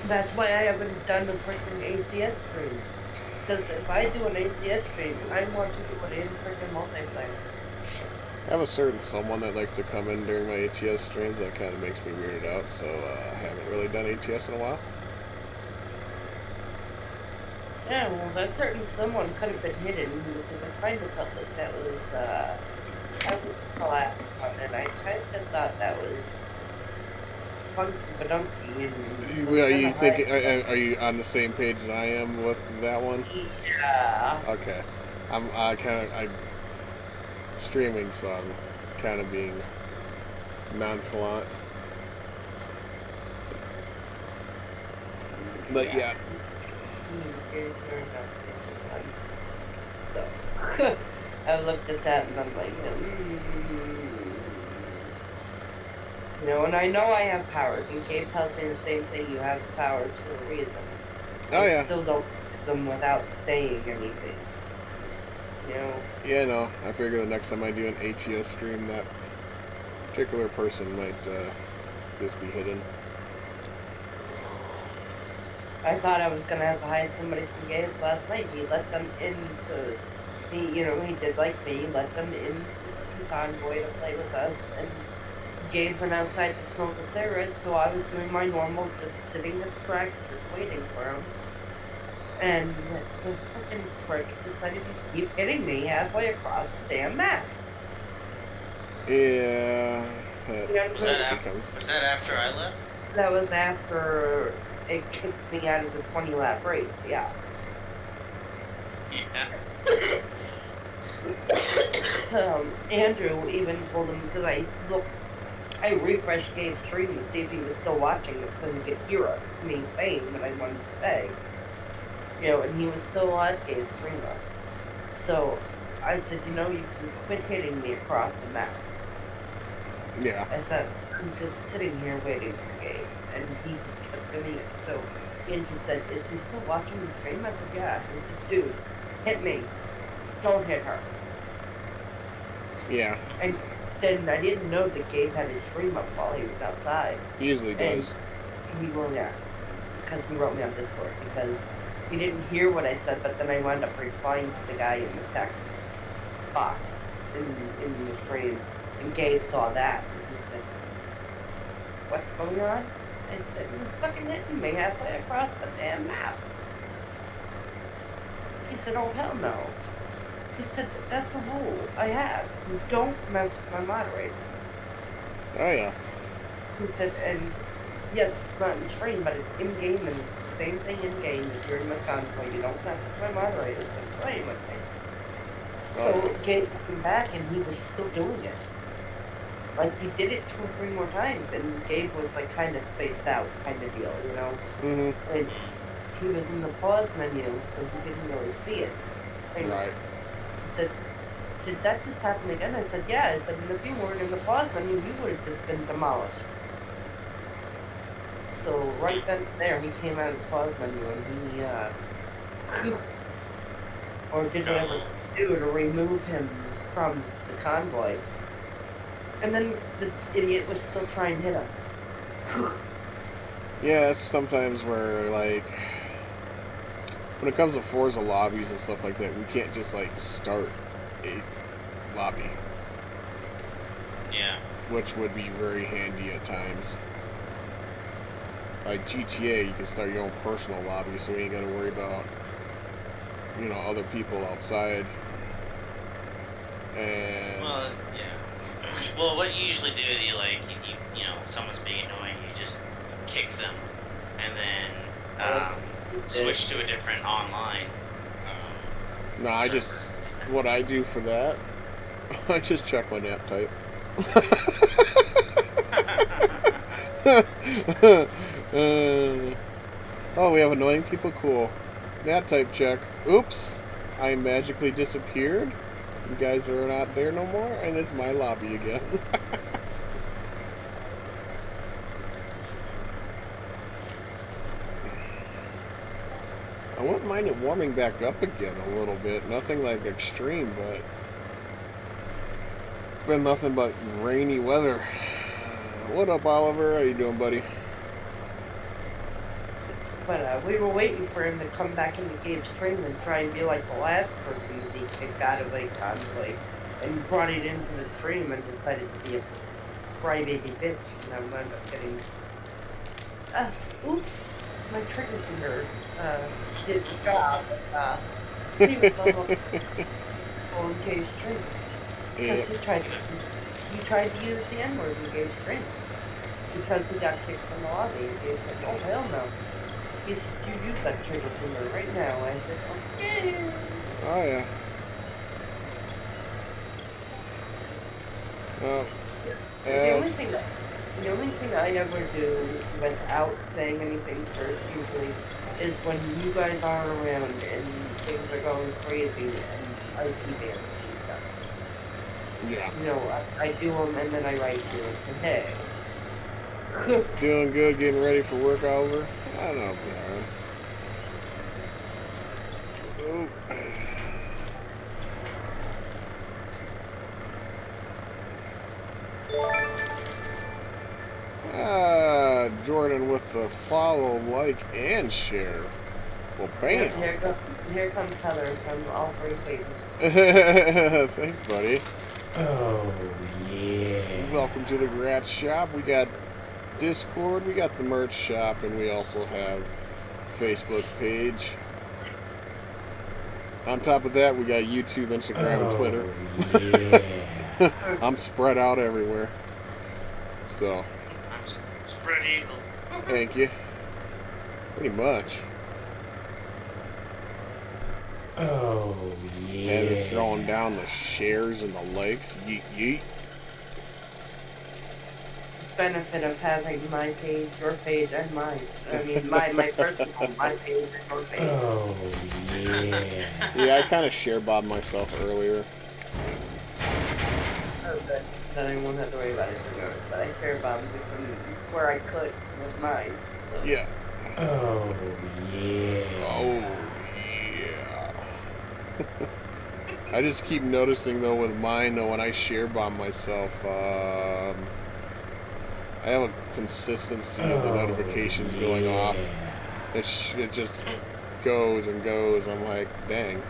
That's why I haven't done the freaking ATS stream. Because if I do an ATS stream, I want to do it in freaking multiplayer. I have a certain someone that likes to come in during my ATS streams that kind of makes me weirded out, so I haven't really done ATS in a while. Yeah, well, that certain someone could have been hidden, because I kind of felt like that was, the last one, and I kind of thought that was funky badunky. Are you on the same page as I am with that one? Yeah. Okay. I'm streaming, so I'm kind of being nonchalant. But yeah. So, I looked at that and I'm like, You know, and I know I have powers, and Gabe tells me the same thing, you have powers for a reason. Oh, yeah. I still don't use them without saying anything. You know? Yeah, no. I figure the next time I do an ATS stream, that particular person might just be hidden. I thought I was gonna have to hide somebody from Gabe's last night. He let them into he did like me, he let them into the convoy to play with us, and Gabe went outside to smoke a cigarette, so I was doing my normal, just sitting at the dragster waiting for him. And the freaking prick decided to keep hitting me halfway across the damn map. Yeah. Was that after I left? That was after it kicked me out of the 20-lap race, yeah. Yeah. Andrew even told him, because I refreshed Gabe's stream to see if he was still watching it so he could hear us, me saying what I wanted to say. You know, and he was still on Gabe's stream. So I said, you know, you can quit hitting me across the map. Yeah. I said, I'm just sitting here waiting for Gabe, and he just kept doing it. So Andrew said, is he still watching the stream? I said, yeah. He said, dude, hit me. Don't hit her. Yeah. And then I didn't know that Gabe had his stream up while he was outside. He usually does. He will, yeah. Because he wrote me on Discord. Because he didn't hear what I said, but then I wound up replying to the guy in the text box in the stream. And Gabe saw that. And he said, "What's going on?" I said, "You're fucking hitting me halfway across the damn map." He said, "Oh, hell no." He said, "That's a rule I have. You don't mess with my moderators." Oh, yeah. He said, "And yes, it's not in stream, but it's in-game, and it's the same thing in-game. If you're in my convoy, you don't mess with my moderators when playing with me." So Gabe came back, and he was still doing it. Like, he did it 2 or 3 more times, and Gabe was, like, kind of spaced out kind of deal, you know? Mm-hmm. And he was in the pause menu, so he didn't really see it. And Right. he said, "Did that just happen again?" I said, "Yeah." I said, "And if you weren't in the pause menu, you would have just been demolished." So right then and there, he came out of the pause menu, and he, or did whatever he do to remove him from the convoy. And then the idiot was still trying to hit us. Yeah, it's sometimes where, like, when it comes to Forza lobbies and stuff like that, we can't just, like, start a lobby. Yeah. Which would be very handy at times. Like GTA, you can start your own personal lobby, so you ain't gotta worry about, you know, other people outside. And Well, yeah. Well, what you usually do is you know, someone's being annoying, you just kick them, and then switch to a different online. no, I just, what I do for that, I just check my nap type. Oh, we have annoying people? Cool. Nat type check. Oops. I magically disappeared. You guys are not there no more, and it's my lobby again. I wouldn't mind it warming back up again a little bit. Nothing like extreme, but it's been nothing but rainy weather. What up, Oliver? How you doing, buddy? But we were waiting for him to come back into Gabe's stream and try and be like the last person to be kicked out of a convoy, and brought it into the stream and decided to be a crybaby bitch, and I wound up getting. Oops, my trigger finger did the job. He was on Gabe's stream because he tried to use the N-word in Gabe's stream because he got kicked from the lobby, and Gabe's like, "Oh hell no." He said, "You use that trigger finger right now." I said, "Okay." Oh, yeah. Well, The only thing I ever do without saying anything first usually is when you guys are around and things are going crazy and I keep answering stuff. yeah. You know, I do them and then I write to you and say, "Hey." Doing good, getting ready for work, Oliver? I don't know, Brian. Jordan with the follow, like, and share. Well, bam. Here comes Heather from all 3 pages. Thanks, buddy. Oh, yeah. Welcome to the Gratz Shop. We got Discord, we got the merch shop, and we also have Facebook page. On top of that, we got YouTube, Instagram, and Twitter. Yeah. I'm spread out everywhere. So, I'm spread eagle. thank you. Pretty much. Oh, yeah. And they're throwing down the shares and the likes. Yeet, yeet. Benefit of having my page, your page, and mine. I mean, my personal, my page, and your page. Oh, yeah. Yeah, I kind of share bombed myself earlier. Oh, good. Then I won't have to worry about it for yours, but I share bombed you from where I could with mine. So. Yeah. Oh, yeah. Oh, yeah. I just keep noticing though with mine though when I share bomb myself, I have a consistency of the notifications going off. It just goes and goes. I'm like, dang.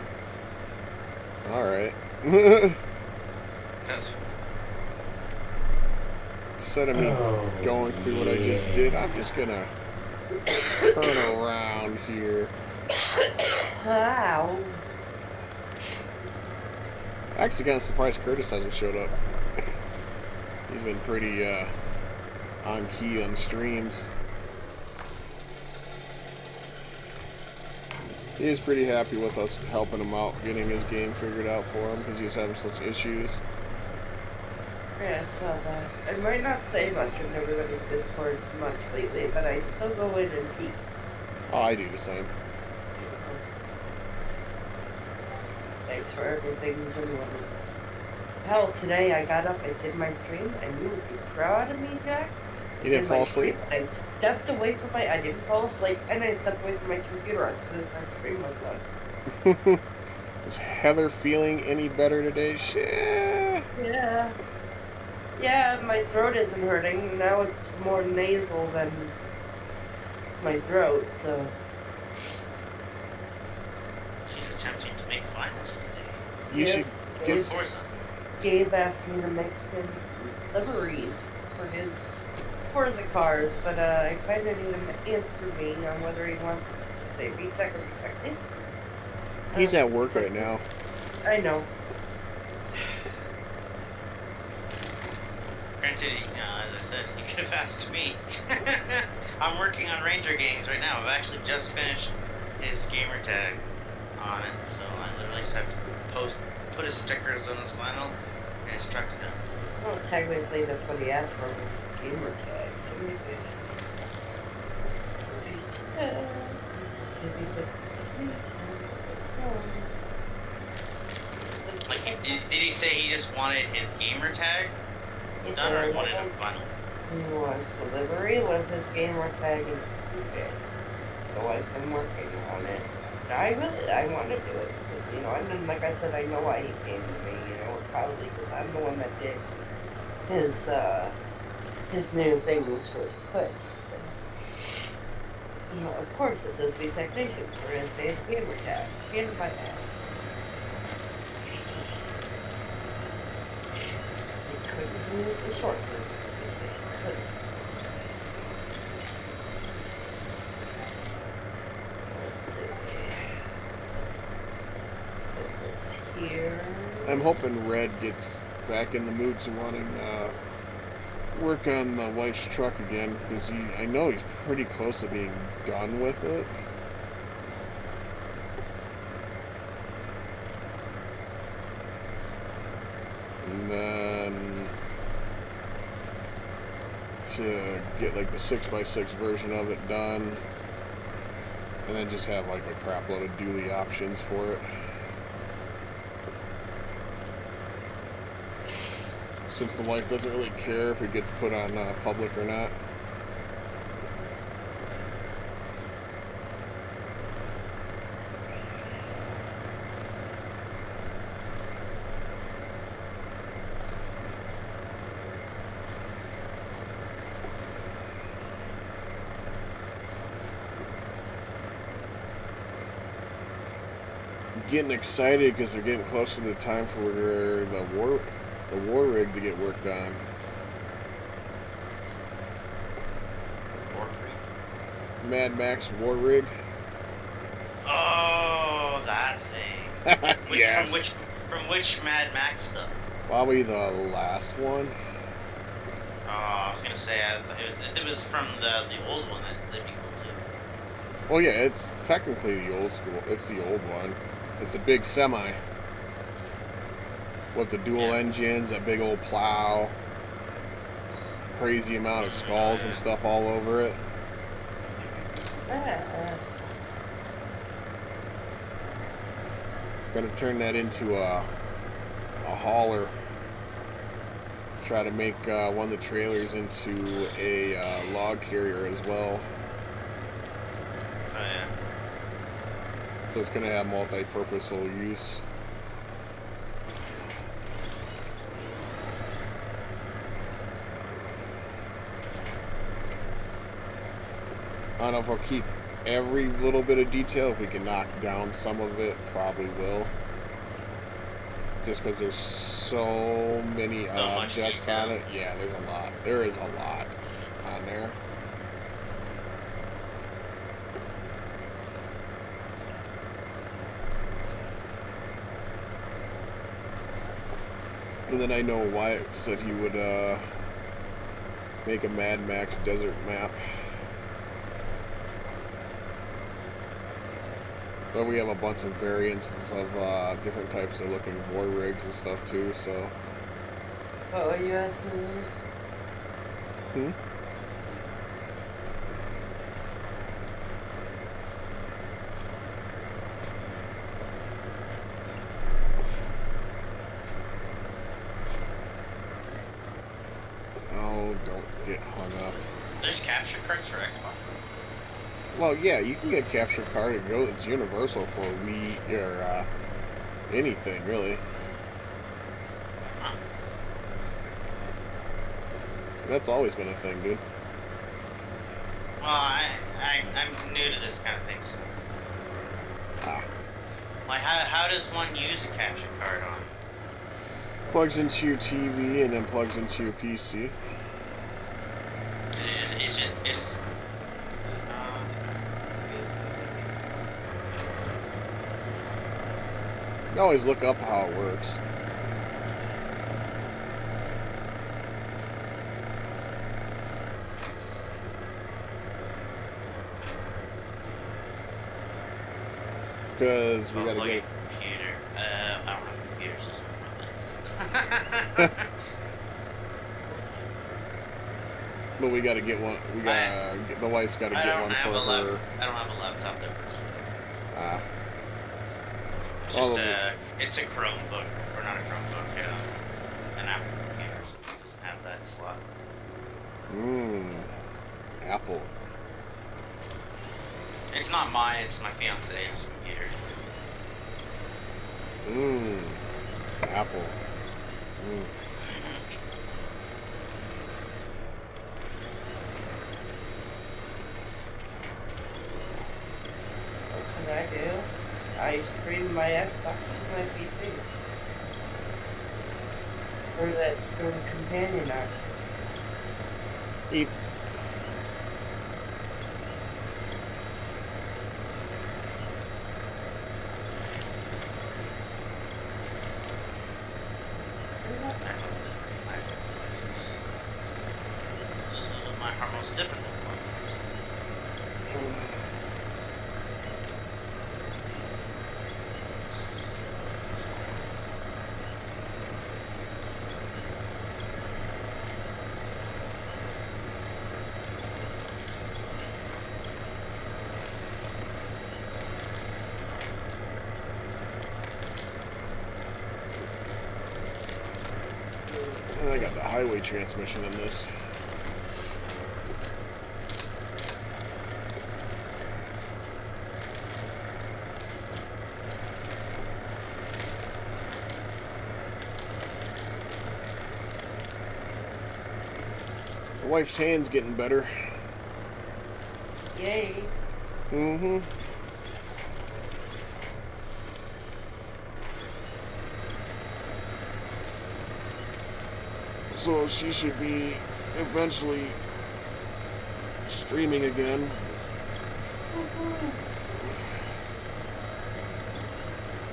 All right. That's Instead of me going through what I just did, I'm just gonna turn around here. Ow. Actually, kind of surprised Curtis hasn't showed up. He's been pretty on key on streams. He is pretty happy with us helping him out, getting his game figured out for him because he was having such issues. Yeah, I saw that. I might not say much in everybody's Discord much lately, but I still go in and peek. Oh, I do the same. Thanks for everything's in order. Hell, today I got up, I did my stream, and you would be proud of me, Jack. You didn't fall asleep? I stepped away from I didn't fall asleep, and I stepped away from my computer as soon as my stream was done. Is Heather feeling any better today? Shit. Yeah. Yeah, my throat isn't hurting. Now it's more nasal than my throat, so. she's attempting to make finals today. You Yes, should Gabe- get. Gabe asked me to make him livery for his Forza cars, but I kind of need him to answer me on whether he wants it to say VTech or VTech. He's at work right now. I know. Granted, as I said, you could have asked me. I'm working on Ranger games right now. I've actually just finished his gamer tag on it, so I literally just have to put his stickers on his vinyl, and his truck's done. Well, technically, that's what he asked for was gamer tag, so maybe. Like, did he say he just wanted his gamer tag done, or he wanted a vinyl? He wants a livery with his gamer tag included. So I've been working on it. I want to do it because, and then, like I said, I know why he came to me, probably because I'm the one that did his new things for his Twitch. So, of course, it says VTech Nation for his gamer tag, handed by ads. They couldn't use the short version. Let's see. Put this here. I'm hoping Red gets back in the mood to wanting work on the wife's truck again because I know he's pretty close to being done with it. And then to get like the 6x6 version of it done, and then just have like a crap load of dually options for it. Since the wife doesn't really care if it gets put on public or not. I'm getting excited because they're getting close to the time for the war rig to get worked on. Mad Max war rig. Oh, that thing. Yes. From which Mad Max stuff? Probably the last one. Oh, I was gonna say it was from the old one. That'd be cool too. Well, yeah, it's technically the old school. It's the old one. It's a big semi with the dual engines, that big old plow, crazy amount of skulls and stuff all over it. Gonna turn that into a hauler. Try to make one of the trailers into a log carrier as well. Oh yeah. So it's gonna have multi-purposeful use. don't know if I'll keep every little bit of detail. If we can knock down some of it, probably will. Just because there's so many objects on it. Yeah, there's a lot. There is a lot on there. And then I know Wyatt said he would make a Mad Max desert map. But we have a bunch of variants of different types of looking war rigs and stuff too, so. What were you asking me? Hmm? Oh, don't get hung up. There's capture cards for Xbox. Well, yeah, you can get a capture card and go. It's universal for Wii or anything, really. Huh. That's always been a thing, dude. Well, I'm new to this kind of thing, so. Ah. Like, how does one use a capture card on? Plugs into your TV and then plugs into your PC. It's You can always look up how it works. Because we gotta look get. at computer. I don't have computers. So But we gotta get one. We gotta. The wife's gotta I get don't one have for a her. I don't have a laptop that works. Ah. It's Well, just it's a Chromebook, or not a Chromebook, an Apple computer, so it doesn't have that slot. Apple. It's not mine, it's my fiance's computer. Apple. That's what I do. I stream my Xbox to my PC. Or the companion app. Eep. This is my most difficult one. And I got the highway transmission in this. The wife's hand's getting better. Yay. Mm-hmm. So she should be eventually streaming again.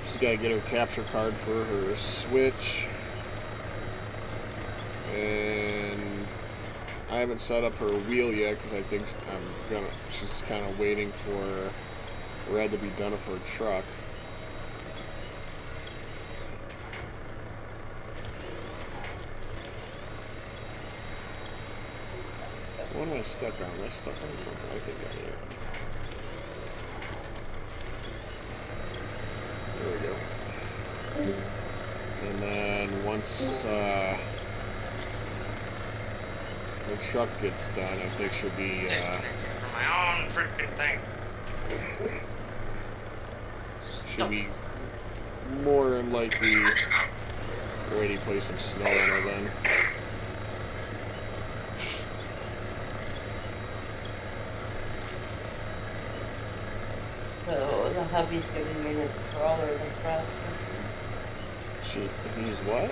She's got to get her capture card for her Switch. And I haven't set up her wheel yet because I think she's kind of waiting for Red to be done with her truck. What am I stuck on? Am I stuck on something? I think I am. There we go. And then once the truck gets done, I think she'll be Disconnected from my own freaking thing. she'll be more than likely ready to play some snow on her then. hubby's giving me his crawler, the frog. He's what?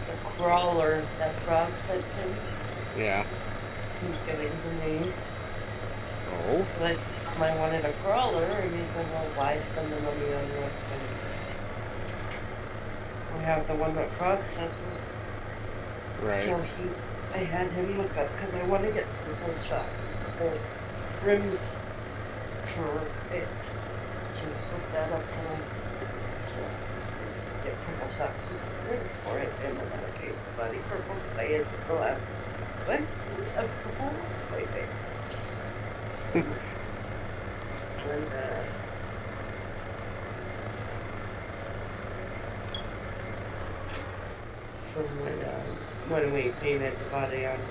The crawler that frog sent him. Yeah. He's giving to me. Oh. Like, I wanted a crawler, and he said, well, why spend the money on what? We have the one that frog sent me. Right. So I had him look up, because I want to get purple shocks and purple rims for it. So hook that up tonight. So get purple shocks and rims for it, and then I gave the body purple, because I had still have plenty of purple spray papers. And, from when we painted the body on the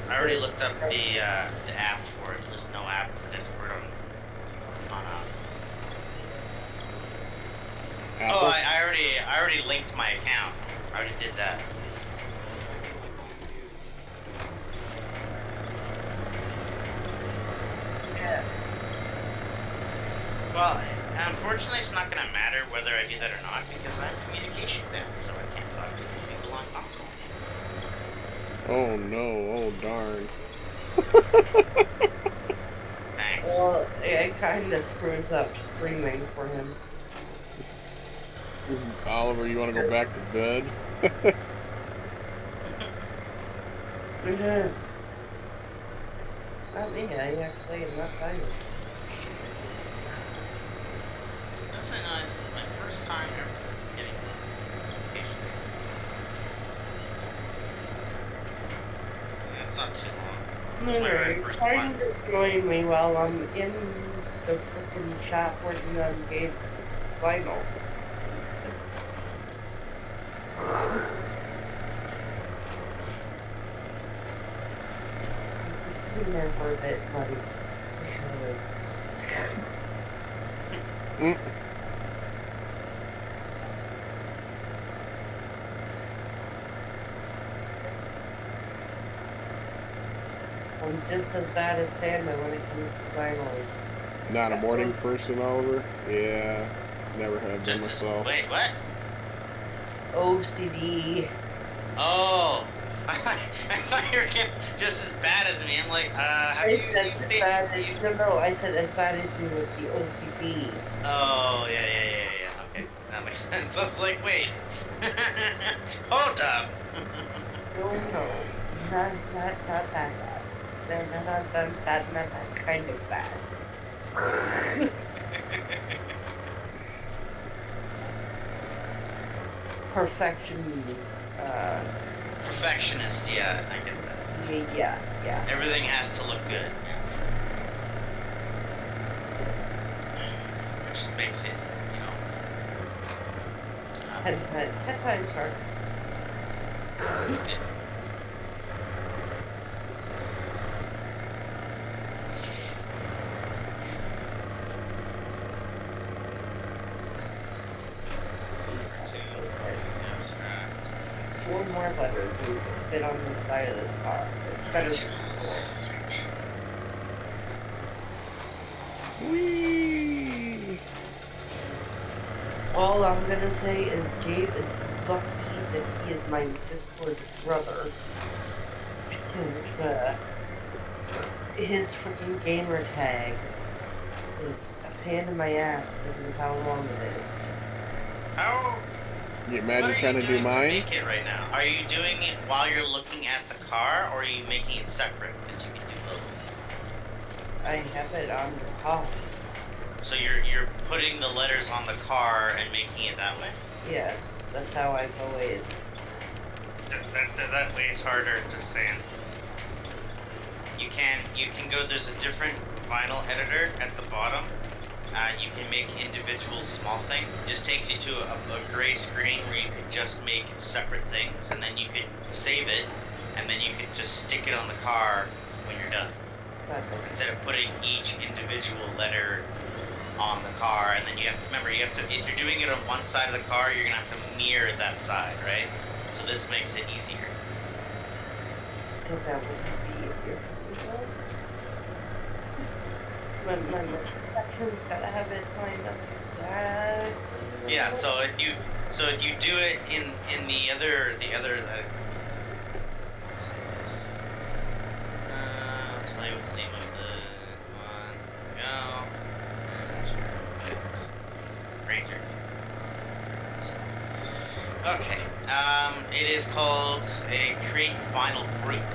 I already looked up the app for it. There's no app for Discord on Apple? Oh, I already linked my account. I already did that. yeah. Well, unfortunately, it's not gonna matter whether I do that or not because I'm communication down, so I can't talk to people on console. Oh no, oh darn. Thanks. Well, it kind of screws up streaming for him. Oliver, you want to go back to bed? Yeah. Not me, I actually am not tired. That's a nice, my first time ever getting communication. Yeah, it's not too long. No, My very you're first trying one. to join me while I'm in the freaking shop working on Gabe's vinyl. Just be there for a bit, buddy. Mm. I'm just as bad as Panda when it comes to vinyl. Not a morning person, Oliver? Yeah, never have been myself. Wait, what? OCD. Oh, I thought you were getting just as bad as me. I'm like, have I you? said as bad as, no, I said as bad as you with the OCD. Oh, yeah. Okay, that makes sense. I was like, wait, hold up. No, not that bad. Not that kind of bad. Perfection. Perfectionist, yeah, I get that. Yeah. Everything has to look good. Which makes it, you know. 10 times hard. Four more letters need to fit on the side of this car. It's better. Whee! All I'm gonna say is Gabe is lucky that he is my Discord brother. Because, his freaking gamer tag is a pain in my ass because of how long it is. How? You imagine What are trying you to do doing mine? make it right now? Are you doing it while you're looking at the car, or are you making it separate? Because you can do both. I have it on the top. So you're putting the letters on the car and making it that way. Yes, that's how I've always. That way is harder. Just saying. You can go. There's a different vinyl editor at the bottom you can make individual small things. It just takes you to a gray screen where you could just make separate things, and then you could save it, and then you could just stick it on the car when you're done. Instead of putting each individual letter on the car, and then you have to remember, if you're doing it on one side of the car, you're gonna have to mirror that side, right? So this makes it easier. So that would be easier for me. My section's gotta have it lined up exactly. Yeah. So if you do it in the other I'll tell you what the name of the one. Go. Ranger. Okay. It is called a create vinyl group.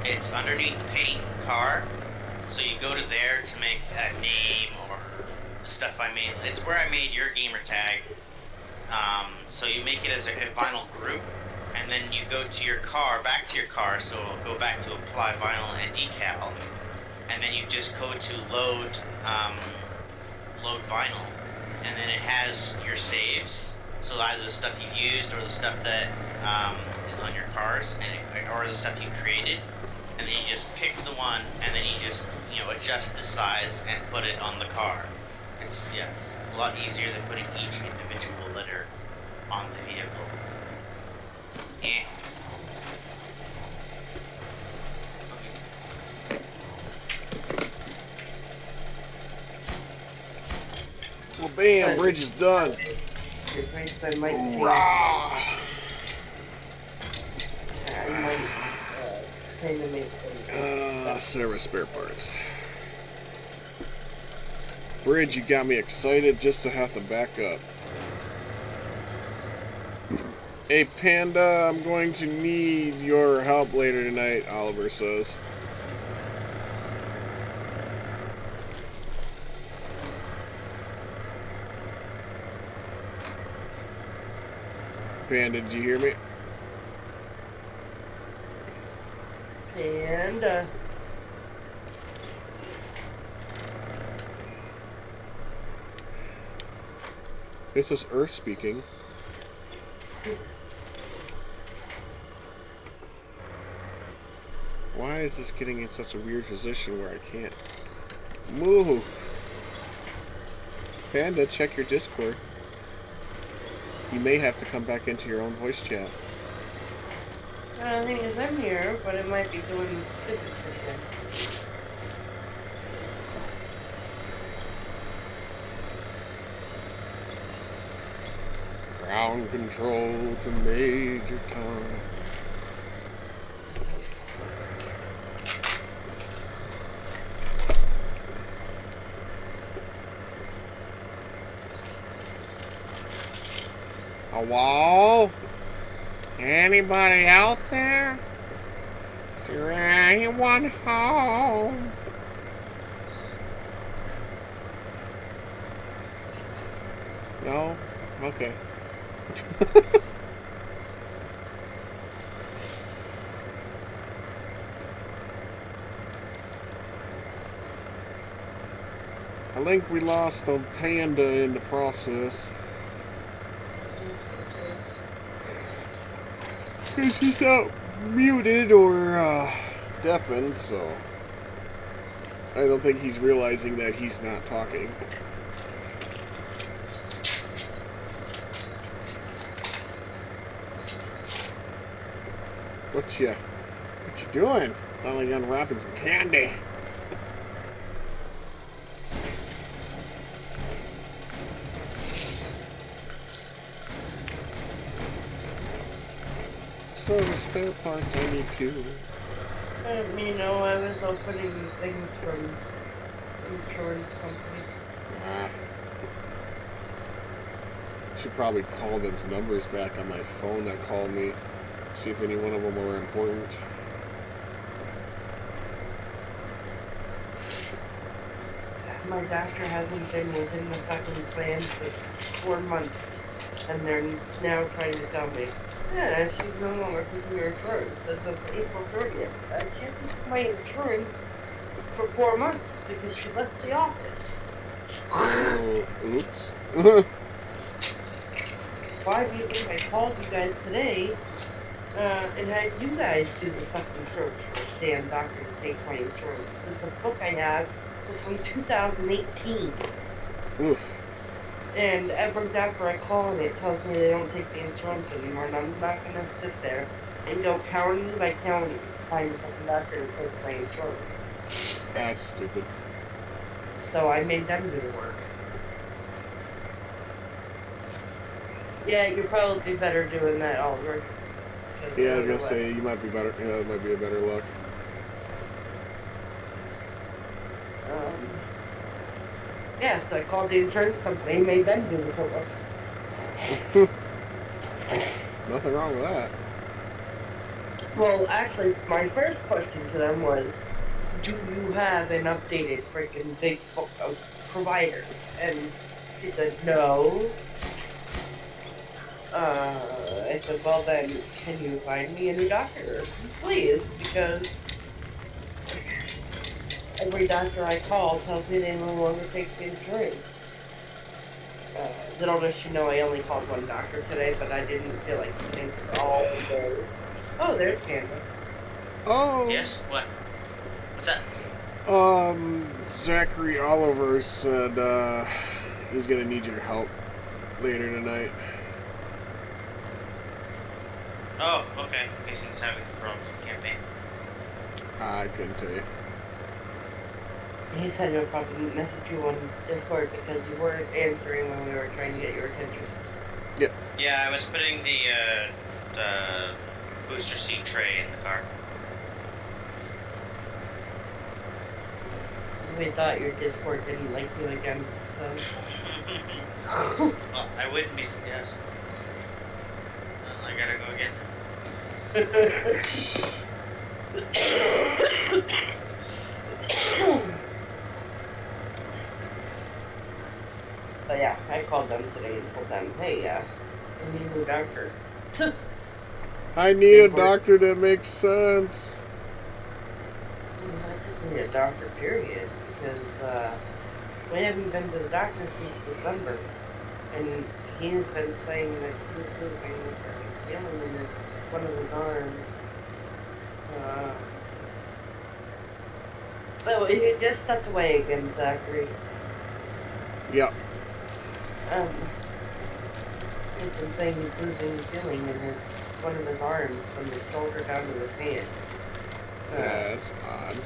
It's underneath paint car. So you go to there to make a name or the stuff I made. It's where I made your gamer tag. So you make it as a vinyl group, and then you go to your car, back to your car. So go back to apply vinyl and decal, and then you just go to load vinyl, and then it has your saves. So either the stuff you've used or the stuff that is on your cars, or the stuff you created. And then you just pick the one, and then you just, adjust the size and put it on the car. It's a lot easier than putting each individual letter on the vehicle. Yeah. Well, bam, bridge is done. Difference I might change. Rah. I might kind of make things. Service spare parts. Bridge, you got me excited just to have to back up. Hey, Panda, I'm going to need your help later tonight, Oliver says. Panda, did you hear me? And This is Earth speaking. Why is this getting in such a weird position where I can't move? Panda, check your Discord. You may have to come back into your own voice chat. the thing is, I'm here, but it might be doing stupid shit. Ground control to Major Tom. Hello? Anybody out there? Is there anyone home? No? Okay. I think we lost a Panda in the process. Because he's not muted or deafened, so I don't think he's realizing that he's not talking. What you doing? Sound like you're unwrapping some candy. So the spare parts I need too. I was opening things from insurance company. Should probably call those numbers back on my phone that called me. See if any one of them were important. My doctor hasn't been within the fucking plan for 4 months, and they're now trying to tell me, yeah, she's no longer keeping your insurance as of April 30th. She hasn't kept my insurance for 4 months because she left the office. Oh, oops. Why do you think I called you guys today and had you guys do the fucking search for the damn doctor that takes my insurance? Because the book I have was from 2018. Oof. And every doctor I call and it tells me they don't take the insurance anymore, and I'm not going to sit there and go county by county to find a fucking doctor that takes my insurance. That's stupid. So I made them do the work. Yeah, you'd probably be better doing that, Oliver. Yeah, I was gonna say you might be better. It might be a better look. Yeah, so I called the insurance company and made them do the work. Nothing wrong with that. Well, actually, my first question to them was, do you have an updated freaking big book of providers? And she said, no. I said, well then, can you find me a new doctor? Please, because every doctor I call tells me they no longer take the insurance. Little does she know I only called one doctor today, but I didn't feel like sitting all day. Oh, there's Canada. Oh. Yes? What? What's that? Zachary Oliver said he's gonna need your help later tonight. Oh, okay. He seems having some problems with the campaign. I couldn't tell you. He said no problem. Message you on Discord because you weren't answering when we were trying to get your attention. Yep. Yeah, I was putting the booster seat tray in the car. We thought your Discord didn't like you again, so. Well, I wouldn't be. Yes. Well, I gotta go again. But yeah, I called them today and told them, hey, I need a new doctor. I need a doctor that makes sense. I just need a doctor, period, because we haven't been to the doctor since December, and he's been saying that he's losing the freaking feeling in one of his arms. So he just stepped away again, Zachary. Yep. He's been saying he's losing the feeling in one of his arms from his shoulder down to his hand. That's odd.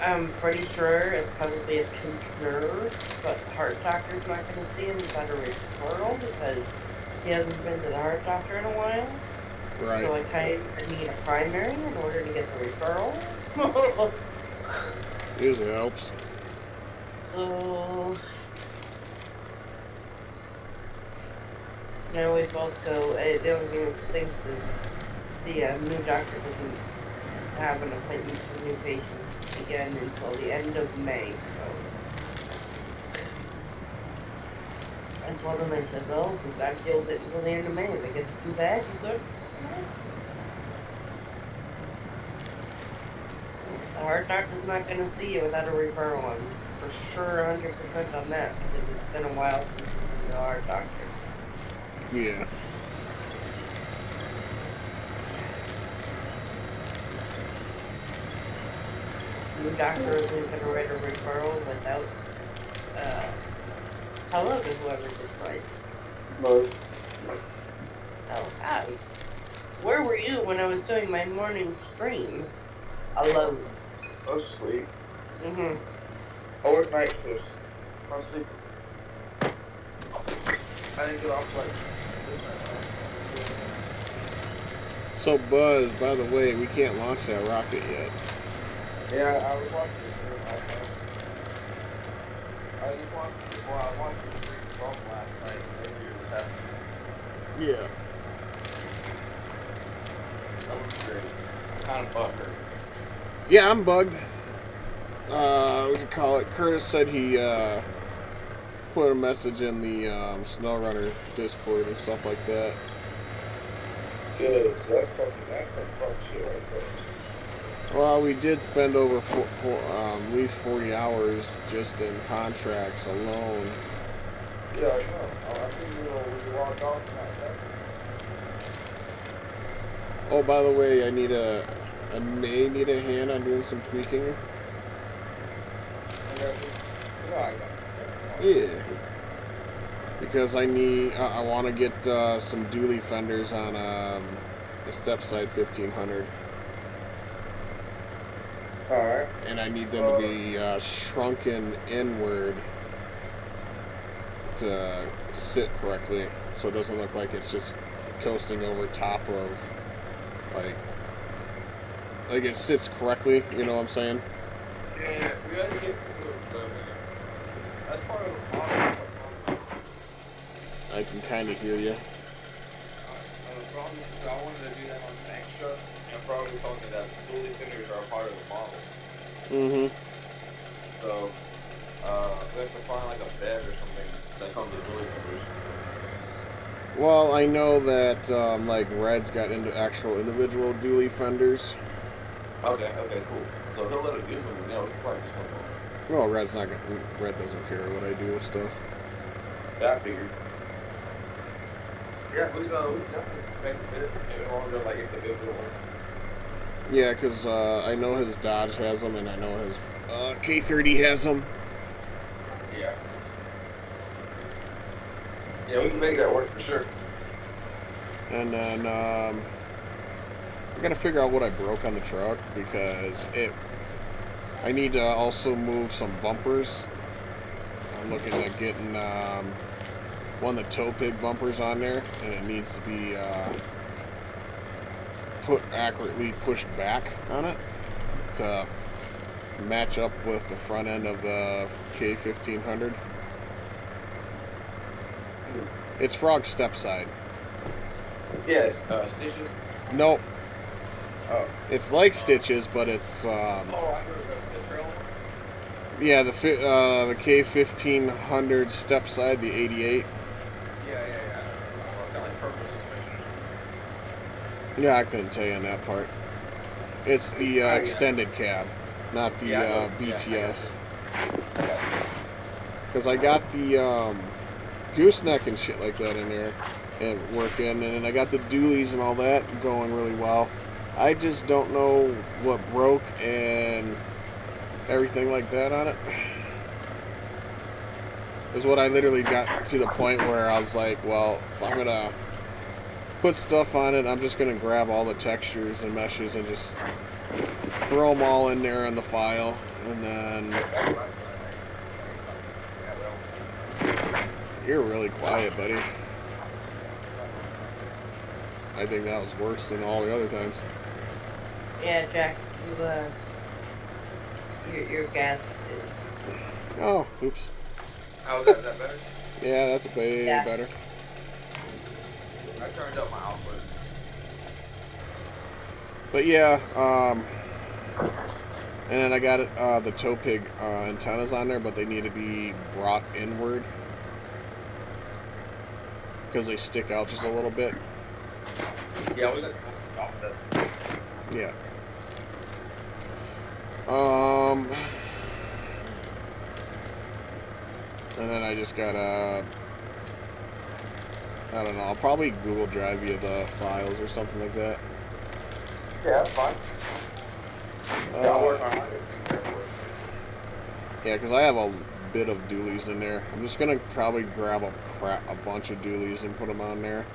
I'm pretty sure it's probably a pinched nerve, but the heart doctor's not going to see him without a referral because he hasn't been to the heart doctor in a while. Right. So I kind of need a primary in order to get the referral. Usually helps. So, now we both go. The only thing that stinks is the new doctor doesn't have an appointment for new patients again until the end of May. So, I told him, I said, well, we've got to deal with it until the end of May. If it gets too bad, you go. The heart doctor's not going to see you without a referral. I'm for sure 100% on that because it's been a while since he's been to the heart doctor. Yeah. The doctor isn't going to write a referral without, hello to whoever just like. No. Oh, hi. Where were you when I was doing my morning stream? Alone. I was asleep. Mm-hmm. I work night shifts. I was asleep. I didn't get off like So Buzz, by the way, we can't launch that rocket yet. yeah, I was watching it last night. I just watched it. Well, I watched it 3:12 last night. Maybe it was happening. Yeah. That was great. Kind of buttered. Yeah, I'm bugged. What do you call it? Curtis said he put a message in the SnowRunner Discord and stuff like that. Good. That's some fun shit right there. Well, we did spend over at least 40 hours just in contracts alone. Yeah, I know. I think we walked off tonight, right? Oh, by the way, I may need a hand on doing some tweaking. I got this. You know I got it. Yeah. Because I want to get some dually fenders on the step side 1500. Alright. And I need them to be shrunken inward to sit correctly, so it doesn't look like it's just coasting over top of, like it sits correctly, you know what I'm saying? Yeah, we gotta get that's part of the model. I can kind of hear you. Probably since I wanted to do that on the next truck, and probably told me that dually fenders are a part of the model. Mm-hmm. So, we have to find like a bed or something that comes with dually fenders. Well, I know that like Red's got into actual individual dually fenders. Okay, cool. So he'll let us use them, and we can probably do something. Well, Red doesn't care what I do with stuff. Yeah, I figured. Yeah, we definitely make a bit, maybe longer like individual ones. Yeah, because I know his Dodge has them, and I know his K30 has them. Yeah. Yeah, we can make that work for sure. And then I gotta figure out what I broke on the truck, because I need to also move some bumpers. I'm looking at getting one of the toe pig bumpers on there, and it needs to be accurately pushed back on it to match up with the front end of the K1500. It's Frog step side. Yeah, it's stitches. Nope. Oh. It's like stitches, but it's Oh, I heard the trail one. yeah, the K1500 step side, the 88. Yeah. Got like purple suspension. Yeah, I couldn't tell you on that part. It's the extended cab, not the BTF. Because I got the gooseneck and shit like that in there and working, and then I got the dualies and all that going really well. I just don't know what broke and everything like that on it. Is what I literally got to the point where I was like, well, if I'm gonna put stuff on it, I'm just gonna grab all the textures and meshes and just throw them all in there in the file, and then you're really quiet, buddy. I think that was worse than all the other times. Yeah, Jack, your gas is. Oh, oops. How's that? Is that better? Yeah, that's way better. I turned up my output. But yeah, and then I got the toe pig antennas on there, but they need to be brought inward because they stick out just a little bit. Yeah, we got offsets. Yeah. And then I just gotta, I don't know, I'll probably Google Drive you the files or something like that. Yeah, that's fine. I'll work on it. Yeah, because I have a bit of dualies in there. I'm just gonna probably grab a bunch of dualies and put them on there.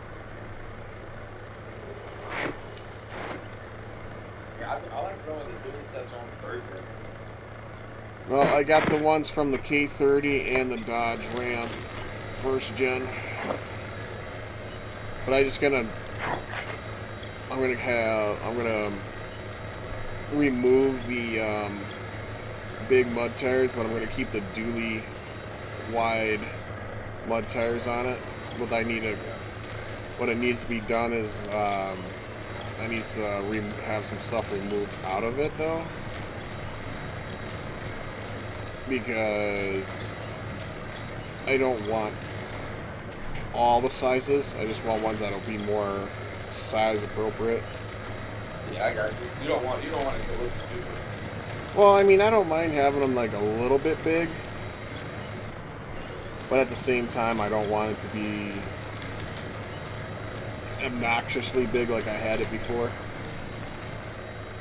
Yeah, I like throwing the dual sets on the burger. Well, I got the ones from the K30 and the Dodge Ram first gen. But I'm gonna remove the big mud tires, but I'm gonna keep the dually wide mud tires on it. What it needs to be done is I need to have some stuff removed out of it though, because I don't want all the sizes. I just want ones that'll be more size appropriate. Yeah, I got you. You don't want it to look stupid. Well, I mean, I don't mind having them like a little bit big, but at the same time, I don't want it to be obnoxiously big like I had it before.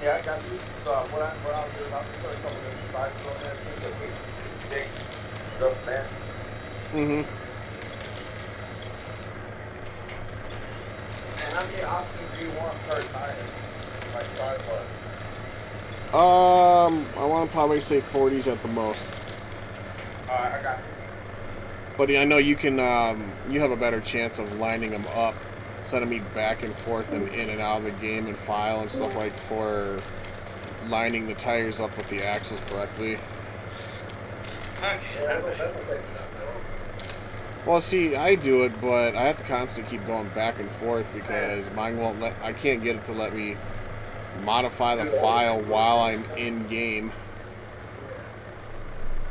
Yeah, I got you. So what I'll do is I'll just put a couple of sizes on that thing that we big go from there. Mm-hmm. And how many options do you want per tire? Like 5 bucks. I want to probably say 40s at the most. Alright, I got you. But I know you can, you have a better chance of lining them up, sending me back and forth and in and out of the game and file and stuff like for lining the tires up with the axles correctly. Okay. Yeah, that's okay enough, though. Well, see, I do it, but I have to constantly keep going back and forth because mine won't let, I can't get it to let me modify the file while I'm in game.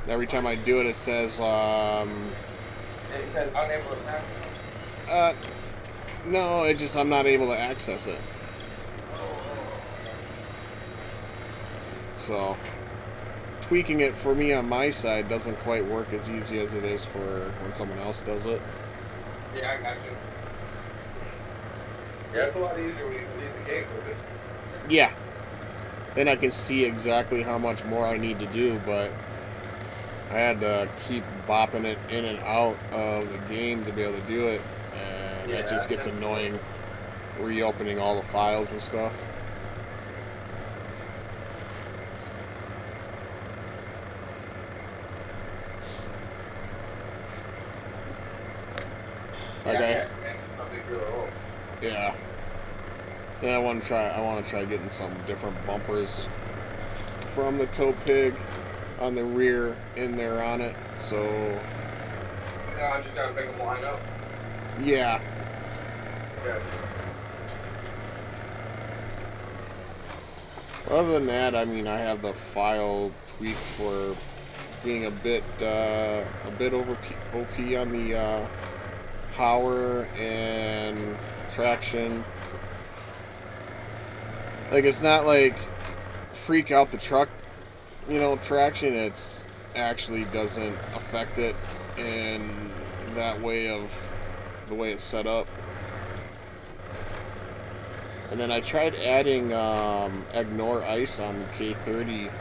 Every time I do it, it says, It says unable to pass. no, it's just I'm not able to access it. So, tweaking it for me on my side doesn't quite work as easy as it is for when someone else does it. Yeah, I got you. Yeah, it's a lot easier when you can leave the game with it. Yeah. Then I can see exactly how much more I need to do, but I had to keep bopping it in and out of the game to be able to do it, and Yeah, that just gets annoying, reopening all the files and stuff. Okay. Yeah. Yeah, I want to try getting some different bumpers from the tow pig on the rear in there on it. So Yeah, I just gotta make them line up. yeah. Yeah. Other than that, I mean, I have the file tweaked for being a bit over OP on the power and traction. Like, it's not like freak out the truck, you know, traction. It's actually doesn't affect it in that way of the way it's set up. And then I tried adding ignore ice on the K30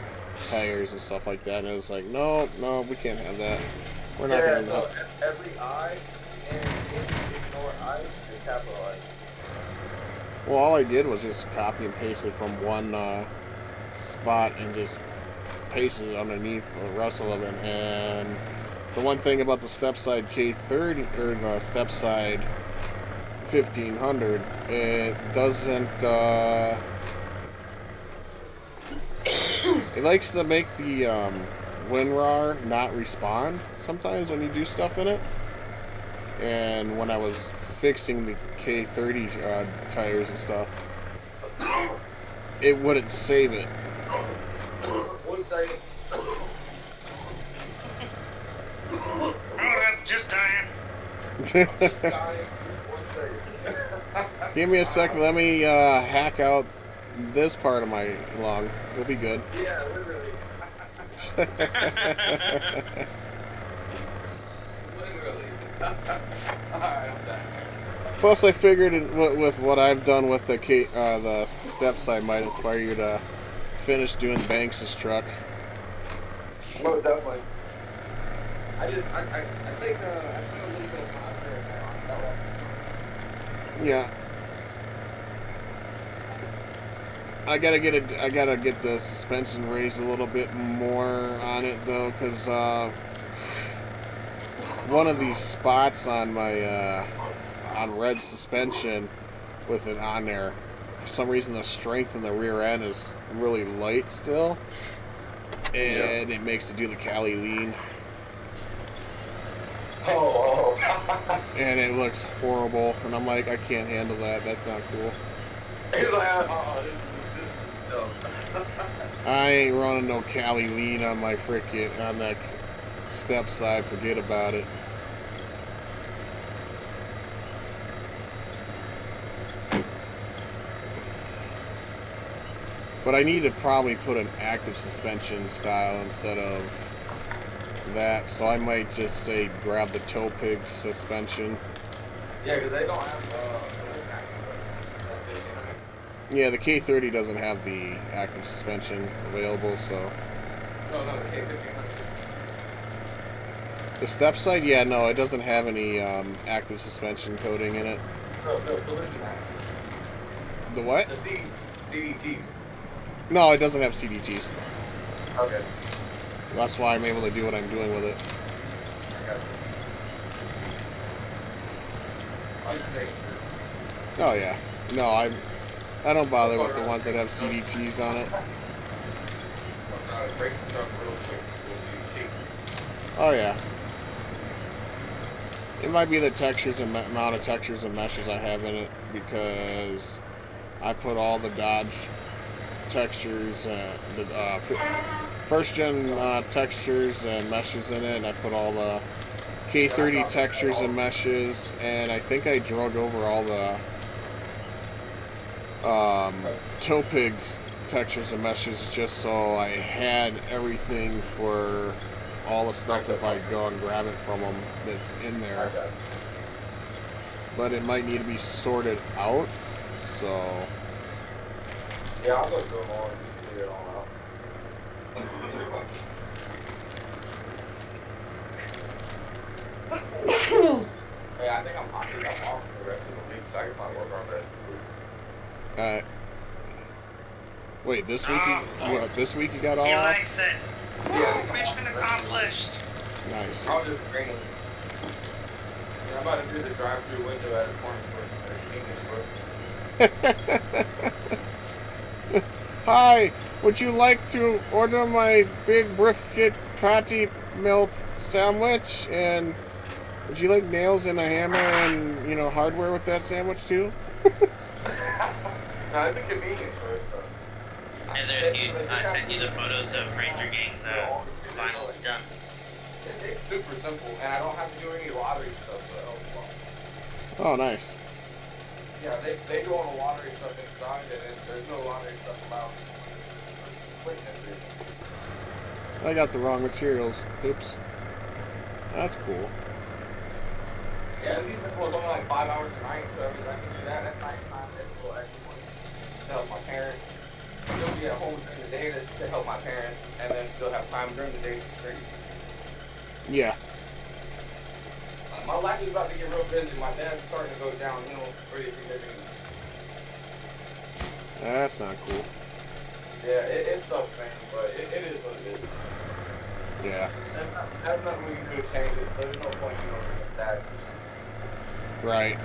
tires and stuff like that, and it was like, no, we can't have that. We're not Yeah, gonna. so every I and ignore I is capital I. Well, all I did was just copy and paste it from one spot and just pasted it underneath the rest of them. And the one thing about the step side K30 or the step side 1500, it doesn't. It likes to make the WinRAR not respond sometimes when you do stuff in it. And when I was fixing the K30 tires and stuff, it wouldn't save it. One second. Hold up, just dying. One second. Give me a second. Let me hack out this part of my log. We'll be good. Yeah, literally. Literally. Alright, I'm done. Plus, I figured with what I've done with the steps, I might inspire you to finish doing Banks's truck. Most definitely. I think I think a little bit of confidence now. Yeah. I gotta get the suspension raised a little bit more on it though, because one of these spots on my on red suspension with it on there, for some reason the strength in the rear end is really light still, and it makes it do the Cali lean. Oh. And it looks horrible, and I'm like, I can't handle that. That's not cool. He's like, oh, this is dumb. I ain't running no Cali lean on my on that step side. Forget about it. But I need to probably put an active suspension style instead of that, so I might just say grab the toe pig suspension. Yeah, because they don't have Yeah, the K30 doesn't have the active suspension available, so. no, the K1500. The step side, yeah, no, it doesn't have any active suspension coating in it. No, the collision accident. The what? The CDTs. No, it doesn't have CDTs. Okay. That's why I'm able to do what I'm doing with it. I got you. I'll just make sure. Oh yeah, no, I don't bother with the ones that have CDTs on it. I'll try to break the truck real quick. We'll see. Oh yeah. It might be the textures and amount of textures and meshes I have in it, because I put all the Dodge textures, the first gen textures and meshes in it, and I put all the K30 textures and meshes, and I think I drug over all the toe pigs textures and meshes just so I had everything for all the stuff if I go and grab it from them that's in there. Okay. But it might need to be sorted out, so Yeah, I'll go through them all and figure it all out. Hey, I think I'm off for the rest of the week, so I can probably work on the rest of the week. wait, this week this week you got all He off? likes it. Yeah, Mission accomplished. Nice. I'll just bring them. Yeah, I'm about to do the drive-through window at a corner store. Hi, would you like to order my big brisket patty melt sandwich? And would you like nails and a hammer and, hardware with that sandwich too? No, it's a convenience store, so. I sent you the photos of Ranger Gang's vinyl. It's done. It's super simple, and I don't have to do any lottery stuff, so that helps a lot. Oh, nice. Yeah, they do all the lottery stuff inside, and there's no lottery stuff allowed. I got the wrong materials. Oops. That's cool. Yeah, these are only like 5 hours a night, so I can do that at night time. It's a little extra money to help my parents. Still be at home during the day to help my parents, and then still have time during the day to study. Yeah. My life is about to get real busy. My dad's starting to go downhill pretty significantly. That's not cool. Yeah, it sucks, man, but it is what it is. Yeah. There's nothing we can do to change it, so there's no point, being sad. Right.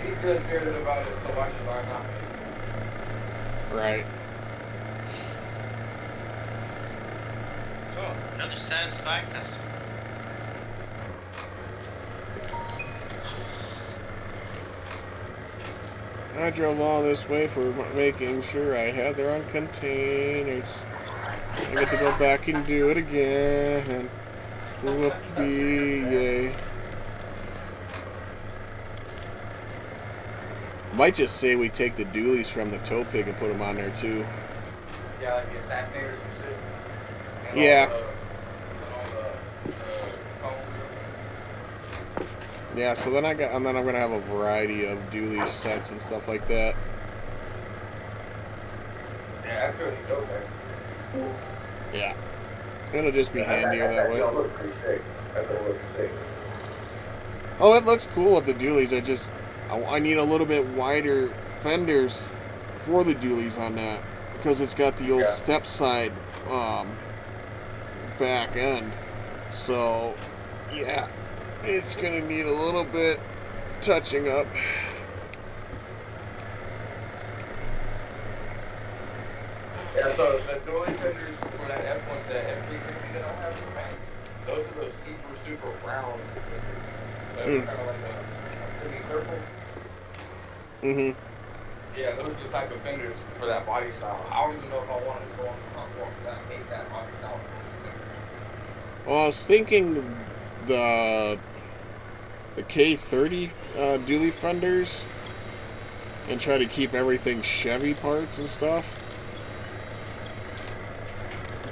He's good spirited about it, so why should I not be? Right. Cool. Another satisfied customer. I drove all this way for making sure I had their own containers. I get to go back and do it again. Whoopee, yay. Might just say we take the dualies from the toe pig and put them on there too. Yeah, like the attack neighbors and shit. And Yeah. Yeah, so then I'm gonna have a variety of dually sets and stuff like that. Yeah, that's really dope, man. Yeah. It'll just be handier that way. That looks pretty sick. That looks sick. Oh, it looks cool with the dualies. I need a little bit wider fenders for the dualies on that, because it's got the old step side back end. So, yeah, it's gonna need a little bit touching up. Yeah, so the dually fenders for that F1, the F350 that I have in the back, those are those super round fenders. So it's kind of like a semicircle. Mm-hmm. Yeah, those are the type of fenders for that body style. I don't even know if I wanted to go on the platform because I hate that body style. Well, I was thinking the K30 dually fenders, and try to keep everything Chevy parts and stuff.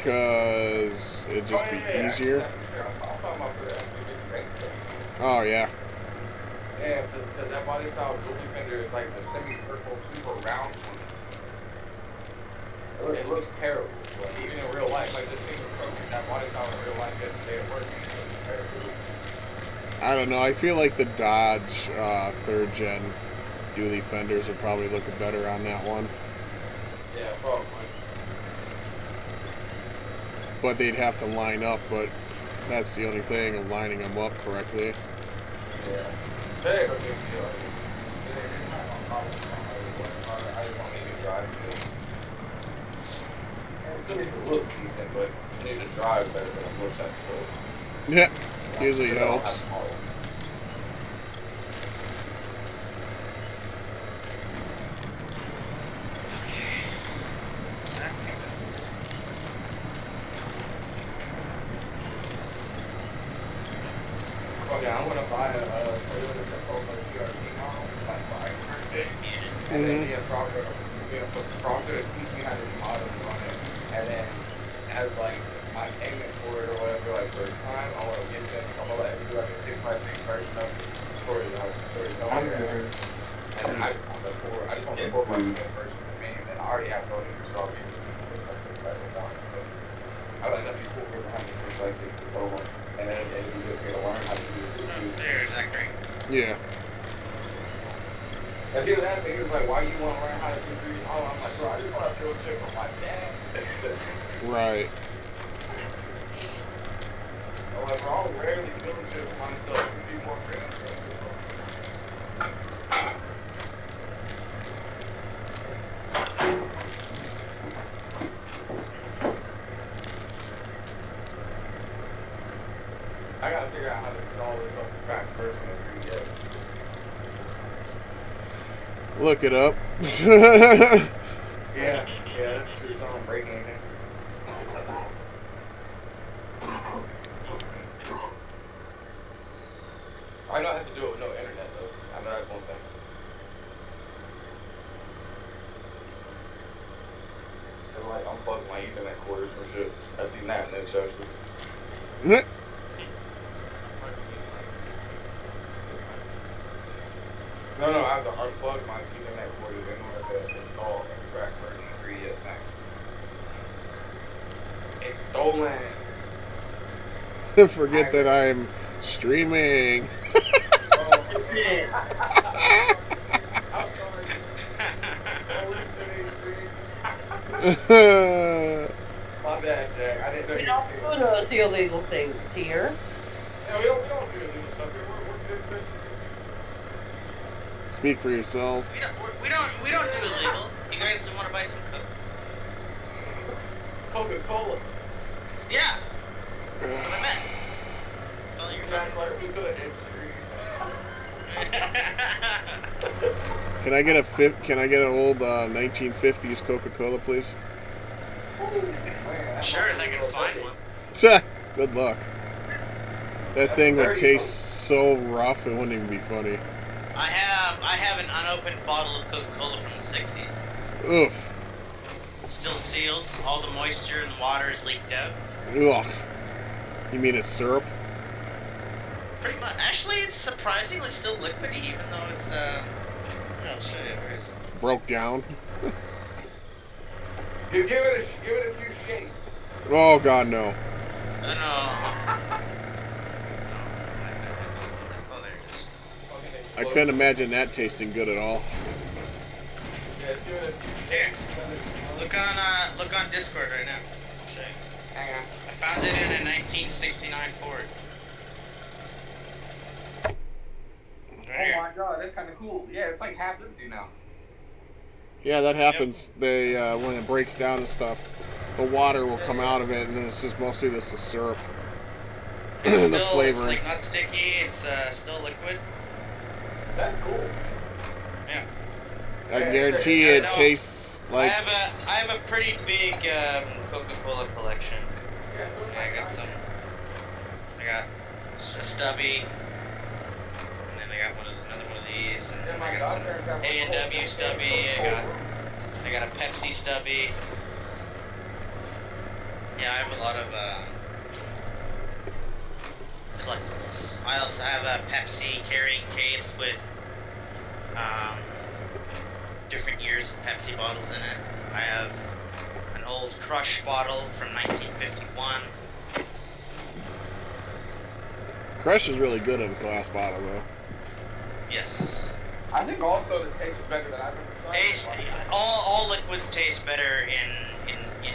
because it'd just be easier. That's for sure. I'm talking about for the range thing. Oh yeah. Yeah, so because that body style dually fender is like the semi-circle, super round ones. It looks terrible. Like, even in real life, like this thing was broken. That body style in real life yesterday at work, it looks terrible. I don't know. I feel like the Dodge 3rd gen dually fenders would probably look better on that one. Yeah, probably. But they'd have to line up, but that's the only thing of lining them up correctly. Yeah. That ain't a big deal. It's not no problem. I just want to need to drive good. And it still needs to look decent, but it needs to drive better than it looks at first. Yeah, usually helps. Okay, I'm gonna buy a Toyota Tacoma CRT model, like $500. And then me and Proctor, we're gonna put Proctor to teach me how to model and run it. And then as like my payment for it or whatever, like for time, I wanna give them, I'm gonna let him do like a 6x6 version of it for his and then I just want the 4x6 version for me, and then I already have voting, so I'll give you the 6x6 version down. I like that'd be cool for having a 6x6 Tacoma. And then it'd be good for you to learn how to do this. There's that great. Yeah. And see, that thing is like, why you want to learn how to do 3D? Oh, I'm like, bro, I just want to build shit from my dad. Right. I'm like, bro, I'll rarely build shit for myself. People are bringing stuff. I gotta figure out how to install this on the track first and then Look it up. Yeah, that's true. Someone breaking anything. I know I have to do it with no internet though. I know that's one thing. And like unplug my Ethernet cords and shit. I seen that in the instructions. No, I have to unplug my Ethernet cord in order to install a crack version of 3ds Max. It's stolen. Forget that I'm streaming. Oh, shit. I'm sorry. My bad, Jack. I didn't know We you don't were do those illegal things here. Yeah, we don't do illegal stuff here. We're good Christians. Speak for yourself. We don't do illegal. You guys want to buy some Coca-Cola. Yeah. That's what I meant. That's all you're Jack, talking like, we're just gonna hit street. Can I get an old 1950s Coca-Cola, please? Sure, if I can find one. Good luck. That thing would taste so rough it wouldn't even be funny. I have an unopened bottle of Coca-Cola from the 60s. Oof. Still sealed. All the moisture and the water is leaked out. Ugh. You mean it's syrup? Pretty much. Actually, it's surprisingly still liquidy, even though it's I'll show you. Where is it? Broke down. Give it a few shakes. Oh God, no. No. Oh, there it is. I couldn't imagine that tasting good at all. Yeah, give it a few Here. shakes. Look on Discord right now. I'll show you. Hang on. I found it in a 1969 Ford. Oh my god, that's kind of cool. Yeah, it's like half empty now. Yeah, that happens. They when it breaks down and stuff, the water will come out of it, and then it's just mostly just the syrup. It's The still, it's flavoring. like not sticky. It's still liquid. That's cool. Yeah. I guarantee it no. tastes like. I have a pretty big Coca-Cola collection. Yeah, so I got some. I got a stubby, and then I got another one of these, and then I got some A&W stubby. I got a Pepsi stubby. Yeah, Yeah, I have a lot of collectibles. I also have a Pepsi carrying case with different years of Pepsi bottles in it. I have an old Crush bottle from 1951. Crush is really good in a glass bottle, though. Yes. I think all sodas taste better than I've ever tried. All liquids taste better in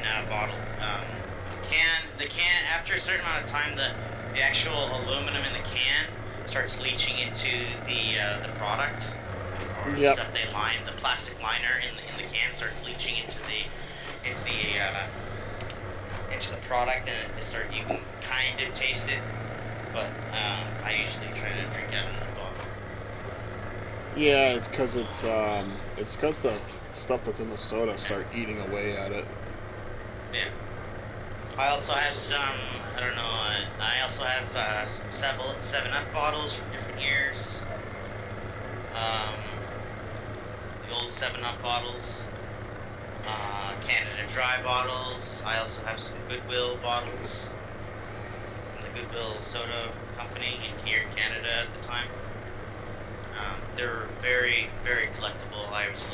a bottle. The can after a certain amount of time, the actual aluminum in the can starts leaching into the product, or the stuff they line. The plastic liner in the can starts leaching into the product, and you can kind of taste it. But I usually try to drink out of the bottle. Yeah, it's because the stuff that's in the soda start eating away at it. Yeah. I also have some, I don't know, I also have some 7-Up bottles from different years. The old 7-Up bottles. Canada Dry bottles. I also have some Goodwill bottles from the Goodwill Soda Company here in Canada at the time. They're very, very collectible. I was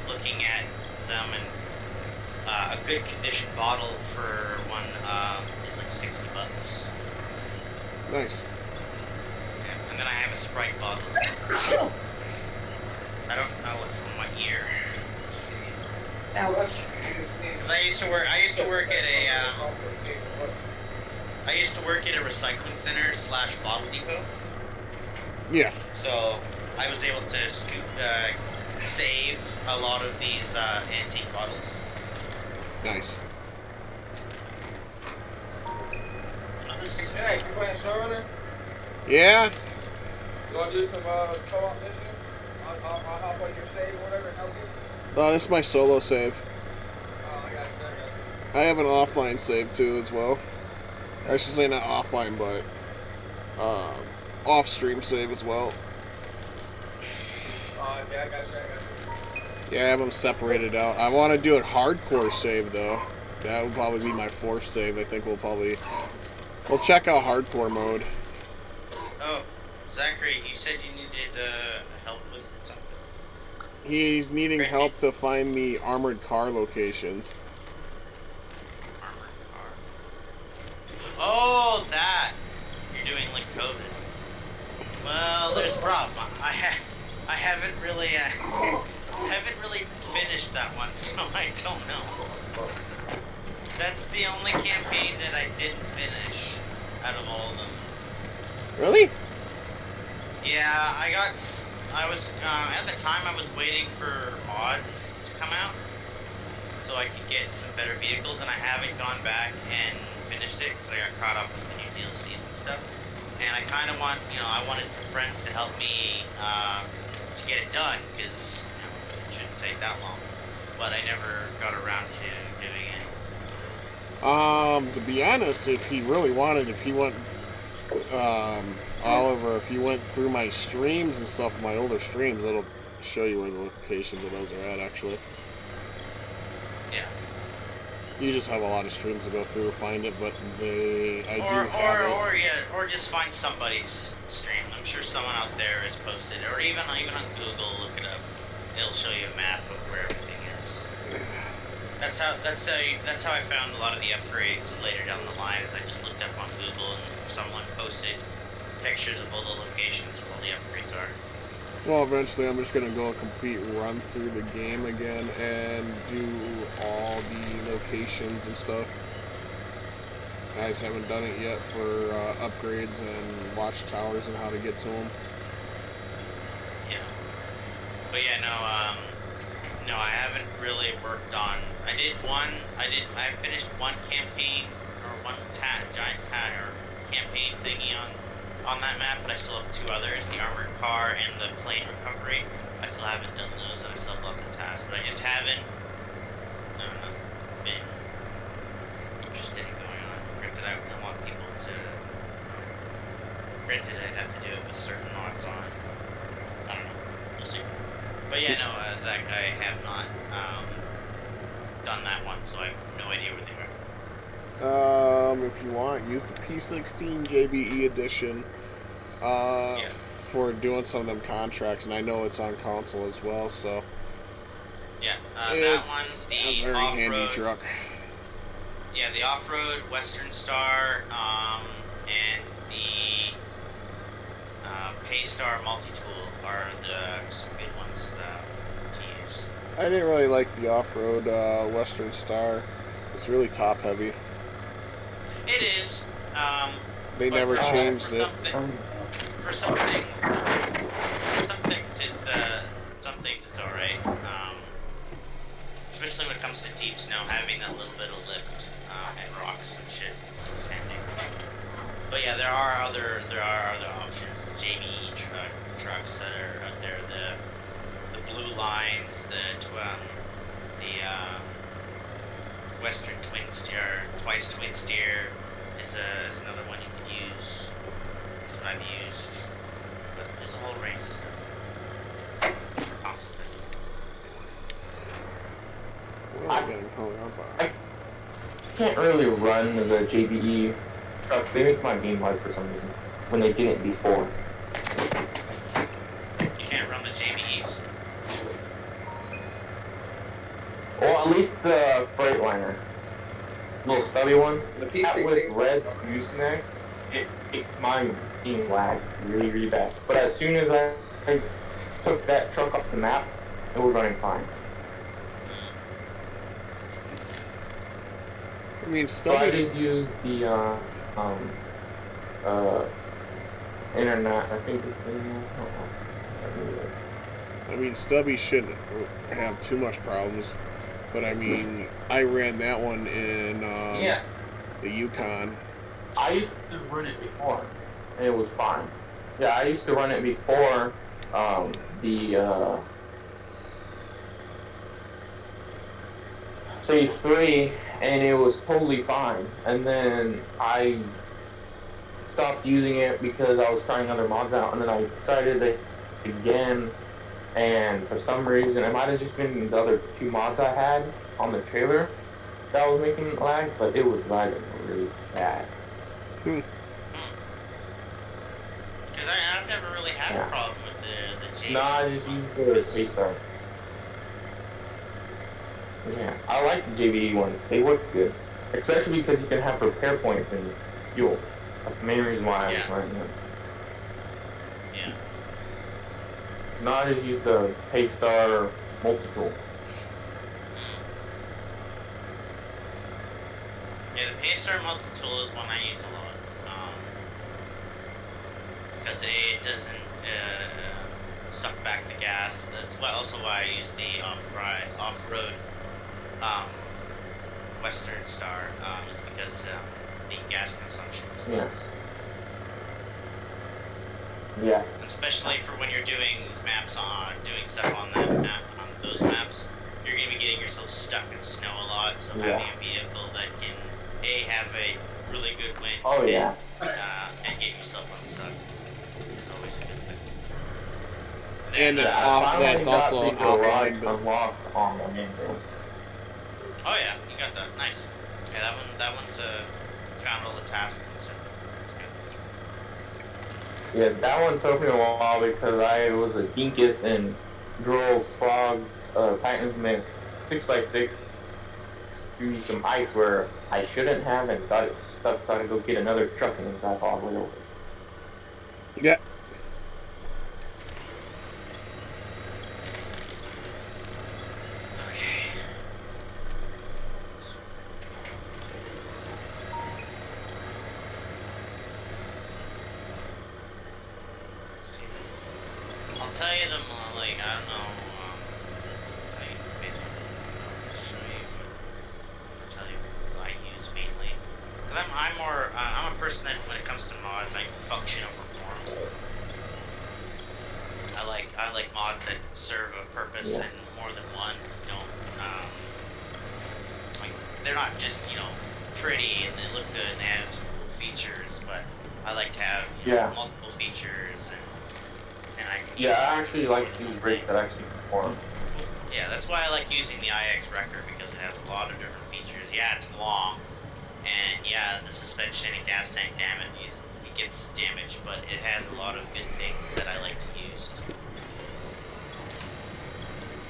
looking at them, and a good condition bottle for one is like $60. Nice. Yeah. And then I have a Sprite bottle. I don't know what from what year. Ouch. Because I used to work at a recycling center / bottle depot. Yeah. So I was able to save a lot of these antique bottles. Nice. Hey, you playing Showrunner? Yeah. You want to do some co-op missions? I'll hop on your save or whatever and help you. This is my solo save. Oh, I got you. I have an offline save too as well. I should say not offline, but off-stream save as well. Yeah, I got you. Yeah, I have them separated out. I want to do a hardcore save though. That would probably be my fourth save. I think we'll check out hardcore mode. Oh, Zachary, you said you needed help with something. He's needing Great. help to find the armored car locations. Armored car. Oh, that. You're doing like COVID. Well, there's a problem. I haven't really finished that one, so I don't know. That's the only campaign that I didn't finish out of all of them. Really? Yeah, at the time I was waiting for mods to come out so I could get some better vehicles, and I haven't gone back and finished it because I got caught up with the new DLCs and stuff. And I kind of I wanted some friends to help me to get it done, because it shouldn't take that long. But I never got around to doing it. To be honest, if he went, Oliver, if you went through my streams and stuff, my older streams, it'll show you where the locations of those are at, actually. Yeah. You just have a lot of streams to go through to find it, but or just find somebody's stream. I'm sure someone out there has posted it, or even on Google, look it up. It'll show you a map of where everything is. That's how I found a lot of the upgrades later down the line. Is I just looked up on Google and someone posted pictures of all the locations where all the upgrades are. Well, eventually I'm just going to go a complete run through the game again and do all the locations and stuff. I just haven't done it yet for upgrades and watchtowers and how to get to them. Yeah. But yeah, no, I haven't really worked on. I finished one campaign, or one giant campaign thingy on that map, but I still have 2 others, the armored car and the plane recovery. I still haven't done those, and I still have lots of tasks, but I just haven't, been interested in going on. Granted, I want people to, granted I'd have to do it with certain mods on. I don't know, we'll see. But yeah, no, Zach, I have not done that one, so I have no idea where they are. If you want, use the P16 JBE edition. Yeah. For doing some of them contracts, and I know it's on console as well, so Yeah, that one, it's the a very handy off-road. truck. Yeah, the off-road Western Star, and the Paystar multi-tool are some good ones to use. I didn't really like the off-road Western Star. It's really top-heavy. It is. They but never for- changed it. For some things, some things it's all right. Especially when it comes to deep snow, having that little bit of lift and rocks and shit is handy. But yeah, there are other options. The JBE trucks that are out there, the blue lines, the Western twin steer, twice twin steer is another one you could use. That's what I've used. But there's a whole range of stuff. Constant. What am I getting hung up on? I can't really run the JBE trucks. They make my game hard for some reason when they didn't before. You can't run the JBEs. Well, at least the Freightliner, little stubby one, The that with P16. red gooseneck, it makes my game lag really, really bad. But as soon as I took that truck off the map, it was running fine. I mean, So I Stubby, did use the internet. I think it's Stubby shouldn't have too much problems. But I mean, I ran that one in yeah. the Yukon. I used to run it before, and it was fine. Yeah, I used to run it before the Phase 3, and it was totally fine. And then I stopped using it because I was trying other mods out, and then I started it again. And for some reason, it might have just been the other two mods I had on the trailer that was making it lag, but it was lagging really bad. Because I've never really had a problem with the JBE. No, I just use the Paystar. Yeah, I like the JBE ones. They work good. Especially because you can have repair points and fuel. That's the main reason why I was running them. Yeah. No, I just use the Paystar multi-tool. Yeah, the Paystar multi-tool is one I use a lot. Because it doesn't suck back the gas. That's also why I use the off-road Western Star, is because the gas consumption is less. Yeah. Especially for when you're doing maps doing stuff on that map, on those maps, you're gonna be getting yourself stuck in snow a lot. So having a vehicle that can have a really good wind and get yourself unstuck is always a good thing. And Then, it's I that's finally got also the garage offline. unlocked on the main road. oh yeah, you got that. Nice. Yeah, that one's found all the tasks and stuff. That's good. Yeah, that one took me a while because I was a dinkus and drove Frog Titan's Mix 6x6 through some ice where I shouldn't have and got it stuck, so I had to go get another truck and then drive all the way over. Yeah. Okay. I'll tell you them, like, I don't know, tell you the based on, show you, tell you what I use mainly. Cause I'm more, I'm a person that when it comes to mods, I function over form. I like mods that serve a purpose and more than one. Don't, like, they're not just, pretty and they look good and they have cool features, but I like to have multiple features and I can use I actually like these rigs that actually perform. Yeah, that's why I like using the IX record because it has a lot of different features. Yeah, it's long, and the suspension and gas tank damage. It gets damaged, but it has a lot of good things that I like to use.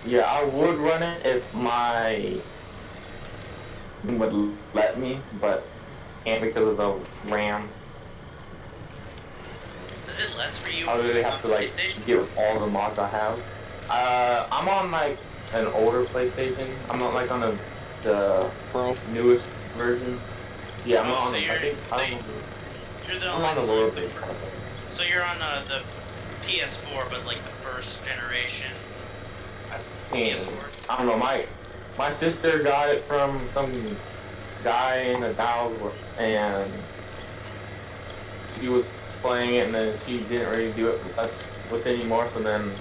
Yeah, I would run it if my would let me, but can't because of the RAM. Is it less for you I really have on to like PlayStation? get all the mods I have. I'm on like an older PlayStation. I'm not like on the Pro. newest version. Yeah, I'm Oh, on. so I think I don't know. You're the I'm on the only lower one. base kind of thing. So you're on the PS4, but like the first generation And PS4. I don't know. My sister got it from some guy in a house, and she was playing it, and then she didn't really do it with anymore. So then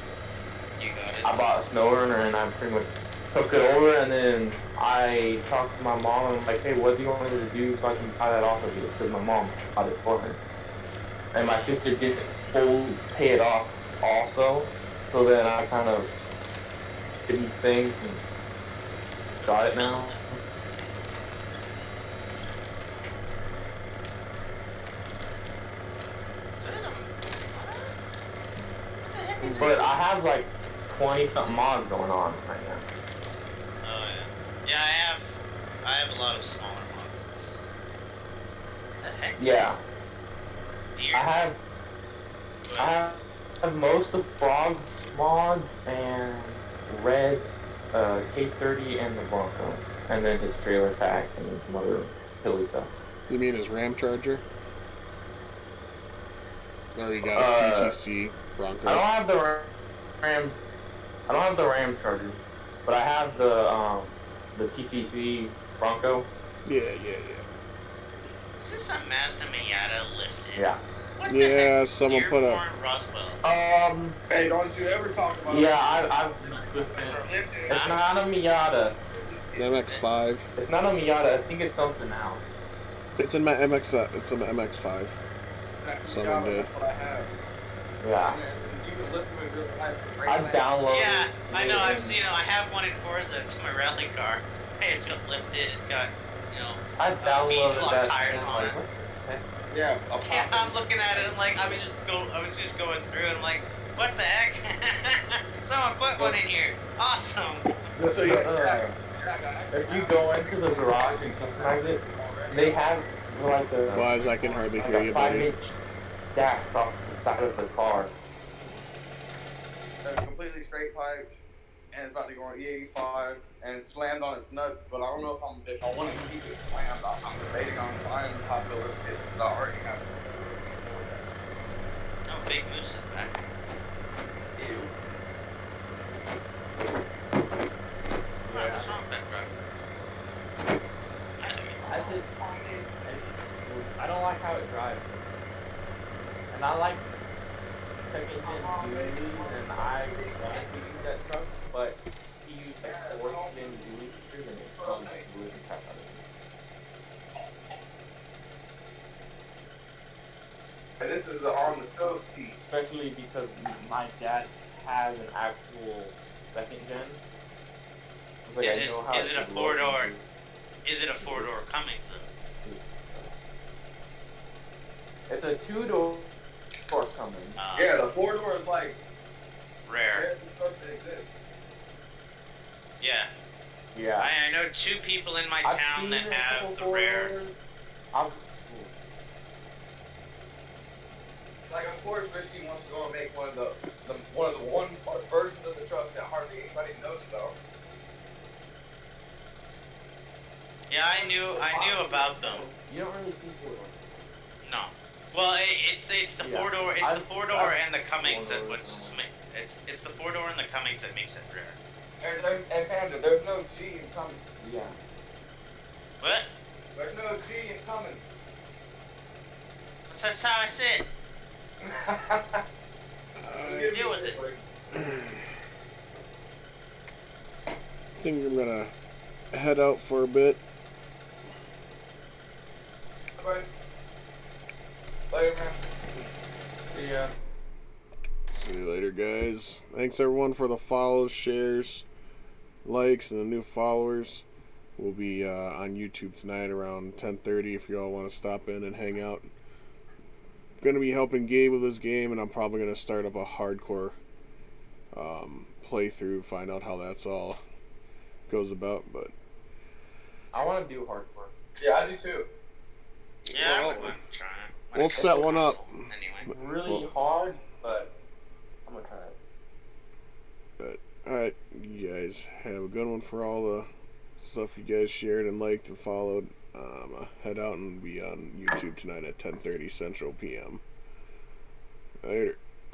You got it. I bought a SnowRunner, and I pretty much took it over, and then I talked to my mom, and I'm like, hey, what do you want me to do so I can buy that off of you? Because my mom bought it for me. And my sister didn't fully pay it off also, so then I kind of did these things and got it now. Is that what the heck is But this? I have like 20-something mods going on right now. Oh yeah. Yeah, I have a lot of smaller mods. The heck? Yeah, Deer. I have most of Frog mods and Red, K30 and the Bronco, and then his trailer pack and some other silly stuff. You mean his Ram Charger? Or you got his TTC Bronco? I don't have the Ram. I don't have the Ram Charger, but I have the TTC Bronco. Yeah. Is this a Mazda Miata lifted? Yeah. What the Yeah, heck? someone put up. Dearborn Roswell. Hey, don't you ever talk about Yeah, I've it's not a Miata. It's an MX-5. It's not a Miata. I think it's something else. It's in my MX. It's an MX-5. Someone did. That's what I have. Yeah. And you can lift them in real life. I've downloaded. Yeah, I know. I've seen it. I have one in Forza. It's my rally car. Hey, it's got lifted. It's got, you know, I downloaded bead-flock that. tires on it. Yeah, Yeah, I'm looking at it. I'm like, I was just going through, and I'm like, what the heck? Someone put one in here. Awesome. So you If you go into the garage and customize it, they have like a Wise, I can hardly hear you, buddy. 5-inch dash off the side of the car. That's completely straight pipe, and it's about to go on E85, and it's slammed on its nuts, but I don't know if I want to keep it slammed. I'm debating on buying the top wheel lift kit because I already have it. No, Big Moose is back. Ew. Alright, what's wrong with that truck? I don't like how it drives. And I like second gen dualies, and I wanted to use that truck, but he used like 4th gen dually features, and it felt like really crap out of it. And this is the on the toast tee. Especially because my dad has an actual second gen. I was like, Is I it- know how is it a should four-door? look. Is it a 4-door Cummins though? It's a 2-door Cummins. Yeah, the 4-door is like Rare. it's supposed to exist. Yeah. Yeah. I know 2 people in my I've town seen that a have couple the rare. 4-doors. I've Like, of course, Risky wants to go and make one of the one versions of the truck that hardly anybody knows about. Yeah, I knew about them. You don't really see 4-doors. No. Well, it's the Yeah. 4-door. It's the I've- 4-door I've and the Cummins that four-doors, what's it's the 4-door and the Cummins that makes it rare. And Panda, there's no G in Cummins. Yeah. What? There's no G in Cummins. That's how I said. Deal with it. I think I'm gonna head out for a bit. Bye. Later, man. Yeah. See you later, guys. Thanks everyone for the follows, shares, likes, and the new followers. will be on YouTube tonight around 10:30 if you all want to stop in and hang out. Gonna be helping Gabe with this game, and I'm probably gonna start up a hardcore playthrough, find out how that's all goes about. But I want to do hardcore. Yeah, I do too. Yeah, I Well, wouldn't mind trying it. When we'll it comes set to one up. console, Anyway. Really hard, but I'm gonna try it. Alright, you guys have a good one for all the stuff you guys shared and liked and followed. Head out and be on YouTube tonight at 10:30 Central PM. Later.